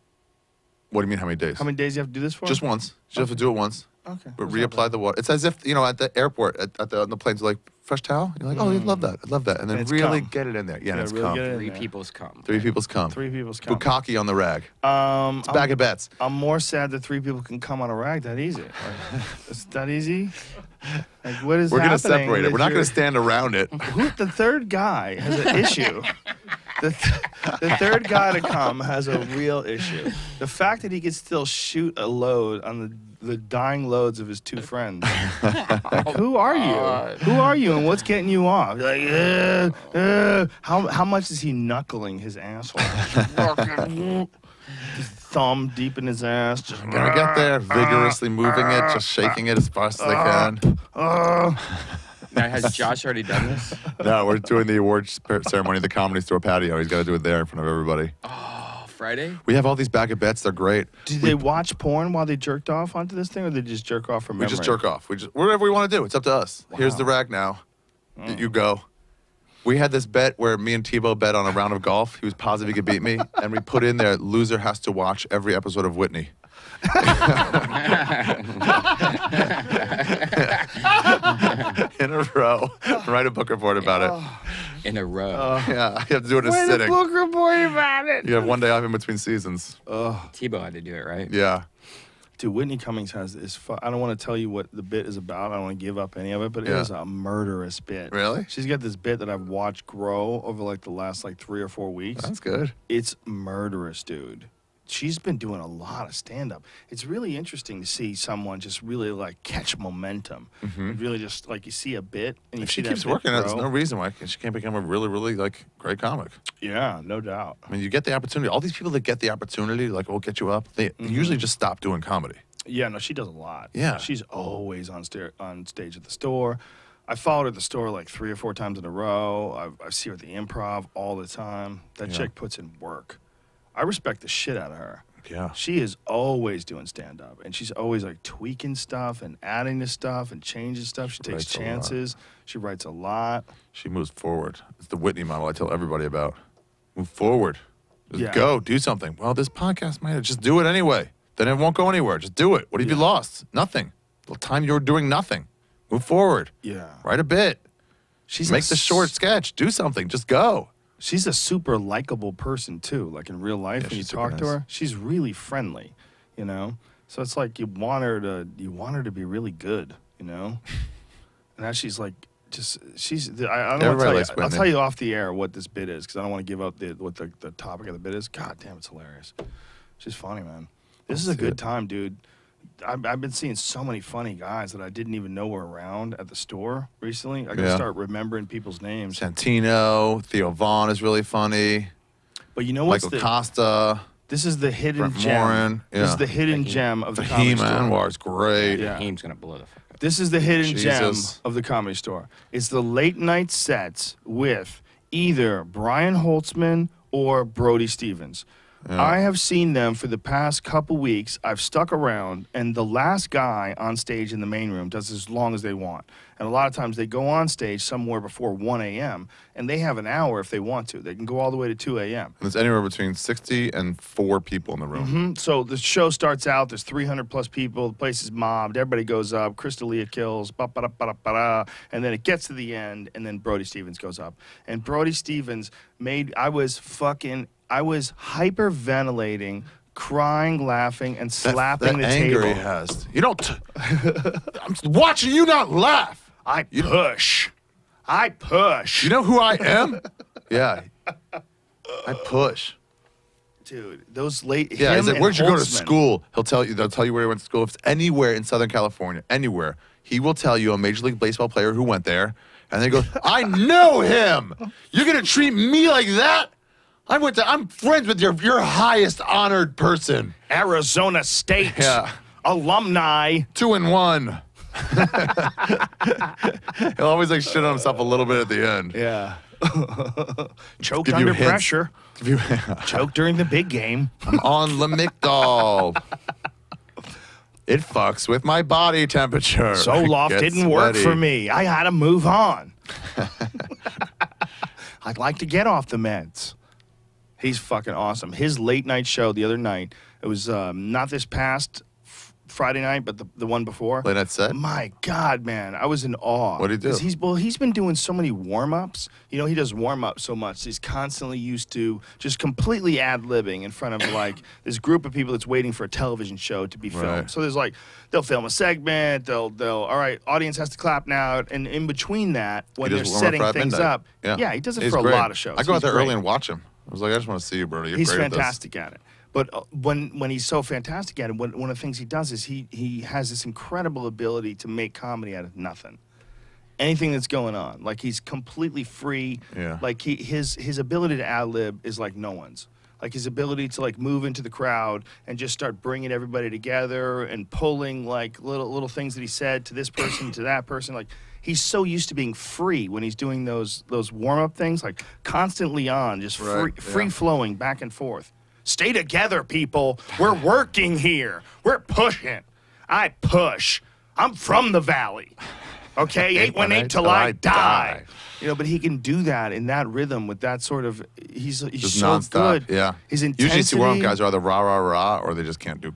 What do you mean? How many days? How many days do you have to do this for? Just once. You just have to do it once. Okay. But That's not reapply the water. It's as if at the airport on the planes, like fresh towel. You're like, oh, I love that. I love that. And then And it's really cum. get it in there. Yeah, and it's really cum. get it in Three there. people's come. Three people's cum. Three people's come. Bukkake on the rag. It's It's a bag of bets. I'm more sad that three people can come on a rag that easy. Like, it's that easy? Like, what is We're gonna happening separate it. that We're not you're- gonna stand around it. The third guy has an issue. The third guy to come has a real issue. The fact that he can still shoot a load on the dying loads of his two friends. Like, who are you? Who are you, and what's getting you off? Like, how much is he knuckling his asshole? His thumb deep in his ass. Just Gonna get there, vigorously moving it, just shaking it as fast as I can. Now, has Josh already done this? No, we're doing the awards ceremony at the Comedy Store patio. He's got to do it there in front of everybody. Oh, Friday? We have all these bag of bets. They're great. Did they watch porn while they jerked off onto this thing, or they just jerk off from We memory? just jerk off. Whatever we want to do. It's up to us. Here's the rag now. You go. We had this bet where me and Tebow bet on a round of golf. He was positive he could beat me, and we put in there, loser has to watch every episode of Whitney. In a row. Write a book report about it. In a row. Yeah, I have to do it in a Write a sitting. book report about it. You have one day off in between seasons. Tebow had to do it, right? Yeah. Dude, Whitney Cummings has this. I don't want to tell you what the bit is about. I don't want to give up any of it, but it Yeah. is a murderous bit. Really? She's got this bit that I've watched grow over like the last 3 or 4 weeks. That's good. It's murderous, dude. She's been doing a lot of stand-up. It's really interesting to see someone just really catch momentum. Really just you see a bit and you If see she that keeps bit working, there's grow. no reason why she can't become a really, really great comic. Yeah, no doubt. I mean, you get the opportunity. All these people that get the opportunity, we'll get you up, they usually just stop doing comedy. Yeah, no, she does a lot. Yeah. She's always on stage at the store. I followed her at the store 3 or 4 times in a row. I see her at the Improv all the time. That chick puts in work. I respect the shit out of her. Yeah. She is always doing stand-up, and she's always tweaking stuff and adding to stuff and changing stuff. She takes writes a lot. chances. She writes a lot. She moves forward. It's the Whitney model I tell everybody about. Move forward. Just Yeah. go. Do something. Well, this podcast might just do it anyway. Then it won't go anywhere. Just do it. What have you lost? Nothing. The time you're doing nothing. Move forward. Yeah. Write a bit. She's Make the short sketch. Do something. Just go. She's a super likable person too. In real life, Yeah, when you she's super talk to nice. her, she's really friendly. So it's you want her to be really good. And now she's I don't Everybody want to tell you. likes I'll Whitney. tell you off the air what this bit is because I don't want to give out what the topic of the bit is. God damn, it's hilarious. She's funny, man. This is a see good it. time, dude. I've been seeing so many funny guys that I didn't even know were around at the store recently. I gotta Yeah. start remembering people's names. Santino, Theo Vaughn is really funny. But you know what's Michael the Costa, This is the hidden Brent gem. Morin, This is yeah. the hidden gem of the comedy Fahim store. Anwar's great. Yeah. Haim's going to blow the fuck up. This is the hidden gem Jesus. of the comedy store. It's the late night sets with either Brian Holtzman or Brody Stevens. I have seen them for the past couple weeks. I've stuck around, and the last guy on stage in the main room does as long as they want. And a lot of times they go on stage somewhere before 1 a.m., and they have an hour if they want to. They can go all the way to 2 a.m. And it's anywhere between 60 and 4 people in the room. So the show starts out, there's 300 plus people, the place is mobbed, everybody goes up, Crystalia kills, and then it gets to the end, and then Brody Stevens goes up. And Brody Stevens I was hyperventilating, crying, laughing, and slapping the anger table. he has. You don't. I'm watching you not laugh. I push. You know who I am? Yeah. I push. Dude, those late. Yeah, he's like, where'd you go to Holtzman. school? They'll tell you where he went to school. If it's anywhere in Southern California, anywhere, he will tell you a Major League Baseball player who went there. And then he goes, I know him. You're going to treat me like that? I'm friends with your highest honored person. Arizona State. Yeah. Alumni. 2-1. He'll always like shit on himself a little bit at the end. Yeah. Choked Give you under hints. pressure. Choked during the big game. I'm on Lamictal. It fucks with my body temperature. Zoloft Get didn't work sweaty. for me. I had to move on. I'd like to get off the meds. He's fucking awesome. His late night show the other night, it was not this past Friday night, but the one before. Late night set? My God, man. I was in awe. What'd he do? 'Cause he's been doing so many warm-ups. You know, he does warm-ups so much. He's constantly used to just completely ad-libbing in front of, like, this group of people that's waiting for a television show to be filmed. Right. So there's, like, they'll film a segment. They'll all right, audience has to clap now. And in between that, when He they're does warm-up setting at things midnight. up, Yeah, he does it He's for great. a lot of shows. I go out He's there great. early and watch him. I was like, I just want to see you, Brody. You're He's great at this. fantastic at it. But when he's so fantastic at it, one of the things he does is he has this incredible ability to make comedy out of nothing. Anything that's going on, like he's completely free. Yeah. Like his ability to ad lib is like no one's. Like his ability to like move into the crowd and just start bringing everybody together and pulling like little things that he said to this person to that person. Like he's so used to being free when he's doing those warm up things, like constantly on, just Right, free flowing back and forth. Stay together, people. We're working here. We're pushing. I push. I'm from the valley. Okay, 818 till I die. You know, but he can do that in that rhythm with that sort of. He's Just so nonstop. good. Yeah. His intensity. Usually, see warm-up guys are either rah rah rah, or they just can't do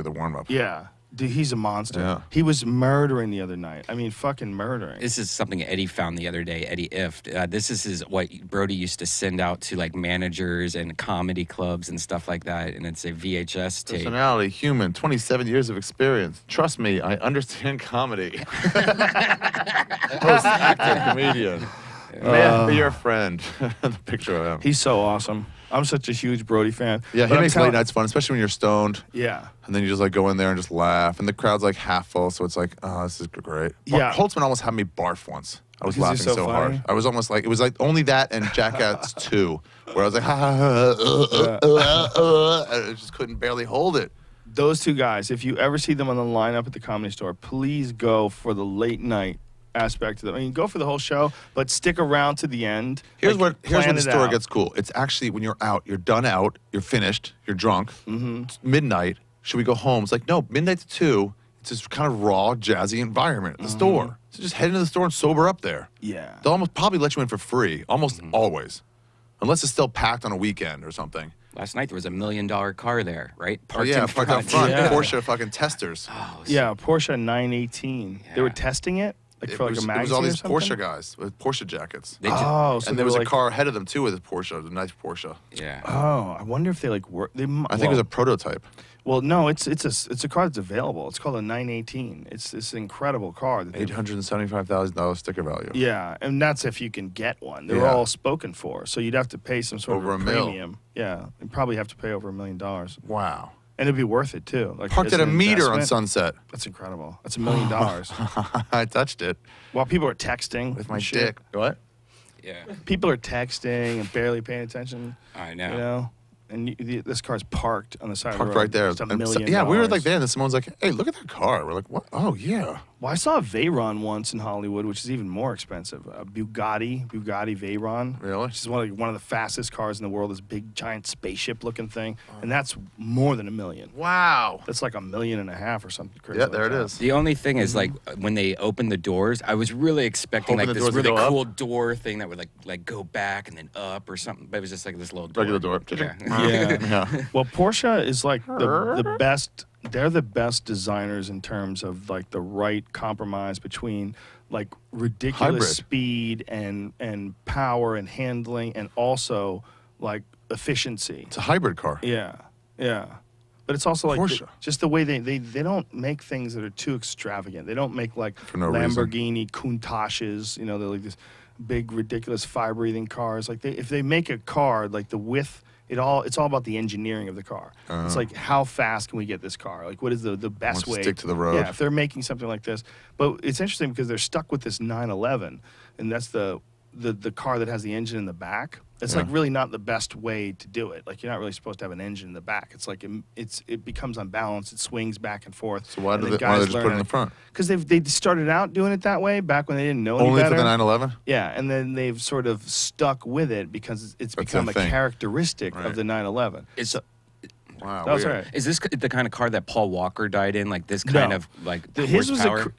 the warm up. Yeah, dude, he's a monster. Yeah. He was murdering the other night. I mean, fucking murdering. This is something Eddie found the other day. Eddie Ift. This is what Brody used to send out to like managers and comedy clubs and stuff like that, and it's a VHS tape. Personality, human, 27 years of experience. Trust me, I understand comedy. Host, actor, comedian. May I be your friend? The picture of him. He's so awesome. I'm such a huge Brody fan. Yeah, he But I'm makes telling- late nights fun, especially when you're stoned. Yeah. And then you just like go in there and just laugh, and the crowd's like half full, so it's like, oh, this is great. Yeah. Holtzman almost had me barf once. I was Because laughing he's so, so hard. funny? I was almost like, it was like only that and Jackass 2, where I was like, ha ha ha, and I just couldn't barely hold it. Those two guys, if you ever see them on the lineup at the Comedy Store, please go for the late night aspect of them. I mean, go for the whole show, but stick around to the end. Here's Like, where plan the it story out. gets cool. It's actually when you're out, you're done out, you're finished, you're drunk. It's midnight. Should we go home? It's like, no, midnight to 2. It's this kind of raw, jazzy environment at the store. So just head into the store and sober up there. Yeah. They'll almost probably let you in for free, almost always, unless it's still packed on a weekend or something. Last night there was $1 million car there, right? Oh yeah, parked out front. Yeah. Porsche fucking testers. Yeah, Porsche 918. They were Yeah. testing it, like for like a it magazine was all or these something? Porsche guys with Porsche jackets. They just, Oh, so And they there was were a like, car ahead of them too with a Porsche, a nice Porsche. yeah. Oh, I wonder if they like work. They, I think it was a prototype. Well, no, it's a car that's available. It's called a 918. It's this incredible car. That they've- $875,000 sticker value. Yeah, and that's if you can get one. They're Yeah. all spoken for, so you'd have to pay some sort Over of $1 million. premium. Yeah, you'd probably have to pay over $1 million, and Wow. it'd be worth it too. Like Parked as at a an meter on investment. Sunset. That's incredible. That's $1 million. I touched it While people are texting with my and shit. dick. What? Yeah. People are texting and barely paying attention. I know. You know, and this car's parked on the side Parked of the road. right there. It's $1 And million. yeah, we were like there, and then Simone's like, "Hey, look at that car." We're like, "What? Oh yeah." Well, I saw a Veyron once in Hollywood, which is even more expensive. A Bugatti Veyron. Really? Which is one of the fastest cars in the world. This big, giant spaceship-looking thing, and that's more than $1 million. Wow. That's like $1.5 million or something crazy. Yeah, like there it that. is. The only thing is, like, when they open the doors, I was really expecting Hoping like the this doors would really go up? cool door thing that would like go back and then up or something. But it was just like this little door. Regular door. Yeah. Yeah. Yeah. Well, Porsche is like the best. They're the best designers in terms of like the right compromise between like ridiculous Hybrid. speed and power and handling, and also like efficiency. It's a hybrid car. Yeah, yeah. But it's also like Porsche. just the way they don't make things that are too extravagant. They don't make like For no reason. Lamborghini Countaches, you know, they're like this big ridiculous fire-breathing cars. Like if they make a car, like the width, it's all about the engineering of the car. It's like how fast can we get this car? Like what is the best Let's way? stick to the road. Yeah, if they're making something like this. But it's interesting because they're stuck with this 911, and that's the car that has the engine in the back. It's like really not the best way to do it. Like you're not really supposed to have an engine in the back. It's like it becomes unbalanced. It swings back and forth. So why and do the they, why do they guys just learn put it in how the to- front? Because they started out doing it that way back when they didn't know any Only better. for the 911? Yeah, and then they've sort of stuck with it because it's That's become their a thing. characteristic Right. of the 911. Is Wow. That's weird. right. is this the kind of car that Paul Walker died in? Like this kind No. of like His was horsepower?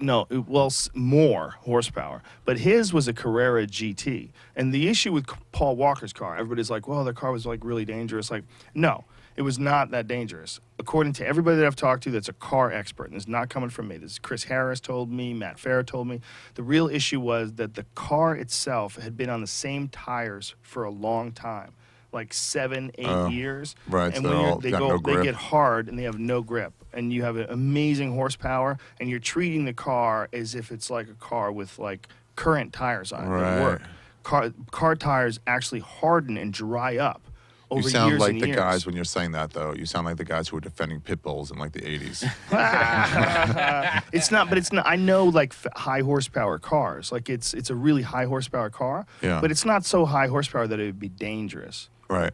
more horsepower, but his was a Carrera GT. And the issue with Paul Walker's car, everybody's like, well, the car was like really dangerous. Like, no, it was not that dangerous. According to everybody that I've talked to that's a car expert, and it's not coming from me. This is Chris Harris told me, Matt Farah told me. The real issue was that the car itself had been on the same tires for a long time. Like 7, 8 years, right, And so when they're all got no they grip. get hard and they have no grip, and you have an amazing horsepower, and you're treating the car as if it's like a car with like current tires on it Right. that work. Car tires actually harden and dry up over You sound years like and the years. guys when you're saying that, though. You sound like the guys who were defending pit bulls in like the 80s. It's not, but it's not. I know like high horsepower cars. Like it's a really high horsepower car, Yeah. but it's not so high horsepower that it would be dangerous. Right.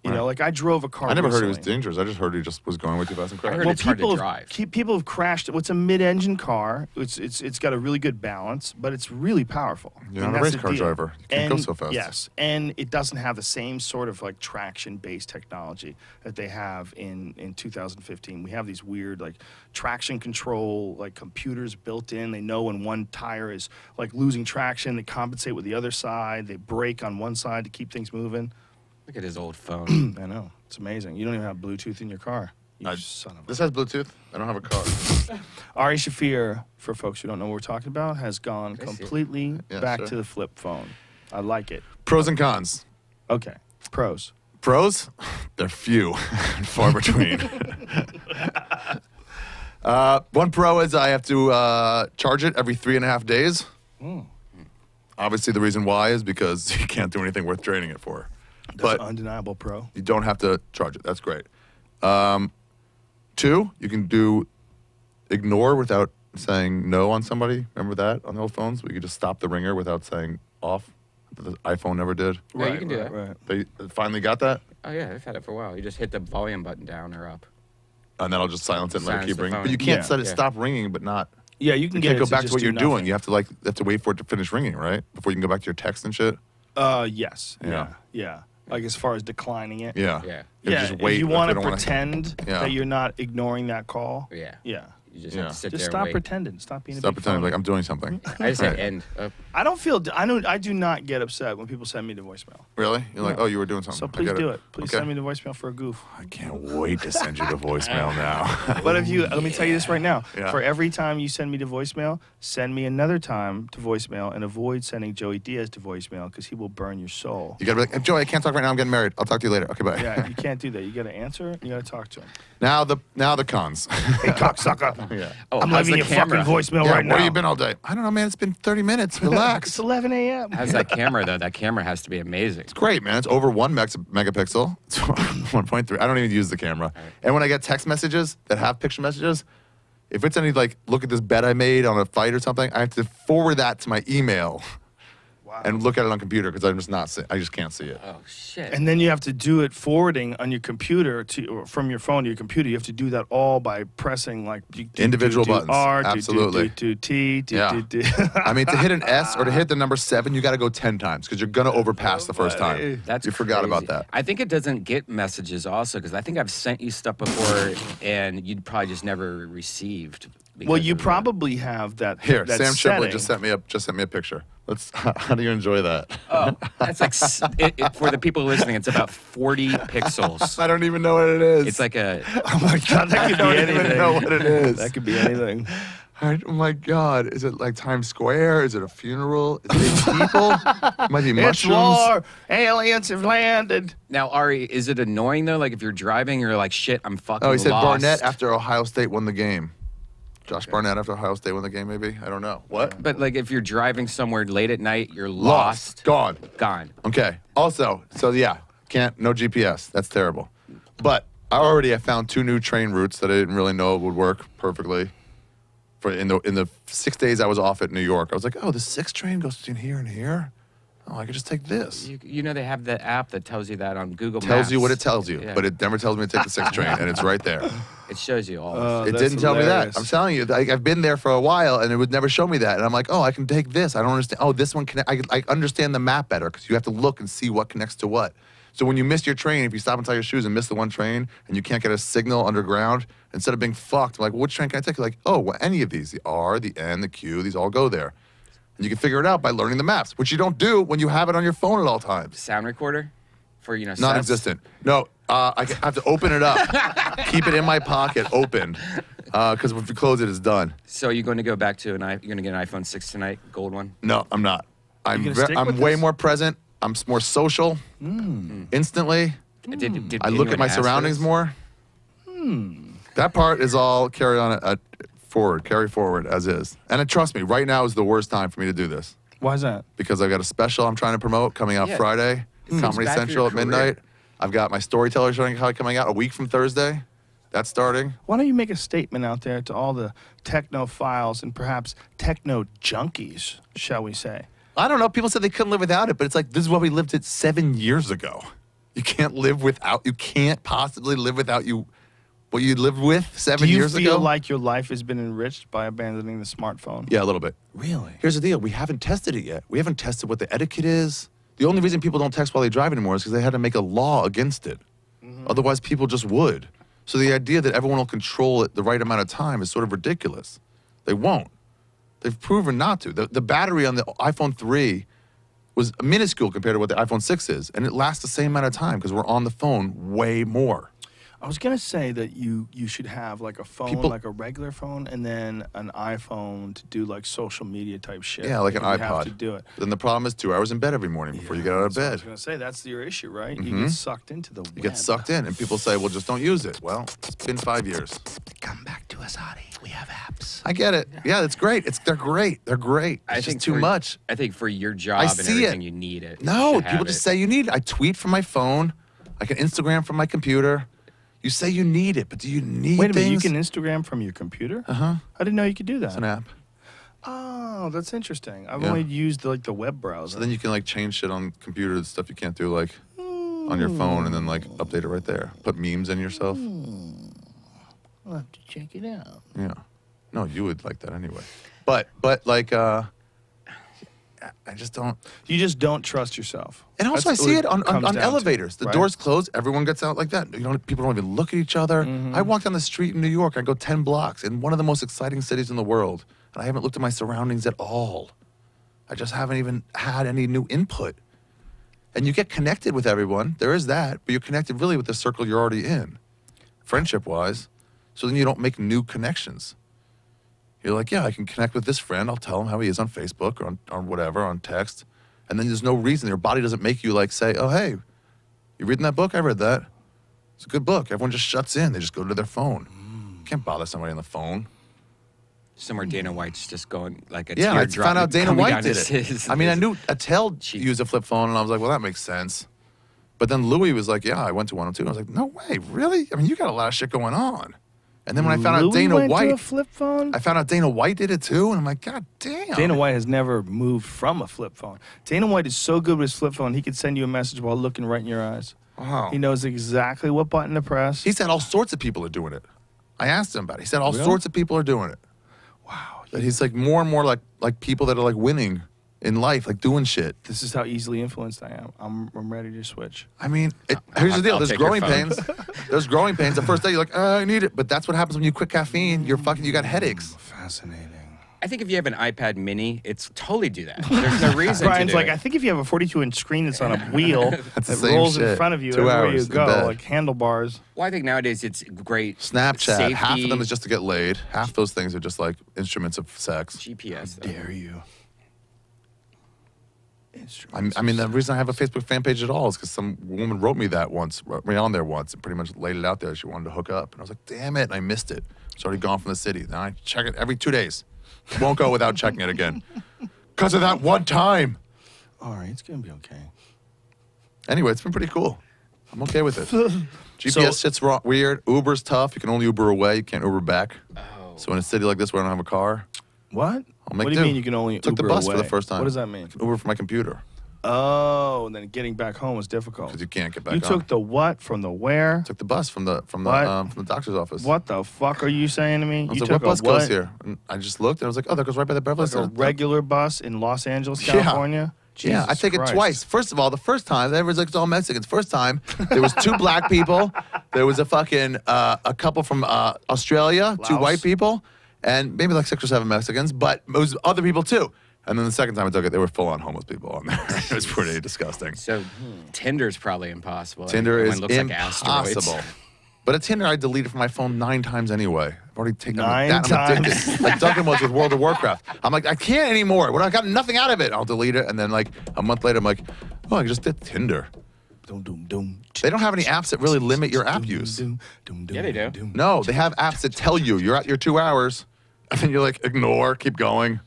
You know, like I drove a car. I never heard it was recently. dangerous. I just heard he just was going way too fast and crashed. heard it's hard to people drive. People have crashed. What's a mid-engine car? It's got a really good balance, but it's really powerful. You're And not a that's race the car deal. driver. You can't go so fast. Yes, and it doesn't have the same sort of like traction-based technology that they have in 2015. We have these weird like traction control like computers built in. They know when one tire is like losing traction. They compensate with the other side. They brake on one side to keep things moving. Look at his old phone. I know. It's amazing. You don't even have Bluetooth in your car. You son of a... This has Bluetooth. I don't have a car. Ari Shaffir, for folks who don't know what we're talking about, has gone I see it. completely Yeah, back sure. to the flip phone. I like it. Pros and cons. Okay. Pros. Pros? They're few and far between. One pro is I have to charge it every 3.5 days. Obviously, the reason why is because you can't do anything worth draining it for. That's But an undeniable pro. you don't have to charge it. That's great. 2, you can do ignore without saying no on somebody. Remember that on the old phones? We could just stop the ringer without saying off. The iPhone never did. Yeah, you can do that. Right. They finally got that, Oh yeah, I've had it for a while. You just hit the volume button down or up. and then I'll just silence it and let it Silence keep the ringing. phone. But you can't Yeah. let it Yeah. stop ringing, but not. Yeah, you can You get can't it go back to just what do you're doing. nothing. You have to wait for it to finish ringing, right? Before you can go back to your text and shit. Yes. Yeah. Yeah. Like as far as declining it. Yeah. Yeah. You Yeah. just wait. If you if want they to don't wanna- pretend Yeah. that you're not ignoring that call. Yeah. Yeah. You just Yeah. have to sit Just there stop and wait. pretending. Stop being Stop a big pretending phony. like I'm doing something. I just hit end. I do not get upset when people send me the voicemail. Really? You're like, Yeah. oh, you were doing something. So I please get do it. Please Okay. send me the voicemail for a goof. I can't wait to send you the voicemail now. But if you, let me tell you this right now. Yeah. For every time you send me to voicemail, send me another time to voicemail and avoid sending Joey Diaz to voicemail because he will burn your soul. You gotta be like, Joey, I can't talk right now. I'm getting married. I'll talk to you later. Okay, bye. Yeah, you can't do that. You got to answer and you got to talk to him. Now the cons. Hey, cocksucker. Yeah. Oh, I'm how's leaving the you a fucking camera? voicemail Yeah, right now. where you been all day? I don't know, man. It's been 30 minutes. It's Relax. 11 a.m. How's that camera though? That camera has to be amazing. It's great, man. It's over 1 megapixel. It's 1.3. I don't even use the camera. And when I get text messages that have picture messages, if it's any like, look at this bet I made on a fight or something, I have to forward that to my email. Wow. and look at it on computer because I'm just not. I just can't see it. Oh shit. And then you have to do it forwarding on your computer or from your phone to your computer. You have to do that all by pressing like Individual buttons. R, Absolutely. T. Yeah. I mean, to hit an S or to hit the number 7, you got to go 10 times because you're gonna overpass the first time. That's you forgot crazy. about that. I think it doesn't get messages also because I think I've sent you stuff before and you'd probably just never received. Well, because you of probably have that. Here, that Sam setting. Shipley just sent me a picture. Let's. How do you enjoy that? Oh, that's like for the people listening, it's about 40 pixels. I don't even know what it is. It's like a. Oh my God, that could be I don't anything. even know what it is. That could be anything. Oh my God! Is it like Times Square? Is it a funeral? Is it people? It might be It's mushrooms. war. Aliens have landed. Now, Ari, is it annoying though? Like if you're driving, you're like, shit, I'm fucking Oh, he said lost. Barnett after Ohio State won the game. Josh Barnett after Ohio State won the game, maybe? I don't know. What? But like if you're driving somewhere late at night, you're lost. Gone. Gone. Okay. Also, so yeah, no GPS. That's terrible. But I found 2 new train routes that I didn't really know would work perfectly. For in the 6 days I was off at New York, I was like, oh, the 6 train goes between here and here. Oh, I could just take this. You know they have the app that tells you that on Google Maps. Tells you what it tells you, Yeah. but it never tells me to take the 6 train, and it's right there. It shows you all. It that's didn't tell me hilarious. that. I'm telling you, I've been there for a while, and it would never show me that. And I'm like, oh, I can take this. I don't understand. Oh, this one I understand the map better because you have to look and see what connects to what. So when you miss your train, if you stop and tie your shoes and miss the one train, and you can't get a signal underground, instead of being fucked, I'm like, well, which train can I take? You're like, oh, well, any of these, the R, the N, the Q, these all go there. And you can figure it out by learning the maps, which you don't do when you have it on your phone at all times. Sound recorder for sets? Non-existent. No, I have to open it up. Keep it in my pocket, opened. Because if you close it, it's done. So you're going to go back to you're going to get an iPhone 6 tonight, gold one? No, I'm not. I'm gonna stick with way this? more present. I'm more social. Instantly. Did I look at anyone my ask for surroundings this? more. That part is all carry forward as is. And trust me, right now is the worst time for me to do this Why is that? because I've got a special I'm trying to promote coming out Yeah. Friday, seems Comedy bad for Central your at midnight. I've got my storyteller show coming out a week from Thursday. That's starting. Why don't you make a statement out there to all the technophiles and perhaps techno junkies, shall we say? I don't know. People said they couldn't live without it, but it's like this is what we lived it 7 years ago. You can't live without. You can't possibly live without what you lived with 7 years Do you feel ago. like your life has been enriched by abandoning the smartphone? Yeah, a little bit. Really? Here's the deal: we haven't tested it yet. We haven't tested what the etiquette is. The only reason people don't text while they drive anymore is because they had to make a law against it. Otherwise, people just would. So the idea that everyone will control it the right amount of time is sort of ridiculous. They won't. They've proven not to. The battery on the iPhone 3 was minuscule compared to what the iPhone 6 is, and it lasts the same amount of time because we're on the phone way more. I was gonna say that you should have like a phone, like a regular phone, and then an iPhone to do like social media type shit. Yeah, like an You iPod. have to do it. Then the problem is 2 hours in bed every morning before you get out of That's what I bed. was gonna say that's your issue, right? You get sucked into the web. You get sucked in, and people say, well, just don't use it. Well, it's been 5 years. Come back to us, Ari. We have apps. I get it. Yeah, it's great. They're great. They're great. It's just too much. I think for your job I and see everything, it. you need it. No, You should people have just it. say you need it. I tweet from my phone. I can Instagram from my computer. You say you need it, but do you need Wait a minute, things? you can Instagram from your computer? Uh-huh. I didn't know you could do that. It's an app. Oh, that's interesting. I've Yeah. only used the web browser. So then you can like change shit on computer stuff you can't do like on your phone and then like update it right there. Put memes in yourself. I'll have to check it out. Yeah. No, you would like that anyway. But like I just don't. You just don't trust yourself. And also, That's I see what it on comes down to, elevators. The right? doors close, everyone gets out like that. People don't even look at each other. Mm-hmm. I walk down the street in New York. I go 10 blocks in one of the most exciting cities in the world, and I haven't looked at my surroundings at all. I just haven't even had any new input. And you get connected with everyone. There is that, but you're connected really with the circle you're already in, friendship-wise. So then you don't make new connections. You're like, yeah, I can connect with this friend. I'll tell him how he is on Facebook or on whatever, on text. And then there's no reason. Your body doesn't make you like say, oh, hey, you reading that book? I read that. It's a good book. Everyone just shuts in. They just go to their phone. You can't bother somebody on the phone. Somewhere Dana White's just going like a Yeah, I teardrop found out Dana coming White down did his- it. I mean, I knew Attell cheek. used a flip phone, and I was like, well, that makes sense. But then Louis was like, yeah, I went to 102. I was like, no way, really? I mean, you got a lot of shit going on. And then when I found out Louis Dana went to White, a flip phone? I found out Dana White did it too, and I'm like, God damn. Dana White has never moved from a flip phone. Dana White is so good with his flip phone, he could send you a message while looking right in your eyes. Wow. He knows exactly what button to press. He said all sorts of people are doing it. I asked him about it. He said all sorts of people are doing it. Wow. That he's like more and more like people that are like winning in life, like doing shit. This is how easily influenced I am. I'm ready to switch. I mean, here's the deal. I'll There's take your growing phone. pains. There's growing pains. The first day you're like, I need it. But that's what happens when you quit caffeine. You got headaches. Fascinating. I think if you have an iPad mini, it's totally do that. There's no reason Brian's to do like, it. I think if you have a 42-inch screen that's on a wheel That's the that same rolls in shit. front of you 2 everywhere hours you in go, bed. like handlebars. Well, I think nowadays it's great. Snapchat. Safety, Half of them is just to get laid. Half those things are just like instruments of sex. GPS. though. Dare you? I mean, the reason I have a Facebook fan page at all is because some woman wrote me that once, wrote me on there once, and pretty much laid it out there. She wanted to hook up. And I was like, damn it. And I missed it. It's already gone from the city. Now I check it every 2 days. Won't go without checking it again. Because of that one time. All right, it's going to be okay. Anyway, it's been pretty cool. I'm okay with it. GPS shit's weird. Uber's tough. You can only Uber away. You can't Uber back. Oh. So in a city like this where I don't have a car, What? I'll make What do do. you mean you can only Took Uber the bus away? for the first time. What does that mean? Uber from my computer Oh, and then getting back home was difficult. because you can't get back You on. took the what from the where? Took the bus from the What? doctor's office. What the fuck are you saying to me? I was You like, took what bus a goes here? And I just looked and I was like, oh, that goes right by the Beverly Like a Center. regular bus in Los Angeles, Yeah. California? Yeah, I Jesus take it Christ. twice. First of all, the first time, everyone's like, it's all Mexicans. First time, there was 2 black people. There was a fucking, a couple from Australia, 2 Laos. white people, and maybe like 6 or 7 Mexicans, but it was other people too. And then the second time I took it, they were full-on homeless people on there. It was pretty disgusting. So Tinder's probably impossible. Tinder Everyone is looks like asteroids. impossible. But a Tinder I deleted from my phone 9 times anyway. I've already taken 9 that. I'm times? addicted. Like Duncan was with World of Warcraft. I'm like, I can't anymore. When I got nothing out of it, I'll delete it. And then like a month later, I'm like, oh, I just did Tinder. Doom, doom, doom. They don't have any apps that really limit your app use. Yeah, they do. No, they have apps that tell you you're at your 2 hours. And then you're like, ignore, keep going.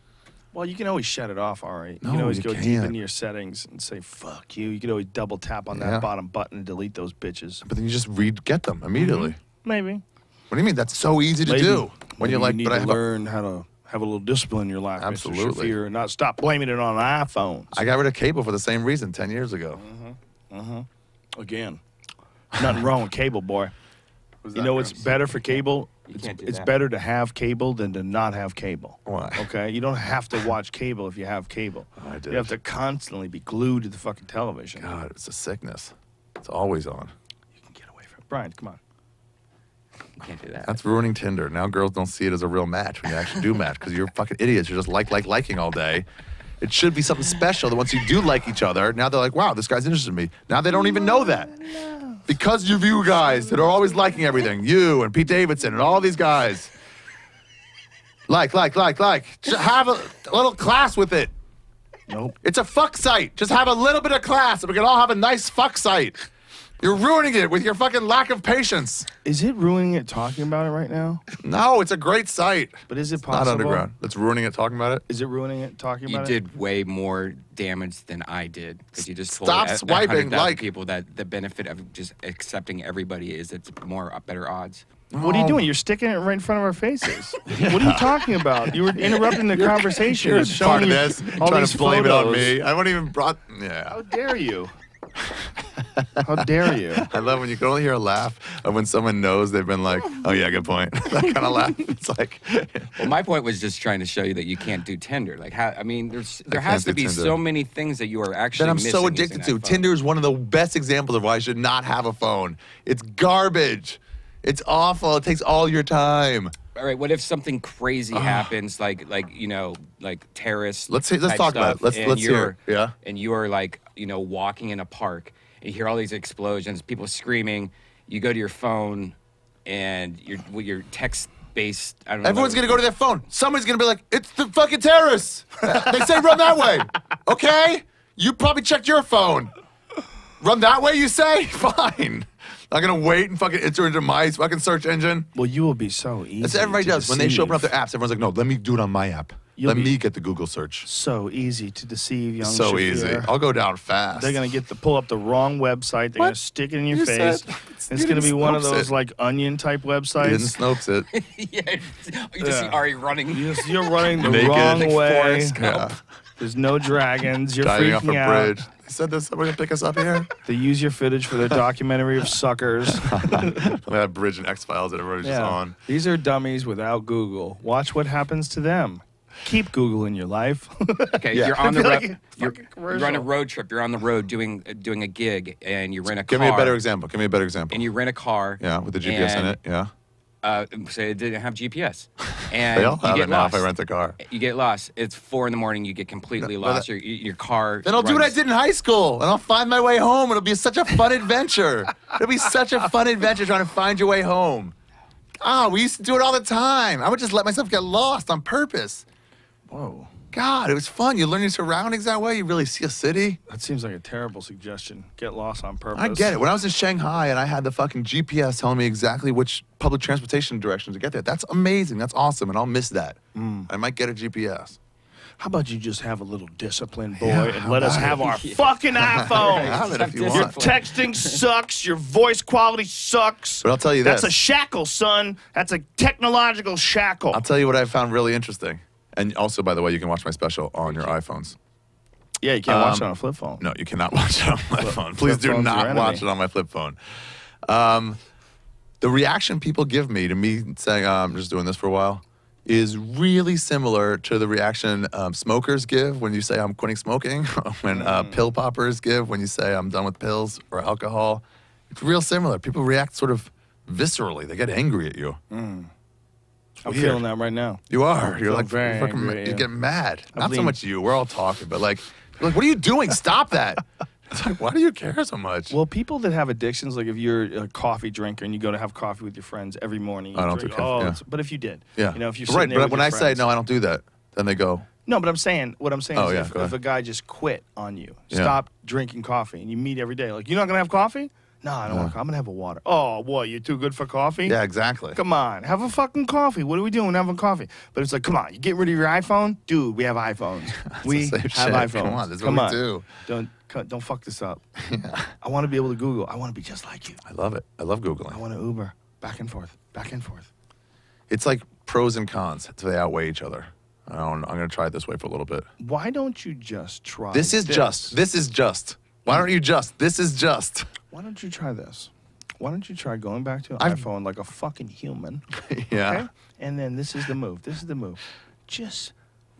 Well, you can always shut it off, all right. You No, can always you go deep can't. into your settings and say, fuck you. You can always double tap on Yeah. that bottom button and delete those bitches. But then you just get them immediately. Maybe. What do you mean? That's so easy to do. When you're like, you need but I to have learn how to have a little discipline in your life, Absolutely. Mr. Shaffir, and not stop blaming it on iPhones. I got rid of cable for the same reason 10 years ago. Again, nothing wrong with cable, boy. You know what's better for cable? can't do It's that. better to have cable than to not have cable. Why? Okay? You don't have to watch cable if you have cable. I did. You have to constantly be glued to the fucking television. God, it's a sickness. It's always on. You can get away from it. Brian, come on. You can't do that. That's ruining Tinder. Now girls don't see it as a real match when you actually do match because you're fucking idiots. You're just liking all day. It should be something special that once you do like each other, now they're like, wow, this guy's interested in me. Now they don't even know that. Because of you guys that are always liking everything. You and Pete Davidson and all these guys. Like. Just have a little class with it. Nope. It's a fuck site. Just have a little bit of class and we can all have a nice fuck site. You're ruining it with your fucking lack of patience. Is it ruining it talking about it right now? No, it's a great site. But is it Not possible? underground. That's ruining it talking about it. Is it ruining it talking You about it? did way more damage than I did because you just told Stop 100,000 swiping, like- people that the benefit of just accepting everybody is it's more better odds. What are you doing? You're sticking it right in front of our faces. What are you talking about? You were interrupting the conversation. You're and showing part of me this. all Trying these to blame it on photos. me. I wouldn't even brought. Yeah. How dare you? How dare you? I love when you can only hear a laugh of when someone knows they've been like, oh yeah, good point. That kind of laugh. It's like, Well, my point was just trying to show you that you can't do Tinder. Like, how? I mean, there can't has to do be Tinder. so many things that you are actually. that I'm missing so using addicted that to. phone. Tinder is one of the best examples of why I should not have a phone. It's garbage. It's awful. It takes all your time. All right, what if something crazy happens, like terrorists? Let's type talk about stuff, it. and Let's hear it. Yeah. And you're like, walking in a park, and you hear all these explosions, people screaming. You go to your phone, and your text-based. I don't know. Everyone's gonna go to their phone. Somebody's gonna be like, "It's the fucking terrorists." They say run that way. Okay, you probably checked your phone. Run that way, you say? Fine. Not gonna wait and fucking enter into my fucking search engine. Well, you will be so easy. That's what everybody to does when they show up deceive. their apps. Everyone's like, "No, let me do it on my app." You'll Let be- me get the Google search. So easy to deceive young So Shaffir. easy. I'll go down fast. They're gonna pull up the wrong website. They're gonna What? stick it in your You face. said- It's you gonna didn't be one of Snopes those it. like onion type You didn't websites. Snopes it. Yeah, you just see Yeah. Ari running. You're running the Naked. wrong Like way. Forrest Gump. Yeah. There's no dragons. You're Diving off a freaking out. bridge. They said this. Somebody gonna pick us up here. They use your footage for their documentary of suckers. That bridge and X Files that everybody's just on. These are dummies without Google. Watch what happens to them. Keep Google in your life. Okay, Yeah. you're on the I feel like road. a You're, fucking you're on a commercial. road trip. You're on the road doing a gig, and you rent a Give car. me a better example. Give me a better example. And you rent a car. Yeah, with the GPS in and, it. Yeah. So it didn't have GPS. And They all you have get it now lost. if I rent a car. You get lost. It's 4 in. You get completely No, but lost. Your car. Then I'll do what I runs- did in high school, and I'll find my way home. It'll be such a fun adventure. It'll be such a fun adventure trying to find your way home. We used to do it all the time. I would just let myself get lost on purpose. Whoa. God, it was fun. You learn your surroundings that way. You really see a city. That seems like a terrible suggestion. Get lost on purpose. I get it. When I was in Shanghai and I had the fucking GPS telling me exactly which public transportation directions to get there, that's amazing. That's awesome, and I'll miss that. I might get a GPS. How about you just have a little discipline, boy, Yeah, and how let us about have it? our fucking iPhone. Have it if you Your want. texting sucks. Your voice quality sucks. But I'll tell you That's this. a shackle, son. That's a technological shackle. I'll tell you what I found really interesting. And also, by the way, you can watch my special on your iPhones. Yeah, you can't watch it on a flip phone. No, you cannot watch it on my phone. Please flip do phone's not your watch enemy. it on my flip phone. The reaction people give me to me saying I'm just doing this for a while is really similar to the reaction smokers give when you say I'm quitting smoking, when pill poppers give when you say I'm done with pills or alcohol. It's real similar. People react sort of viscerally. They get angry at you. I'm weird. feeling that right now. You are. You're feel like very fucking. angry at You you. get mad. I Not so bleed. much you. We're all talking, but like, you're like, what are you doing? Stop that. It's like, why do you care so much? Well, people that have addictions, like if you're a coffee drinker and you go to have coffee with your friends every morning, you I don't drink, do coffee, yeah. but if you did, yeah. you know, if you're right, sitting there but with when your I say friends- no, I don't do that. Then they go, No, but what I'm saying Oh, is yeah, if, go if ahead. a guy just quit on you, Yeah. stop drinking coffee, and you meet every day, like, you're not going to have coffee? No, I don't want I'm going to have a water. Oh, what, you're too good for coffee? yeah, exactly. Come on, have a fucking coffee. What are we doing having coffee? But it's like, come on, you get rid of your iPhone? Dude, we have iPhones. We the have same shit. iPhones. Come on, this is Come what we on. do. Don't fuck this up. I want to be able to Google. I want to be just like you. I love it. I love I Googling. want to Uber back and forth, back and forth. It's like pros and cons. So they outweigh each other. I'm going to try it this way for a little bit. Why don't you just try This is just. This is just. Why don't you just? This is just. Why don't you try this? Why don't you try going back to an I've- iPhone like a fucking human? Yeah. Okay? And then this is the move. This is the move. Just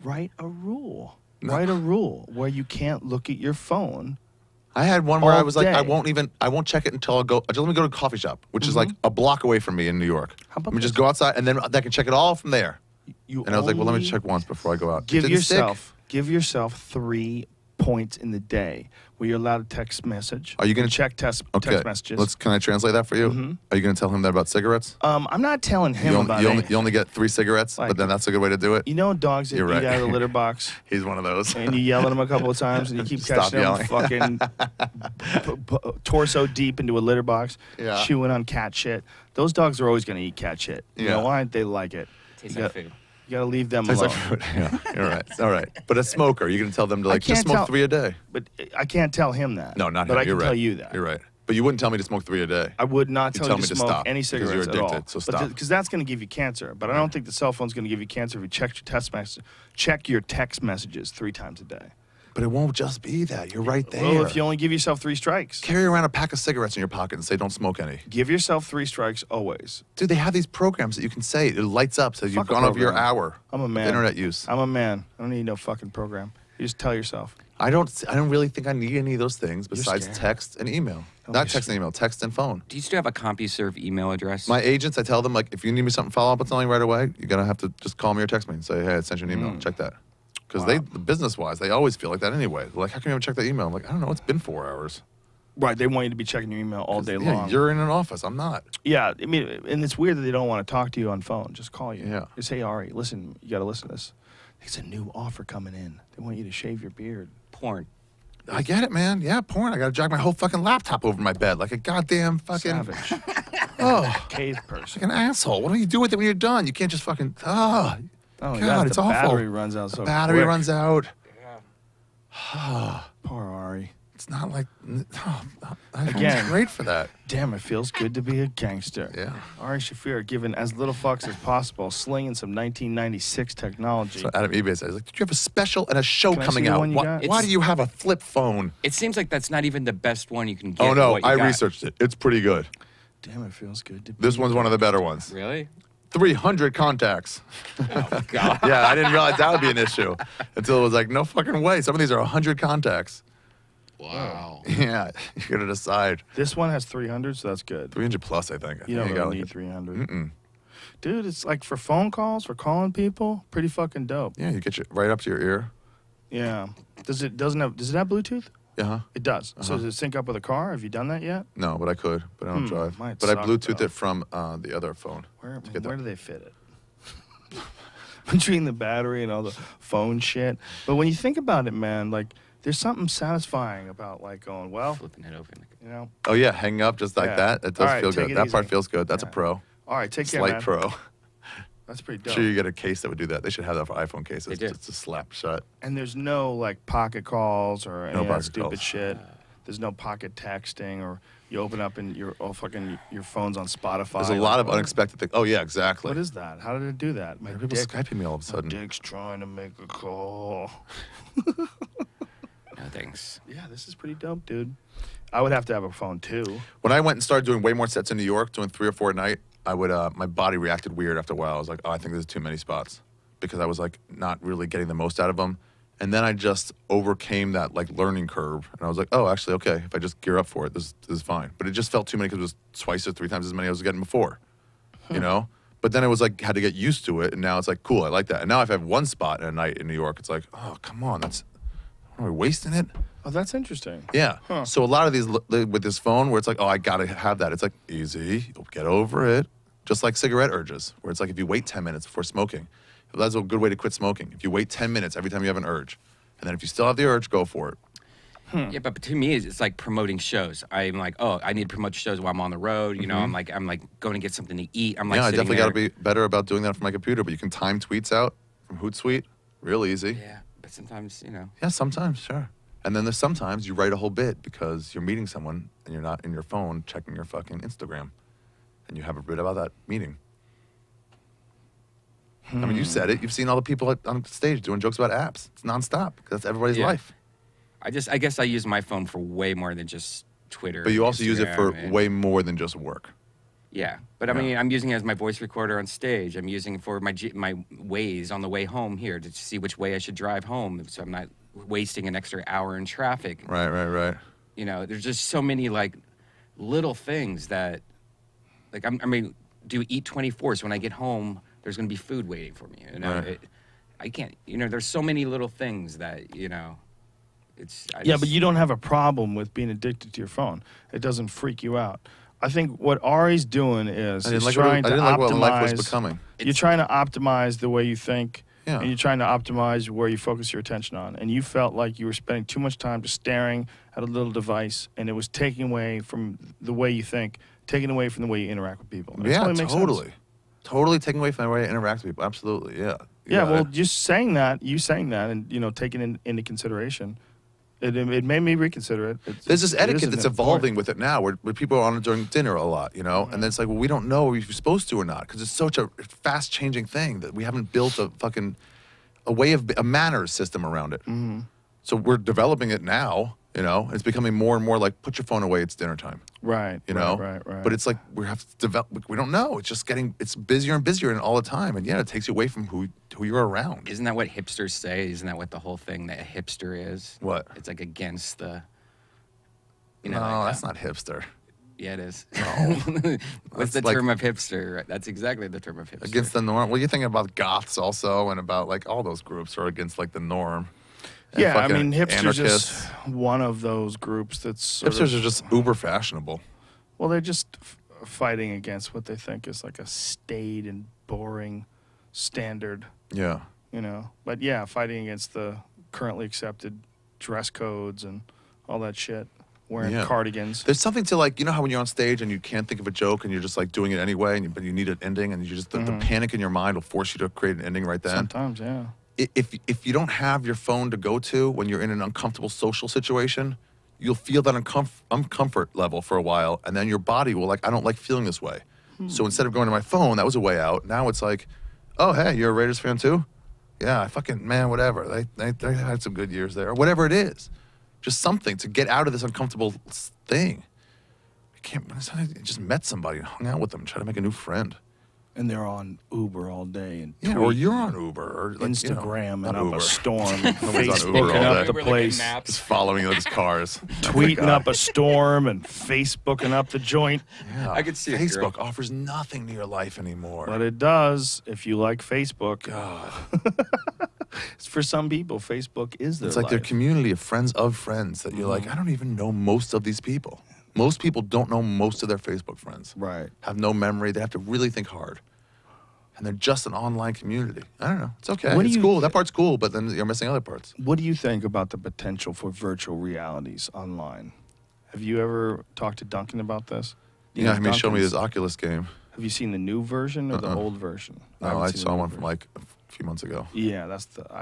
write a rule. Write a rule where you can't look at your phone. I had one where All I was like, I day. won't check it until I go. Just let me go to a coffee shop, which is like a block away from me in New York. How about Let me just this? go outside, and then I can check it all from there. You And I was like, well, let me only check once before I go out. It Give didn't stick. yourself 3 points in the day where you're allowed to text message. Are you gonna- check text messages? Can I translate that for you? Are you going to tell him that about cigarettes? I'm not telling him You about only, anything. you only get 3 cigarettes, Like- but then that's a good way to do it. You know dogs that You're eat right. out of the litter box? He's one of those. And you yell at them a couple of times, and you keep Stop catching them yelling. fucking torso deep into a litter box, Yeah. chewing on cat shit. Those dogs are always going to eat cat shit. You Yeah. know why? They like it. Tastes You like got- food. You got to leave them Tastes alone. like food. Yeah, you're right. All right. But a smoker, you're going to tell them to I like just can't smoke tell- 3 a day. But I can't tell him that. No, not But him. I You're can right. tell you that. You're right. But you wouldn't tell me to smoke 3 a day. I would not You tell tell you me to to smoke stop, any because you're cigarettes at all. addicted, so stop. Because that's going to give you cancer. But I don't think the cell phone's going to give you cancer if you check your text messages 3 times a day. But it won't just be that. You're right there. Well, if you only give yourself 3 strikes. Carry around a pack of cigarettes in your pocket and say, don't smoke any. Give yourself 3 strikes always. Dude, they have these programs that you can say, it lights up, so you've Fuck a gone over your program. hour. I'm a of man. internet use. I'm a man. I don't need no fucking program. You just tell yourself. I don't really think I need any of those things besides scared. text and email. Don't Not be text and email, text and phone. Do you still have a CompuServe email address? My agents, I tell them, like, if you need me something, follow up with something right away, you're going to have to just call me or text me and say, hey, I sent you an email. Check that. Because Wow. business-wise, they always feel like that anyway. They're like, how can you haven't checked that email? I'm like, I don't know. It's been 4 hours. Right. They want you to be checking your email all day Yeah, long. you're in an office. I'm not. Yeah. I mean, and it's weird that they don't want to talk to you on phone. Just call you. Yeah. Just say, Ari, listen, you got to listen to this. There's a new offer coming in. They want you to shave your beard. Porn. I get it, man. Yeah, porn. I got to drag my whole fucking laptop over my bed like a goddamn fucking... Savage. Oh, Cave person. like an asshole. What do you do with it when you're done? You can't just fucking... Oh. Oh my God, God, it's the awful. battery runs out so Battery quick. runs out. Poor Ari. It's not like iPhone's Again. great for that. Damn, it feels good to be a gangster. Yeah. Ari Shaffir giving as little fucks as possible, slinging some 1996 technology. So Adam eBay says, like, did you have a special and a show Can I coming see the out? one you got? Why do you have a flip phone? It seems like that's not even the best one you can get. Oh no, what you I got. researched it. It's pretty good. Damn, it feels good to be This one's one of the better ones. Really? 300 contacts. Oh God. Yeah, I didn't realize that would be an issue until it was like, no fucking way. Some of these are 100 contacts. Wow. Yeah, you gotta decide. This one has 300, so that's good. 300 plus, I think. You don't got really like need 300. Mm-mm. Dude, it's like for phone calls, for calling people, pretty fucking dope. Yeah, you get you right up to your ear. Yeah. Does it have Bluetooth? Yeah. It does. So does it sync up with a car? Have you done that yet? No, but I could, but I don't drive. might But I suck, Bluetoothed though. it from the other phone. Where to get do that. they fit it? Between the battery and all the phone shit. But when you think about it, man, like there's something satisfying about like going, well, Flipping it open. you know. Oh yeah, hanging up just like Yeah. that. It does All right, feel take good. it That part easy. feels good. That's a Yeah. pro. All right, take care, Slight man. pro. That's pretty I'm dope. sure you get a case that would do that. They should have that for iPhone cases. They do. Just to slap shut. And there's no like pocket calls or any of that pocket stupid calls. shit. There's no pocket texting or you open up and your your phone's on Spotify. There's a lot of unexpected things. Oh yeah, exactly. What is that? How did it do that? Why are people Skyping me all of a my sudden? dick's trying to make a call. No thanks. Yeah, this is pretty dope, dude. I would have to have a phone too. When I went and started doing way more sets in New York, doing 3 or 4 a night, I would my body reacted weird after a while. I was like, oh, I think there's too many spots because I was like not really getting the most out of them. And then I just overcame that like learning curve, and I was like, oh, actually, okay, if I just gear up for it, this is fine. But it just felt too many because it was twice or 3 times as many I was getting before, you know. But then it was like had to get used to it, and now it's like cool, I like that. And now if I have one spot in a night in New York, it's like, oh, come on, am I wasting it? Oh, that's interesting. Yeah. Huh. So a lot of these with this phone, where it's like, oh, I gotta have that. It's like easy, you'll get over it. Just like cigarette urges, where it's like if you wait 10 minutes before smoking, that's a good way to quit smoking. If you wait 10 minutes every time you have an urge, and then if you still have the urge, go for it. Yeah, but to me, it's like promoting shows. I'm like, oh, I need to promote shows while I'm on the road. You know, I'm like going to get something to eat. I'm like, Yeah, I sitting definitely there. got to be better about doing that from my computer. But you can time tweets out from Hootsuite, real easy. Yeah, but sometimes, you know. Yeah, sometimes, sure. And then there's sometimes you write a whole bit because you're meeting someone and you're not in your phone checking your fucking Instagram, and you have a bit about that meeting. I mean, you said it. You've seen all the people on stage doing jokes about apps. It's nonstop. That's everybody's Yeah. life. I guess I use my phone for way more than just Twitter. But you also use it for Instagram, and- way more than just work. Yeah, but I Yeah. mean, I'm using it as my voice recorder on stage. I'm using it for my Waze on the way home here to see which way I should drive home, so I'm not wasting an extra hour in traffic. Right. You know, there's just so many like little things that, like, I mean, do eat 24. So when I get home, there's gonna be food waiting for me. You know, Right. I can't. You know, there's so many little things that I Yeah, just- but you don't have a problem with being addicted to your phone. It doesn't freak you out. I think what Ari's doing is I didn't he's like trying what, I to didn't like what life was optimize. becoming. You're trying to optimize the way you think, Yeah. and you're trying to optimize where you focus your attention on. And you felt like you were spending too much time just staring at a little device, and it was taking away from the way you think, taking away from the way you interact with people. And it Yeah, totally makes sense. totally. Totally taking away from the way I interact with people. Absolutely, yeah. Yeah, well, it- just saying that, and taking it into consideration, it made me reconsider it. There's this It is etiquette that's important. evolving with it now, where people are on it during dinner a lot, you know, and then it's like, well, we don't know if you're supposed to or not, because it's such a fast-changing thing that we haven't built a way of a manners system around it. Mm-hmm. So we're developing it now, you know. And it's becoming more and more like, put your phone away, it's dinner time, Right. you know. Right. But it's like we have to develop. We don't know. It's just it's busier and busier and all the time, and yeah, it takes you away from who you're around. Isn't that what hipsters say? Isn't that what the whole thing that a hipster is? What? It's like against the. No, like, that's not hipster. Yeah, it is. That's What's the like- term of hipster? That's exactly the term of hipster. Against the norm. Well, you're thinking about goths also, and about like all those groups are against like the norm. And Yeah, I fucking mean, hipsters anarchists. just one of those groups that's sort Hipsters of, are just uber fashionable. well, they're just fighting against what they think is like a staid and boring standard, Yeah. you know. But yeah, fighting against the currently accepted dress codes and all that shit. wearing Yeah. cardigans. There's something to like, you know how when you're on stage and you can't think of a joke and you're just like doing it anyway, but you need an ending, and you just the panic in your mind will force you to create an ending right then. Sometimes, yeah. If you don't have your phone to go to when you're in an uncomfortable social situation, you'll feel that uncomfort level for a while, and then your body will like, I don't like feeling this way. So instead of going to my phone, that was a way out. Now it's like, oh, hey, you're a Raiders fan too? Yeah, man, whatever. They had some good years there, or whatever it is. Just something to get out of this uncomfortable thing. I just met somebody and hung out with them, try to make a new friend. And they're on Uber all day and Yeah, or you're on Uber or like, Instagram not and up Uber. a storm, Nobody's on Uber Facebooking all up day. the place, Just following those cars. tweeting up a storm and Facebooking up the joint. Yeah. I could see a girl. Facebook offers nothing to your life anymore. But it does if you like Facebook. God. For some people, Facebook is their It's like their life. community of friends that you're like, I don't even know most of these people. Most people don't know most of their Facebook friends. Right. Have no memory. They have to really think hard. And they're just an online community. I don't know. It's okay. What do It's you- cool. That part's cool, but then you're missing other parts. What do you think about the potential for virtual realities online? Have you ever talked to Duncan about this? You know, Yeah, I mean, show me Duncan's- this Oculus game. Have you seen the new version or the old version? No, haven't I seen the saw new one from version. like a few months ago. Yeah,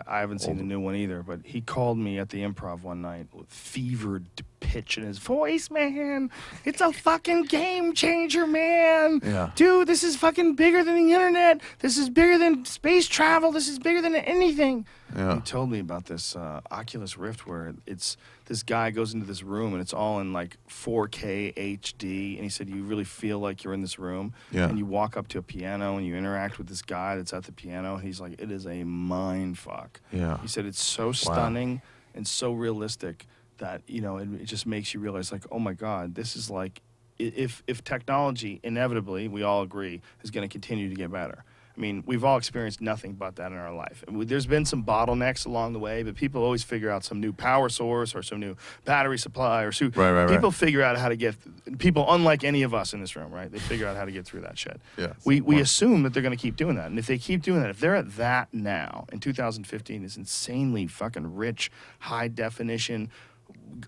I haven't seen the new one either, but he called me at the Improv one night with fevered pitch in his voice, man. It's a fucking game changer, man. Yeah. Dude, this is fucking bigger than the internet. This is bigger than space travel. This is bigger than anything. Yeah. He told me about this Oculus Rift where it's this guy goes into this room and it's all in like 4K HD, and he said you really feel like you're in this room. Yeah. And you walk up to a piano and you interact with this guy that's at the piano, and he's like, it is a mind fuck. Yeah. He said it's so stunning and so realistic that, you know, it just makes you realize like, oh my God, this is like, if technology inevitably, we all agree, is going to continue to get better. I mean, we've all experienced nothing but that in our life. There's been some bottlenecks along the way, but people always figure out some new power source or some new battery supply or Right. people figure out how to get, people unlike any of us in this room, right? They figure out how to get through that shit. Yeah. We assume that they're going to keep doing that. And if they keep doing that, if they're at that now in 2015, this insanely fucking rich, high definition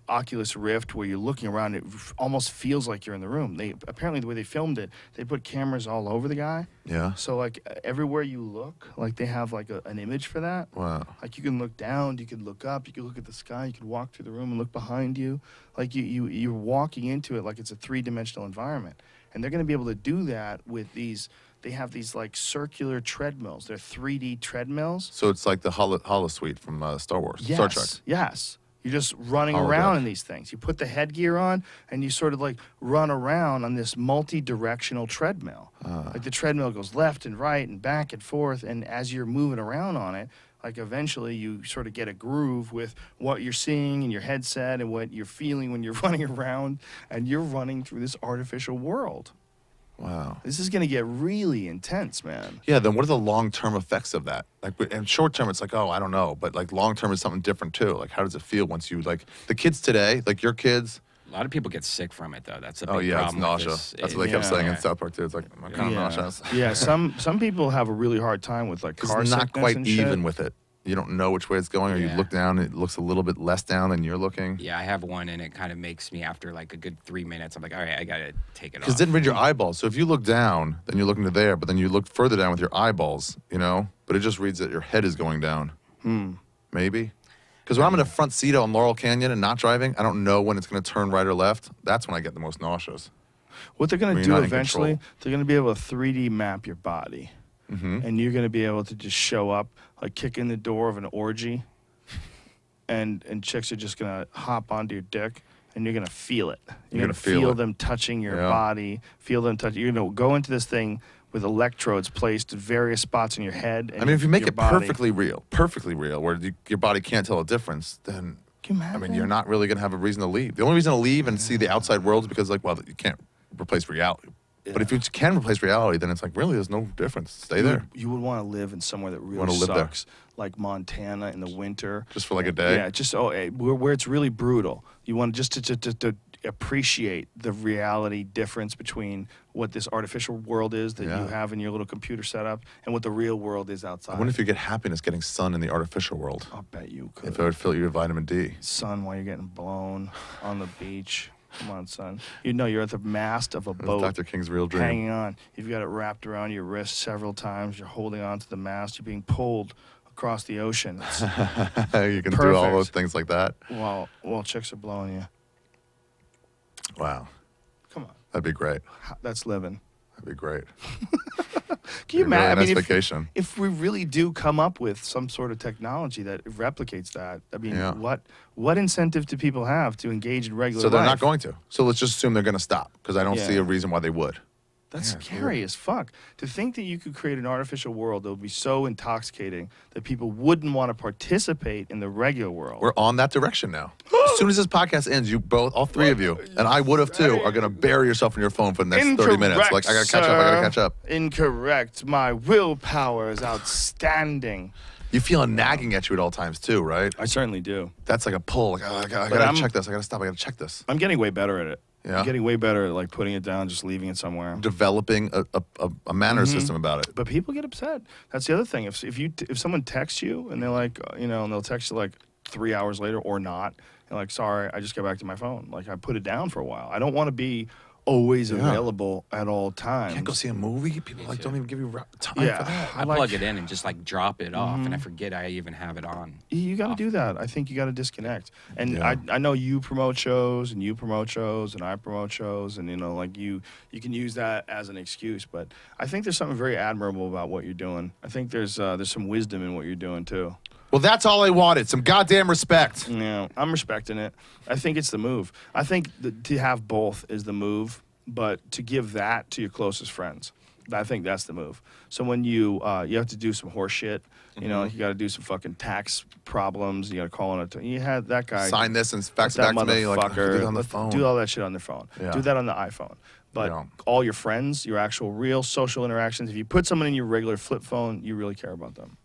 Oculus Rift where you're looking around, it almost feels like you're in the room. They apparently the way they filmed it, they put cameras all over the guy. Yeah. So like everywhere you look, like they have like an image for that. Wow. Like you can look down, you can look up, you can look at the sky, you can walk through the room and look behind you. Like you're walking into it like it's a three-dimensional environment. And they're going to be able to do that with these. They have these like circular treadmills. They're 3D treadmills. So it's like the holosuite from Star Wars, Yes. Star Trek. Yes. You're just running Holodeck. around in these things. You put the headgear on and you sort of like run around on this multi-directional treadmill. Like the treadmill goes left and right and back and forth, and as you're moving around on it, like eventually you sort of get a groove with what you're seeing in your headset and what you're feeling when you're running around, and you're running through this artificial world. Wow. This is going to get really intense, man. Yeah, then what are the long-term effects of that? Like, and short-term, it's like, oh, I don't know. But, like, long-term is something different, too. Like, how does it feel once you, like, the kids today, like your kids, A lot of people get sick from it, though. That's a big oh, yeah, it's problem. with nausea. this. That's what they kept Yeah. saying in South Park, too. It's like, I'm kind of nauseous. Yeah, some people have a really hard time with like car It's not sickness quite and even shit. with it. You don't know which way it's going, or you Yeah. look down, it looks a little bit less down than you're looking. Yeah, I have one, and it kind of makes me, after like a good 3 minutes, I'm like, all right, I got to take it off. Because it didn't read your eyeballs. So if you look down, then you're looking to there, but then you look further down with your eyeballs, you know? But it just reads that your head is going down. Maybe. Because when I'm in the front seat on Laurel Canyon and not driving, I don't know when it's going to turn right or left. That's when I get the most nauseous. What they're going When to you're do not in eventually, control. they're going to be able to 3D map your body. Mm-hmm. And you're going to be able to just show up, like kick in the door of an orgy, and chicks are just going to hop onto your dick, and you're going to feel it. You're going to feel feel it. them touching your Yeah. body, feel them touch. You're going to go into this thing with electrodes placed at various spots in your head. And I mean, if you make your it body. perfectly real, where your body can't tell a difference, then, Can you I imagine? mean, you're not really going to have a reason to leave. The only reason to leave and see the outside world is because, like, well, you can't replace reality. But if you can replace reality, then it's like, really, there's no difference. Stay there. You would want to live in somewhere that really Wanna live there. sucks, like Montana in the winter. Just for like a day? Yeah, just where it's really brutal. You want just to appreciate the reality difference between what this artificial world is that you have in your little computer setup and what the real world is outside. I wonder if you get happiness getting sun in the artificial world. I'll bet you could. If it would fill you with vitamin D. Sun while you're getting blown on the beach. Come on, son. You know you're at the mast of a boat. Dr. King's real dream. Hanging on. You've got it wrapped around your wrist several times. You're holding on to the mast. You're being pulled across the ocean. It's you can do all perfect. those things like that. while chicks are blowing you. Wow. Come on. That'd be great. That's living. That'd be great. Can you Be a really imagine? nice I mean, vacation. if we really do come up with some sort of technology that replicates that, I mean, what incentive do people have to engage in regular So they're life? not going to. So let's just assume they're going to stop because I don't Yeah. see a reason why they would. That's Yeah, scary as fuck. To think that you could create an artificial world that would be so intoxicating that people wouldn't want to participate in the regular world. We're on that direction now. As soon as this podcast ends, you both, all three of you, and I would have too, are going to bury yourself in your phone for the next 30 minutes. Like, I got to catch up, I got to catch up. Incorrect. My willpower is outstanding. You feel a nagging at you at all times too, right? I certainly do. That's like a pull. Like, oh, I got I'm- to check this. I got to stop. I got to check this. I'm getting way better at it. Yeah? I'm getting way better at like putting it down, just leaving it somewhere. Developing a manner system about it. But people get upset. That's the other thing. If someone texts you and they're like, and they'll text you like 3 hours later or not, and like, sorry, I just got back to my phone. Like I put it down for a while. I don't want to be always available at all times. Can't go see a movie. People like don't even give you time Yeah. for that. I plug it in and just like drop it off, and I forget I even have it on. You got to do that. I think you got to disconnect. And Yeah. I know you promote shows, and you promote shows, and I promote shows, and like you can use that as an excuse. But I think there's something very admirable about what you're doing. I think there's some wisdom in what you're doing too. Well, that's all I wanted. Some goddamn respect. Yeah, I'm respecting it. I think it's the move. I think to have both is the move, but to give that to your closest friends, I think that's the move. So when you have to do some horse shit, like you got to do some fucking tax problems. You got to call on it. You had that guy Sign this and fax it that back to me. Like, motherfucker, do it on the phone. do all that shit on their phone. Yeah. Do that on the iPhone. But Yeah. all your friends, your actual real social interactions, if you put someone in your regular flip phone, you really care about them.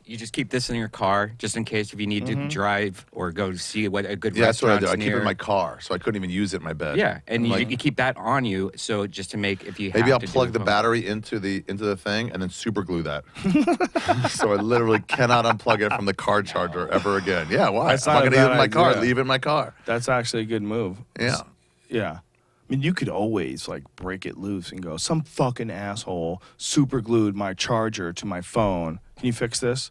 You just keep this in your car, just in case if you need to drive or go to see what a good Yeah, that's what I do. restaurant's I keep it near. in my car, so I couldn't even use it in my bed. Yeah, and I'm like, you keep that on you, so just to make if you maybe have I'll to do plug it the home. battery into the thing and then super glue that. So I literally cannot unplug it from the car charger ever again. Yeah, why? That's I'm not not a going to use it in bad my car. idea. Leave it in my car. That's actually a good move. Yeah. Yeah. I mean, you could always like break it loose and go, some fucking asshole super glued my charger to my phone. Can you fix this?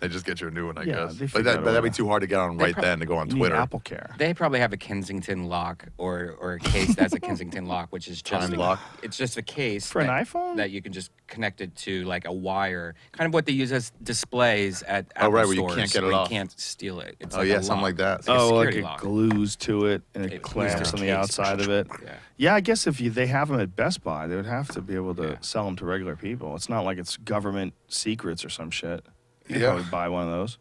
They just get you a new one, I Yeah, guess. they But figure out a that'd be way. too hard to get on right then to go on You need Twitter. Apple Care. They probably have a Kensington lock or a case that's a Kensington lock, which is just Time lock? It's just a case For an that- iPhone? that you can just connect it to like a wire, kind of what they use as displays at Oh, Apple right, where you stores, can't get it where off. You can't steal it. It's Oh, like yeah, a something lock. like that. It's like a Oh, like security it lock. glues to it and it It clamps glues to on the the case. outside of it. Yeah. Yeah, I guess if they have them at Best Buy, they would have to be able to Yeah. sell them to regular people. It's not like it's government secrets or some shit. You could Yeah. probably buy one of those.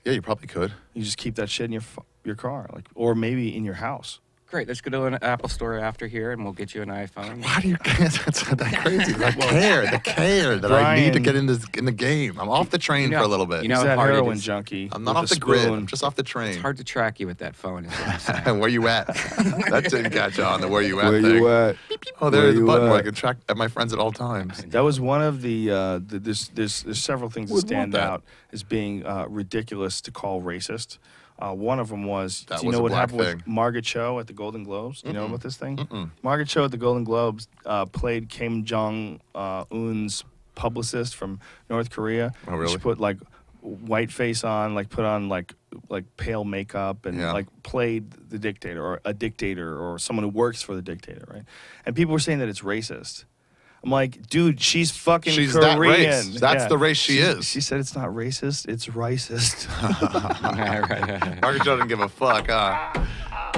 Yeah, you probably could. You just keep that shit in your car, like, or maybe in your house. Great. Let's go to an Apple store after here, and we'll get you an iPhone. Why do you That's not that crazy? The care that I need to Brian- get in the game. I'm off the train for a little bit. you know He's how that hard it heroin is. junkie. I'm not with off the grid. spoon. I'm just off the train. It's hard to track you with that phone. Is what I'm saying. Where you at? That didn't catch on. The where you at Where thing. you at? Oh, Where there's the you button where I at? can track at my friends at all times. That was one of there's several things that Would want stand that. out as being ridiculous to call racist. One of them was, That do you was know a what black happened thing. with Margaret Cho at the Golden Globes? Do you know about this thing? Margaret Cho at the Golden Globes played Kim Jong-un's publicist from North Korea. Oh, really? She put like white face on, like put on like pale makeup and Yeah. like played the dictator or a dictator or someone who works for the dictator, right? And people were saying that it's racist. I'm like, dude, she's fucking She's Korean. that race. That's the race she is. She said it's not racist, it's racist. Right. Margaret Cho didn't give a fuck, huh?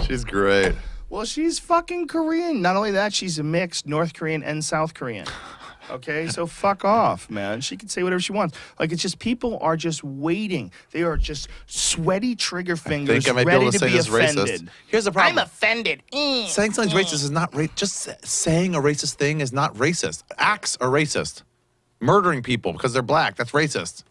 She's great. Well, she's fucking Korean. Not only that, she's a mixed North Korean and South Korean. Okay, so fuck off, man. She can say whatever she wants. Like, it's just people are just waiting. They are just sweaty trigger fingers, I might be ready able to to say be this offended. racist. Here's the problem. I'm offended. Saying something's racist is not just saying a racist thing is not racist. Acts are racist. Murdering people because they're black, that's racist.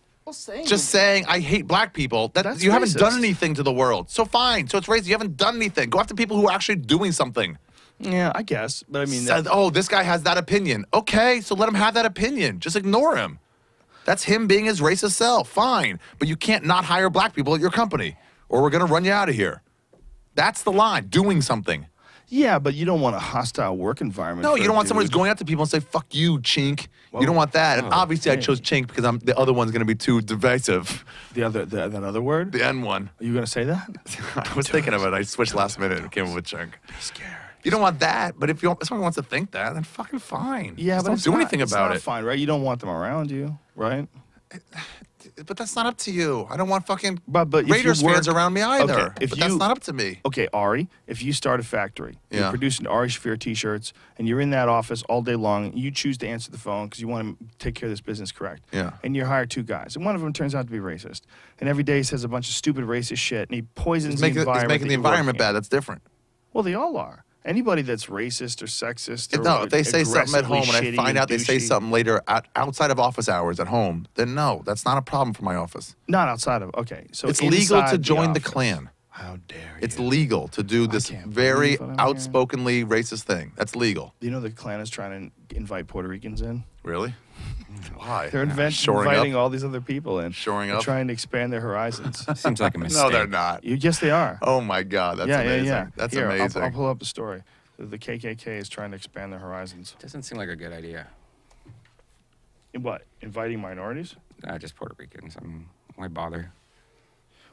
Just saying I hate black people. That's you haven't done racist. anything to the world. So fine. So it's racist. You haven't done anything. Go after people who are actually doing something. Yeah, I guess. But I mean, Said, oh, this guy has that opinion. Okay, so let him have that opinion. Just ignore him. That's him being his racist self. Fine. But you can't not hire black people at your company, or we're going to run you out of here. That's the line. Doing something. yeah, but you don't want a hostile work environment. No, for you a don't want someone who's dude. going out to people and say, fuck you, chink. Whoa. You don't want that. And Oh, obviously I hey. chose chink because the other one's going to be too divisive. That other word. The N one. Are you gonna say that? I was thinking of it. I switched last minute and came up with chunk. Scared. You don't want that, but if someone wants to think that, then fucking fine. Yeah, Just but don't it's do not- anything it's about not it. Fine, right? You don't want them around you, right? But that's not up to you. I don't want fucking But if you Raiders work- fans around me either. Okay, if but that's you- not up to me. Okay, Ari, if you start a factory, you're Yeah. producing Ari Shaffir T-shirts, and you're in that office all day long, you choose to answer the phone because you want to take care of this business correct. Yeah. And you hire 2 guys, and one of them turns out to be racist, and every day he says a bunch of stupid racist shit, and he poisons He's the making, environment. the that you're environment working in. bad. That's different. Well, they all are. Anybody that's racist or sexist, or No, if they say something at home and I aggressively find shitty out they and say douchey- something later outside of office hours at home, then no, that's not a problem for my office. not outside of okay, so It's legal to inside join the office. Klan. How dare you? It's legal to do this can't very believe what I'm hearing. outspokenly racist thing. That's legal. You know the Klan is trying to invite Puerto Ricans in. Really? Why? They're Shoring inviting up? all these other people in. Shoring They're up? trying to expand their horizons. Seems like a mistake. No, they're not. Yes, they are. Oh my God, that's yeah, amazing. yeah. That's Here, amazing. I'll pull up the story. The KKK is trying to expand their horizons. Doesn't seem like a good idea. In what? Inviting minorities? Just Puerto Ricans. I mean, why bother?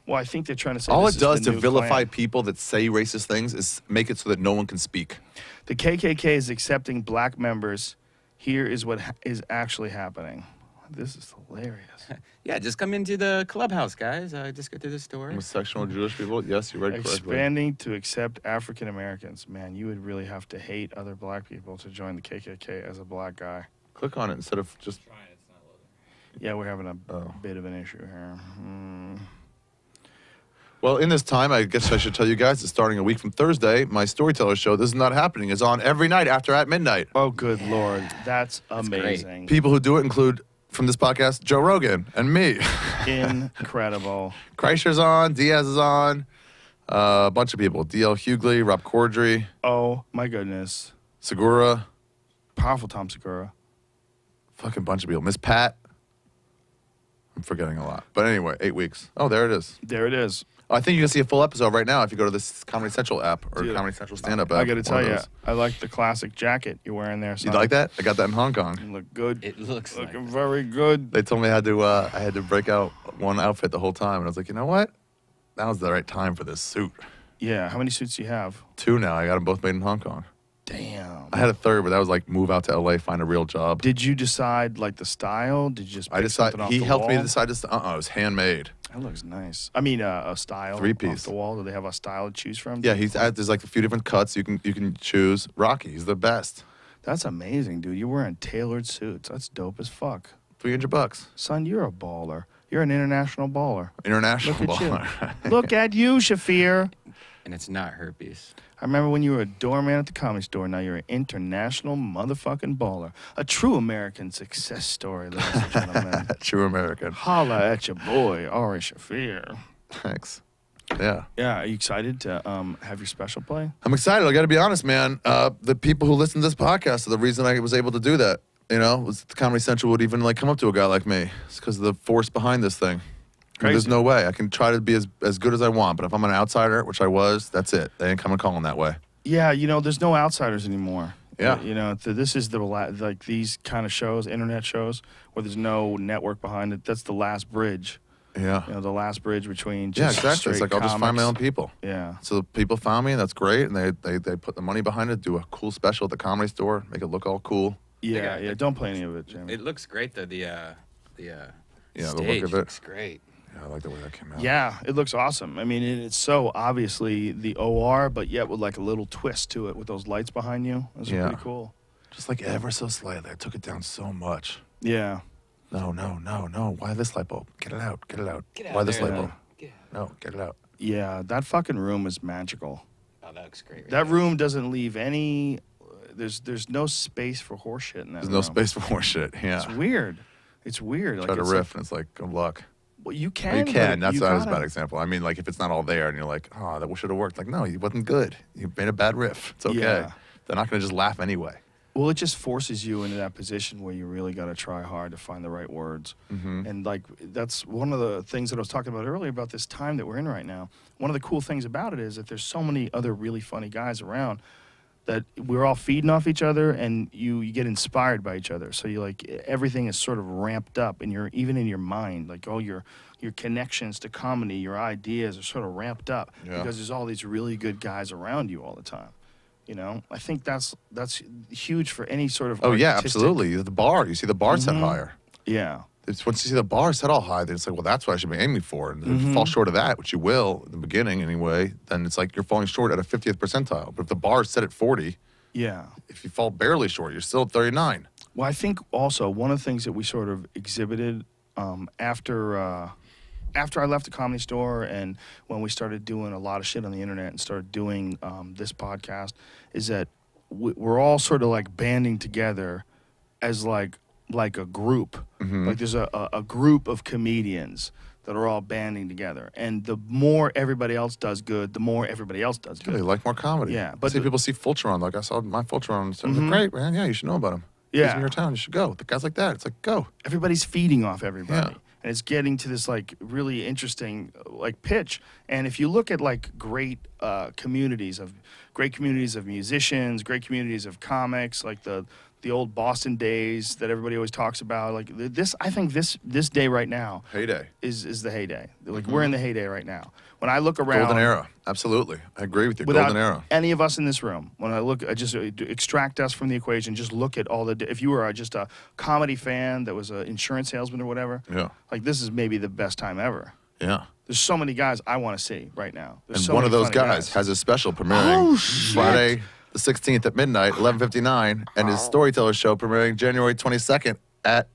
Well, I think they're trying to say All this it is does the to new vilify Klan. people that say racist things is make it so that no one can speak. The KKK is accepting black members. Here is what is actually happening. This is hilarious. Yeah, just come into the clubhouse, guys. Just go to the store. Homosexual Jewish people? Yes, you read correctly. Expanding to accept African Americans. Man, you would really have to hate other black people to join the KKK as a black guy. Click on it instead of just. Yeah, we're having a Oh. bit of an issue here. Well, in this time, I guess I should tell you guys that starting a week from Thursday, my storyteller show, This Is Not Happening, is on every night after at midnight. Oh, good Lord. That's great. amazing. People who do it include, from this podcast, Joe Rogan and me. Incredible. Kreischer's on, Diaz is on, a bunch of people. D.L. Hughley, Rob Corddry, Oh, my goodness. Segura, Powerful Tom Segura. fucking bunch of people. Miss Pat. I'm forgetting a lot. But anyway, 8 weeks. Oh, there it is. There it is. I think you can see a full episode right now if you go to this Comedy Central app or Dude, Comedy Central stand-up app. I got to one tell of you, those. I like the classic jacket you're wearing there. You Son. like that? I got that in Hong Kong. You look good. It looks like Looking that. very good. They told me I had to break out one outfit the whole time, and I was like, you know what? Now's the right time for this suit. Yeah. How many suits do you have? 2 now. I got them both made in Hong Kong. Damn. I had a third, but that was like move out to LA, find a real job. Did you decide like the style? Did you just I pick decided something off he the helped me wall? decide this. It was handmade. That looks nice. I mean, a style. 3-piece. Off the wall. Do they have a style to choose from? Yeah, there's like a few different cuts you can choose. Rocky, he's the best. That's amazing, dude. You're wearing tailored suits. That's dope as fuck. $300. Son, you're a baller. You're an international baller. International Look at you. baller. Look at you, Shaffir. And it's not herpes. I remember when you were a doorman at the Comedy Store. Now you're an international motherfucking baller. A true American success story, ladies and gentlemen. True American. Holla at your boy, Ari Shaffir. Thanks. Yeah. Yeah, are you excited to have your special play? I'm excited. I got to be honest, man. The people who listen to this podcast are the reason I was able to do that. You know, was the Comedy Central would even like come up to a guy like me. It's because of the force behind this thing. Crazy. There's no way I can try to be as good as I want, but if I'm an outsider, which I was, that's it. They ain't coming calling that way. Yeah, you know, there's no outsiders anymore. Yeah. You know, this is like these kind of shows, internet shows, where there's no network behind it. That's the last bridge. Yeah. You know, the last bridge between Yeah, just exactly. It's straight like I'll just find my own comics. people. Yeah. So the people found me, and that's great. And they put the money behind it, do a cool special at the Comedy Store, make it look all cool. Yeah, got yeah. it. Don't play any of it, Jimmy. It looks great though. The Yeah, the stage look of it. looks great. Yeah, I like the way that came out. Yeah, it looks awesome. I mean, it's so obviously the OR, but yet with like a little twist to it with those lights behind you. That's Yeah. pretty cool. Just like ever so slightly. I took it down so much. Yeah. No. Why this light bulb? Get it out. Get it out. Get out Why this there, light though. bulb? No, get it out. Yeah, that fucking room is magical. Oh, that looks great. Right That there. room doesn't leave any. There's no space for horseshit in that There's room. no space for more shit. Yeah. It's weird. It's weird. Try to it's riff, and it's like, good luck. well, you can. Well, you can. but That's you that was a gotta- bad example. I mean, like if it's not all there, and you're like, oh, that should have worked. Like, no, it wasn't good. You made a bad riff. It's okay. Yeah. They're not going to just laugh anyway. Well, it just forces you into that position where you really got to try hard to find the right words. And like that's one of the things that I was talking about earlier about this time that we're in right now. One of the cool things about it is that there's so many other really funny guys around that we're all feeding off each other, and you get inspired by each other. So you like everything is sort of ramped up, and you're even in your mind, like all your connections to comedy, your ideas are sort of ramped up because there's all these really good guys around you all the time. You know, I think that's huge for any sort of. Oh yeah, artistic- absolutely. The bar, you see the bar set higher. Yeah. It's once you see the bar set all high, then it's like, well, that's what I should be aiming for. And if you fall short of that, which you will in the beginning anyway, then it's like you're falling short at a 50th percentile. But if the bar is set at 40, Yeah. if you fall barely short, you're still at 39. Well, I think also one of the things that we sort of exhibited after I left the Comedy Store and when we started doing a lot of shit on the internet and started doing this podcast is that we're all sort of like banding together as like a group. Like there's a group of comedians that are all banding together. And the more everybody else does good, the more everybody else does Yeah, they good. like more comedy. Yeah, But but see, the- people see Fulcheron. Like I saw my Fulcheron. So great, man. Yeah, you should know about him. He's Yeah. in your town. You should go. The guys like that. It's like, go. Everybody's feeding off everybody. Yeah. And it's getting to this like really interesting like pitch. And if you look at like great communities of musicians, great communities of comics, like the old Boston days that everybody always talks about, like this, I think this day right now Heyday. is the heyday. Like we're in the heyday right now. When I look around, Golden era. Absolutely. I agree with you. without Golden era. any of us in this room, when I look, I just extract us from the equation. Just look at all the. If you were just a comedy fan that was an insurance salesman or whatever, Yeah. like this is maybe the best time ever. Yeah. There's so many guys I want to see right now. There's And so one of many those funny guys has a special premiering Oh, shit. Friday the 16th at midnight, 11:59, and his Storyteller show premiering January 22nd at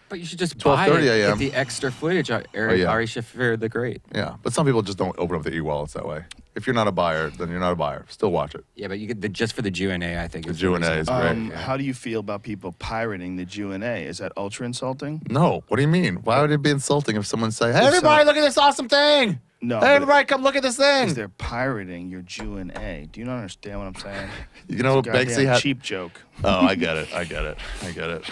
But you should just buy 12:30 it. a.m.. Get the extra footage. Ari yeah. Shaffir the Great. yeah. But some people just don't open up the e-wallets that way. If you're not a buyer, then you're not a buyer. Still watch it. Yeah, but you get just for the Q&A, I think. The Q&A is great. How do you feel about people pirating the Q&A? Is that ultra insulting? No, what do you mean? Why would it be insulting if someone say, "Hey, everybody, look at this awesome thing"? No, Hey, but- everybody, come look at this Because thing. they're pirating your Q&A. Do you not understand what I'm saying? You know what It's a Banksy goddamn had? cheap joke. Oh, I get it. I get it. I get it.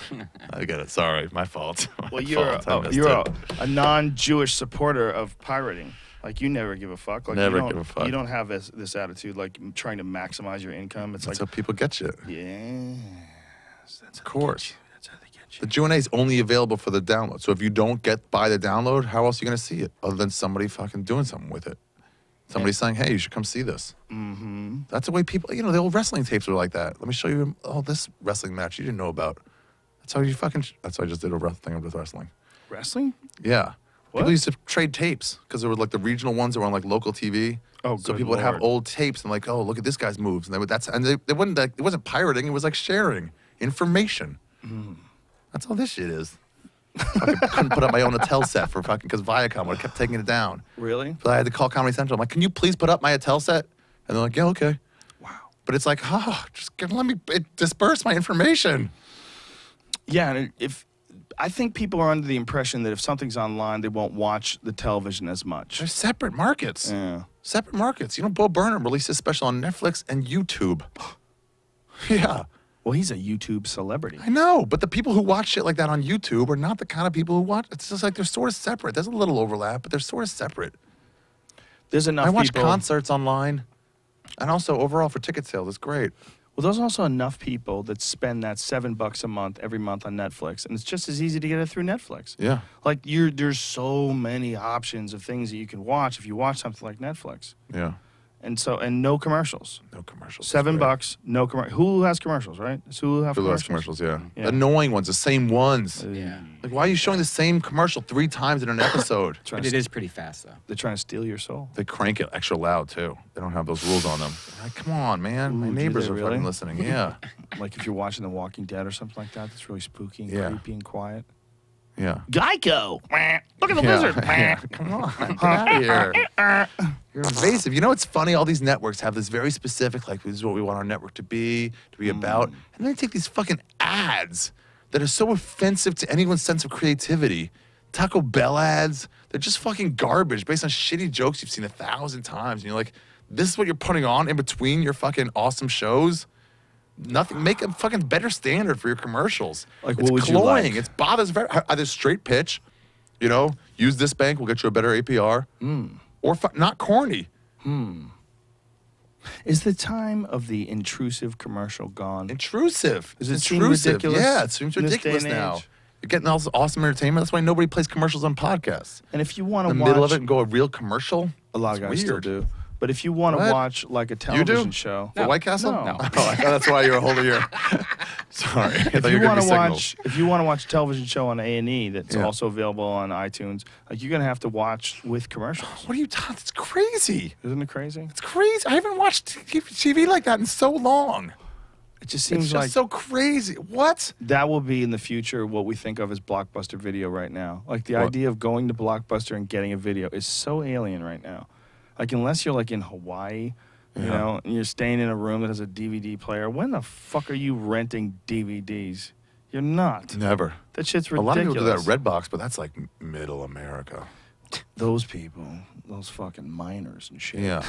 I get it. Sorry, my fault. Well, My you're fault. I missed you're it. a non-Jewish supporter of pirating. Like you never give a fuck. Like Never you don't, give a fuck. You don't have this attitude like trying to maximize your income. It's That's like how people get you. yes, that's Of course. That's how they get The Q&A is only available for the download. So if you don't buy the download, how else are you going to see it other than somebody fucking doing something with it? Somebody saying, "Hey, you should come see this." Mm-hmm. That's the way people, the old wrestling tapes were like that. Let me show you this wrestling match you didn't know about. That's how you fucking. That's why I just did a thing with wrestling. Wrestling? Yeah. What? People used to trade tapes because there were like the regional ones that were on like local TV. Oh, so good people would have Lord. old tapes and like, oh, look at this guy's moves, and they wouldn't. It wasn't pirating. It was like sharing information. That's all this shit is. Fucking couldn't put up my own Attell set for fucking because Viacom would have kept taking it down. Really? So I had to call Comedy Central. I'm like, can you please put up my Attell set? And they're like, yeah, okay. Wow. But it's like, let me disperse my information. Yeah, and I think people are under the impression that if something's online, they won't watch the television as much. They're separate markets. Yeah. Separate markets. Bo Burnham released his special on Netflix and YouTube. Yeah. Well, he's a YouTube celebrity. I know, but the people who watch shit like that on YouTube are not the kind of people who watch. It's just like they're sort of separate. There's a little overlap, but they're sort of separate. There's enough I watch people. concerts online, and also overall for ticket sales, it's great. Well, there's also enough people that spend that $7 a month every month on Netflix, and it's just as easy to get it through Netflix. Yeah. Like there's so many options of things that you can watch if you watch something like Netflix, Yeah. and no commercials. No commercials. It's $7, great. no commercial. Hulu has commercials, right? Does Hulu have Hulu has commercials? commercials, yeah. Yeah. Annoying ones, the same ones. Yeah. Like, why are you showing the same commercial 3 times in an episode? But it is pretty fast, though. They're trying to steal your soul. They crank it extra loud, too. They don't have those rules on them. Like, come on, man. My Ooh, do neighbors they are really? fucking listening. Yeah. Like if you're watching The Walking Dead or something like that, that's really spooky and Yeah. creepy and quiet. Yeah. Geico! Look at the Yeah, lizard! yeah. Come on, get out of here. You're invasive. You know what's funny? All these networks have this very specific, like, this is what we want our network to be about. And then they take these fucking ads that are so offensive to anyone's sense of creativity. Taco Bell ads, they're just fucking garbage based on shitty jokes you've seen 1,000 times. And you're like, this is what you're putting on in between your fucking awesome shows? Nothing. Make a fucking better standard for your commercials. Like, it's what would you cloying. like? It's bothers very. Either straight pitch, you know, use this bank, we'll get you a better APR, or not corny. Is the time of the intrusive commercial gone? Intrusive. Does it seem intrusive. ridiculous Yeah, it seems in this day ridiculous and now. age? You're getting all this awesome entertainment. That's why nobody plays commercials on podcasts. And if you want In to the watch, middle of it and go a real commercial, a lot of it's guys still weird. do. But if you want to What? watch like a You television do? show, For White Castle? No. Oh, I thought that's why you're holding your. Sorry. I if thought you were want giving to me watch, if you want to watch a television show on A&E that's Yeah. also available on iTunes, like you're gonna have to watch with commercials. What are you talking? It's crazy. Isn't it crazy? It's crazy. I haven't watched TV like that in so long. It just It's seems just like so crazy. What? that will be in the future what we think of as Blockbuster video right now. Like the What? idea of going to Blockbuster and getting a video is so alien right now. Like unless you're like in Hawaii, you know, and you're staying in a room that has a DVD player, when the fuck are you renting DVDs? You're not. Never. That shit's A ridiculous. lot of people do that at Redbox, but that's like middle America. Those people, those fucking miners and shit. Yeah.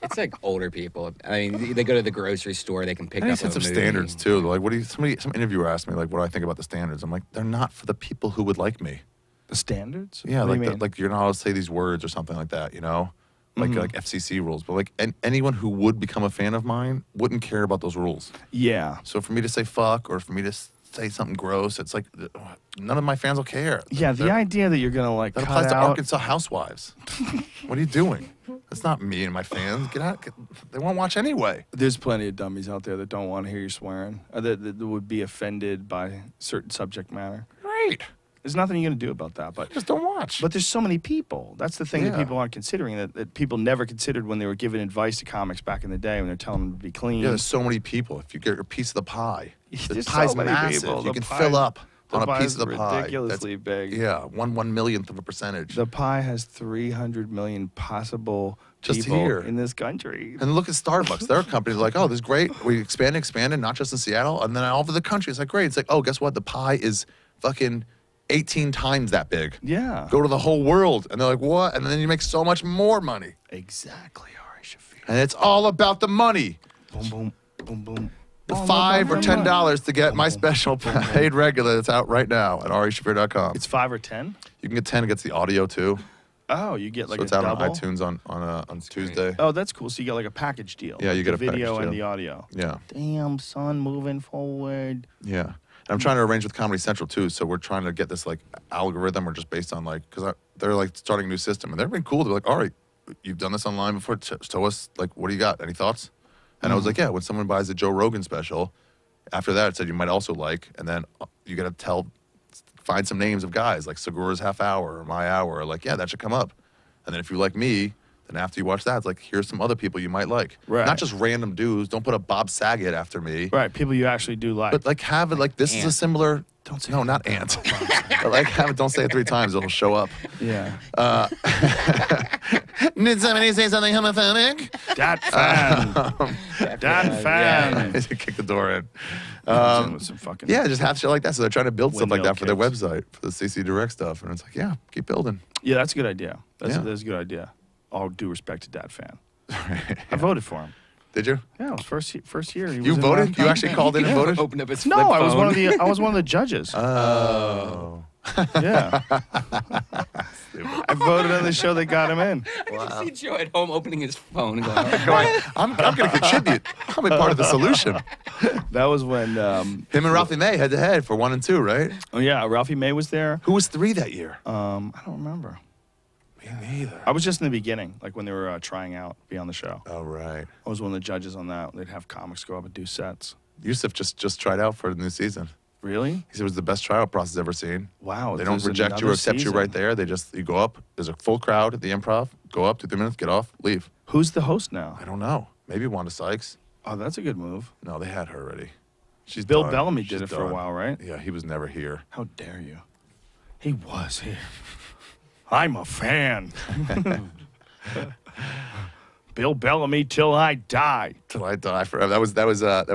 It's like older people. I mean, they go to the grocery store, they can pick Any up sense a of movie. standards too. Like, what do you? Some interviewer asked me like, what do I think about the standards? I'm like, they're not for the people who would like me. The standards? Yeah, What do like you mean? like you're not allowed to say these words or something like that. You know, like Mm-hmm. like FCC rules. But like anyone who would become a fan of mine wouldn't care about those rules. Yeah. So for me to say fuck or for me to say something gross, it's like none of my fans will care. Yeah, the idea that you're gonna like That cut applies to out. Arkansas housewives. What are you doing? That's not me and my fans. Get out. They won't watch anyway. There's plenty of dummies out there that don't want to hear you swearing, that would be offended by certain subject matter. Right. There's nothing you're gonna do about that. But Just don't watch. But there's so many people. That's the thing that Yeah. people aren't considering, that people never considered when they were giving advice to comics back in the day when they're telling them to be clean. yeah, there's so many people. If you get a piece of the pie, the There's so pie's many massive. people. You The can pie- fill up the on a pie piece is of the pie. ridiculously big. Yeah, 1/1,000th of a percentage. The pie has 300 million possible Just people here. in this country. And look at Starbucks. Their company's like, oh, this is great. We expanded, not just in Seattle, and then all over the country. It's like, great. It's like, oh, guess what? The pie is fucking 18 times that big. Yeah. Go to the whole world. And they're like, what? And then you make so much more money. Exactly, Ari Shaffir. And it's all about the money. Boom, boom, boom, boom. The All $5 about or the $10 money. to get my special paid regular that's out right now at arishafir.com. It's 5 or 10? You can get 10. It gets the audio too. Oh, you get like So it's a out double? on iTunes on Tuesday. Oh, that's cool. So you get like a package deal. Yeah, you get the a video package and deal. the audio. Yeah. Damn, son, moving forward. Yeah. And I'm trying to arrange with Comedy Central too. So we're trying to get this like algorithm or just based on like, because they're like starting a new system and they've been cool. They're like, all right, you've done this online before. Show us, like, what do you got? Any thoughts? And I was like, yeah, when someone buys a Joe Rogan special, after that it said you might also like, and then you got to find some names of guys like Segura's Half Hour or My Hour. Or like, yeah, that should come up. And then if you like me, then after you watch that, it's like, here's some other people you might like. Right. Not just random dudes. Don't put a Bob Saget after me. Right, people you actually do like. But like have it like this is a similar. Don't say no, that. not ant. But like have it. Don't say it 3 times. It'll show up. yeah. Did somebody say something homophobic? Dat fan. Dat fan. Kick the door in. Comes in with some fucking Yeah, just have shit like that. So they're trying to build stuff like Windmill that for their kicks. website, for the CC Direct stuff, and it's like, yeah, keep building. Yeah, that's a good idea. That's Yeah. a good idea. All due respect to Dat fan. I voted for him. Did you? Yeah, it was first year. He was You in voted? my You actually called in and voted? Opened up his No, flip I was one of phone. the I was one of the judges. Oh. Yeah. I voted on the show that got him in. I see Joe at home opening his phone and going, I'm going to contribute. I'm a part of the solution. That was when Him and Ralphie May head to head for 1 and 2, right? oh yeah, Ralphie May was there. Who was 3 that year? I don't remember. Me neither. I was just in the beginning, like when they were trying out to be on the show. Oh, right. I was one of the judges on that. They'd have comics go up and do sets. Yusuf just tried out for the new season. Really? He said it was the best tryout process ever seen. Wow. They don't there's reject you or another accept you season. right there. They just, you go up, there's a full crowd at the Improv, go up, 2 minutes, get off, leave. Who's the host now? I don't know. Maybe Wanda Sykes. Oh, that's a good move. No, they had her already. She's Bill done. Bellamy She's did it for a done. while, right? Yeah, he was never here. How dare you? He was here. I'm a fan. Bill Bellamy till I die. Till I die forever. That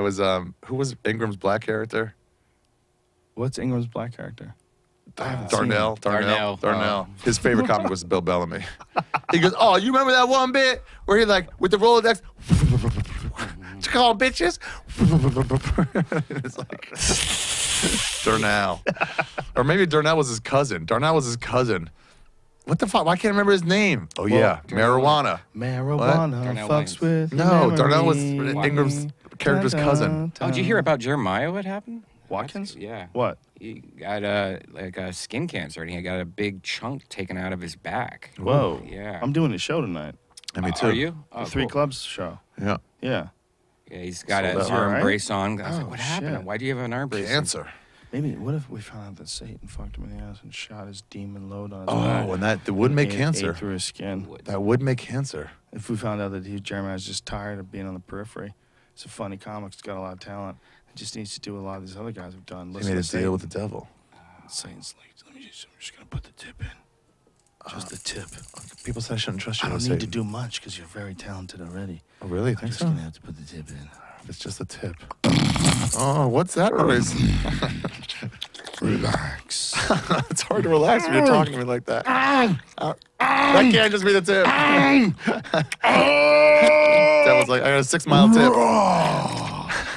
was who was Ingram's black character? What's Ingram's black character? Darnell. His favorite comic was Bill Bellamy. He goes, "Oh, you remember that one bit where he like with the Rolodex, call bitches?" It's like Darnell, or maybe Darnell was his cousin. What the fuck? Why can't I remember his name? Oh yeah, marijuana. Marijuana fucks with. No, Darnell was memory. Ingram's character's cousin. Oh, did you hear about Jeremiah? What happened? Watkins? Yeah. What? He got a skin cancer, and he got a big chunk taken out of his back. Whoa. Yeah. I'm doing a show tonight. And me too. Are you? Oh, The Three cool. Clubs show. Yeah. Yeah. Yeah, he's got So a that's arm all right? brace on. I was Oh, like, what happened? shit. Why do you have an arm brace? Cancer. Maybe, what if we found out that Satan fucked him in the ass and shot his demon load on his Oh, back? and that would make Ate cancer. through his skin. That would make cancer. If we found out that Jeremiah's just tired of being on the periphery. It's a funny comic. It's got a lot of talent. It just needs to do what a lot of these other guys have done. He Listen made a to deal with the devil. Satan's like, I'm just going to put the tip in. Just the tip. People said I shouldn't trust you. I don't with need to Satan. do much because you're very talented already. Oh, really? I'm Think just so? going to have to put the tip in. It's just a tip. Oh, what's that noise? Relax. It's hard to relax when you're talking to me like that. That can't just be the tip. Devil's like, I got a 6-mile tip.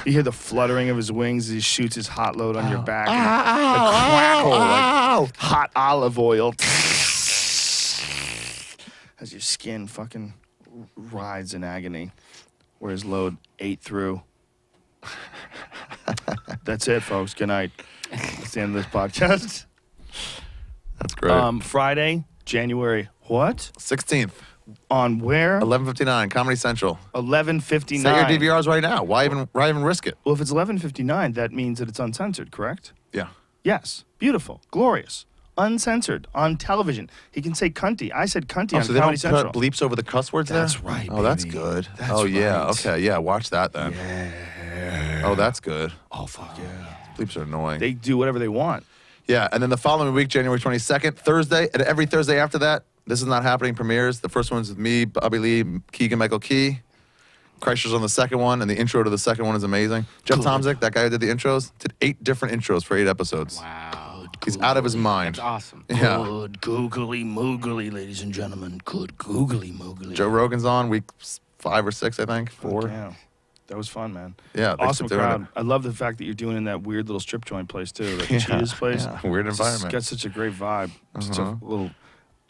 You hear the fluttering of his wings as he shoots his hot load on your back. And the crackle like hot olive oil. As your skin fucking writhes in agony. Where his load ate through. That's it, folks. Good night. That's the end of this podcast. That's great. Friday, January what? 16th, On where? 11:59, Comedy Central. 11:59. Set your DVRs right now. Why even risk it? Well, if it's 11:59, that means that it's uncensored, correct? Yeah. Yes. Beautiful. Glorious. Uncensored. On television. He can say cunty. I said cunty Oh, on so they Comedy don't Central. put bleeps over the cuss words there? That's right, Oh, that's baby. good. That's oh, yeah. right. Okay. Yeah. Watch that then. Yeah. Oh, that's good. Oh, fuck yeah. Bleeps are annoying. They do whatever they want. Yeah. And then the following week, January 22nd, Thursday, and every Thursday after that, This Is Not Happening premieres. The first one's with me, Bobby Lee, Keegan Michael Key. Kreischer's on the second one, and the intro to the second one is amazing. Jeff Tomzik, that guy who did the intros, did 8 different intros for 8 episodes. Wow. He's out of his mind. That's awesome. Yeah. Good googly moogly, ladies and gentlemen. Good googly moogly. Joe Rogan's on week 5 or 6, I think. 4. Yeah. That was fun, man. Yeah, thanks Awesome for doing crowd. it. I love the fact that you're doing in that weird little strip joint place, too. The Yeah, Cheetah's place. yeah, weird It's environment. got such a great vibe. Just a little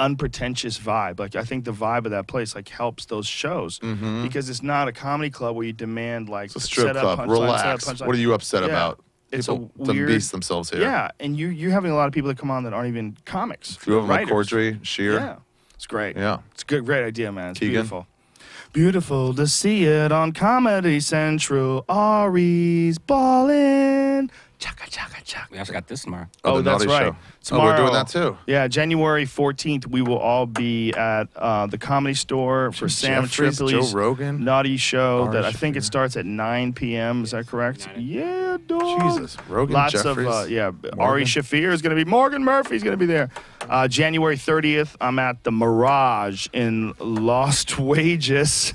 unpretentious vibe. Like, I think the vibe of that place, like, helps those shows. Because it's not a comedy club where you demand, like, It's a strip set up, club. punchline, Relax. set up, punchline. What are you upset Yeah. about? It's People a weird... beast themselves here. Yeah, and you're having a lot of people that come on that aren't even comics. A few of them like writers. Cordry, Shear. Yeah, it's great. Yeah. It's a good, great idea, man. It's Keegan. beautiful. Beautiful to see it on Comedy Central. Ari's ballin'. Chaka, chaka, chaka. We also got this tomorrow. Oh, the that's Naughty right. Show. Oh, we're doing that too. Yeah, January 14th, we will all be at the Comedy Store for Sam Jeffries, Tripoli's Joe Rogan, Naughty Show. Ari That I think it Shaffir. starts at 9 p.m. Is that correct? Yeah, dog. Jesus. Rogan, Lots Jeffries, of, yeah. Morgan. Ari Shaffir is going to be, Morgan Murphy's going to be there. January 30th, I'm at the Mirage in Lost Wages.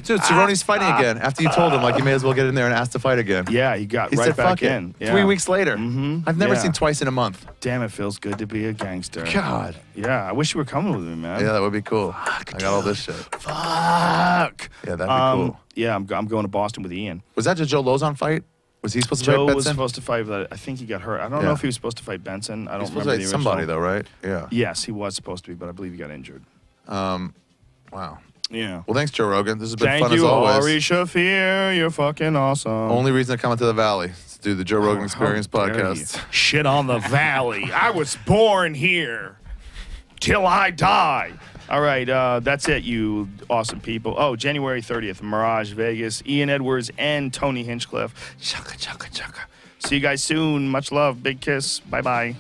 Dude, Cerrone's fighting again. After you told him, like, you may as well get in there and ask to fight again. Yeah, he got He right said, back fuck in. it. Yeah. 3 weeks later. I've never Yeah. seen twice in a month. Damn, it feels good to be a gangster. God. Yeah, I wish you were coming with me, man. Yeah, that would be cool. I got all this shit. Fuck. Yeah, that'd be cool. Yeah, I'm going to Boston with Ian. Was that the Joe Lozon fight? Was he supposed to Joe fight was Benson? supposed to fight, but I think he got hurt. I don't Yeah. know if he was supposed to fight Benson. I don't He's supposed remember to the fight somebody, original. though, right? Yeah. Yes, he was supposed to be, but I believe he got injured. Wow. Yeah. Well, thanks, Joe Rogan. This has been Thank fun as you, always. Ari Shaffir. You're fucking awesome. Only reason to come into the Valley is to do the Joe Rogan Experience How dare podcast. you. Shit on the valley. I was born here till I die. All right, that's it, you awesome people. Oh, January 30th, Mirage Vegas, Ian Edwards and Tony Hinchcliffe. Chaka, chaka, chaka. See you guys soon. Much love. Big kiss. Bye-bye.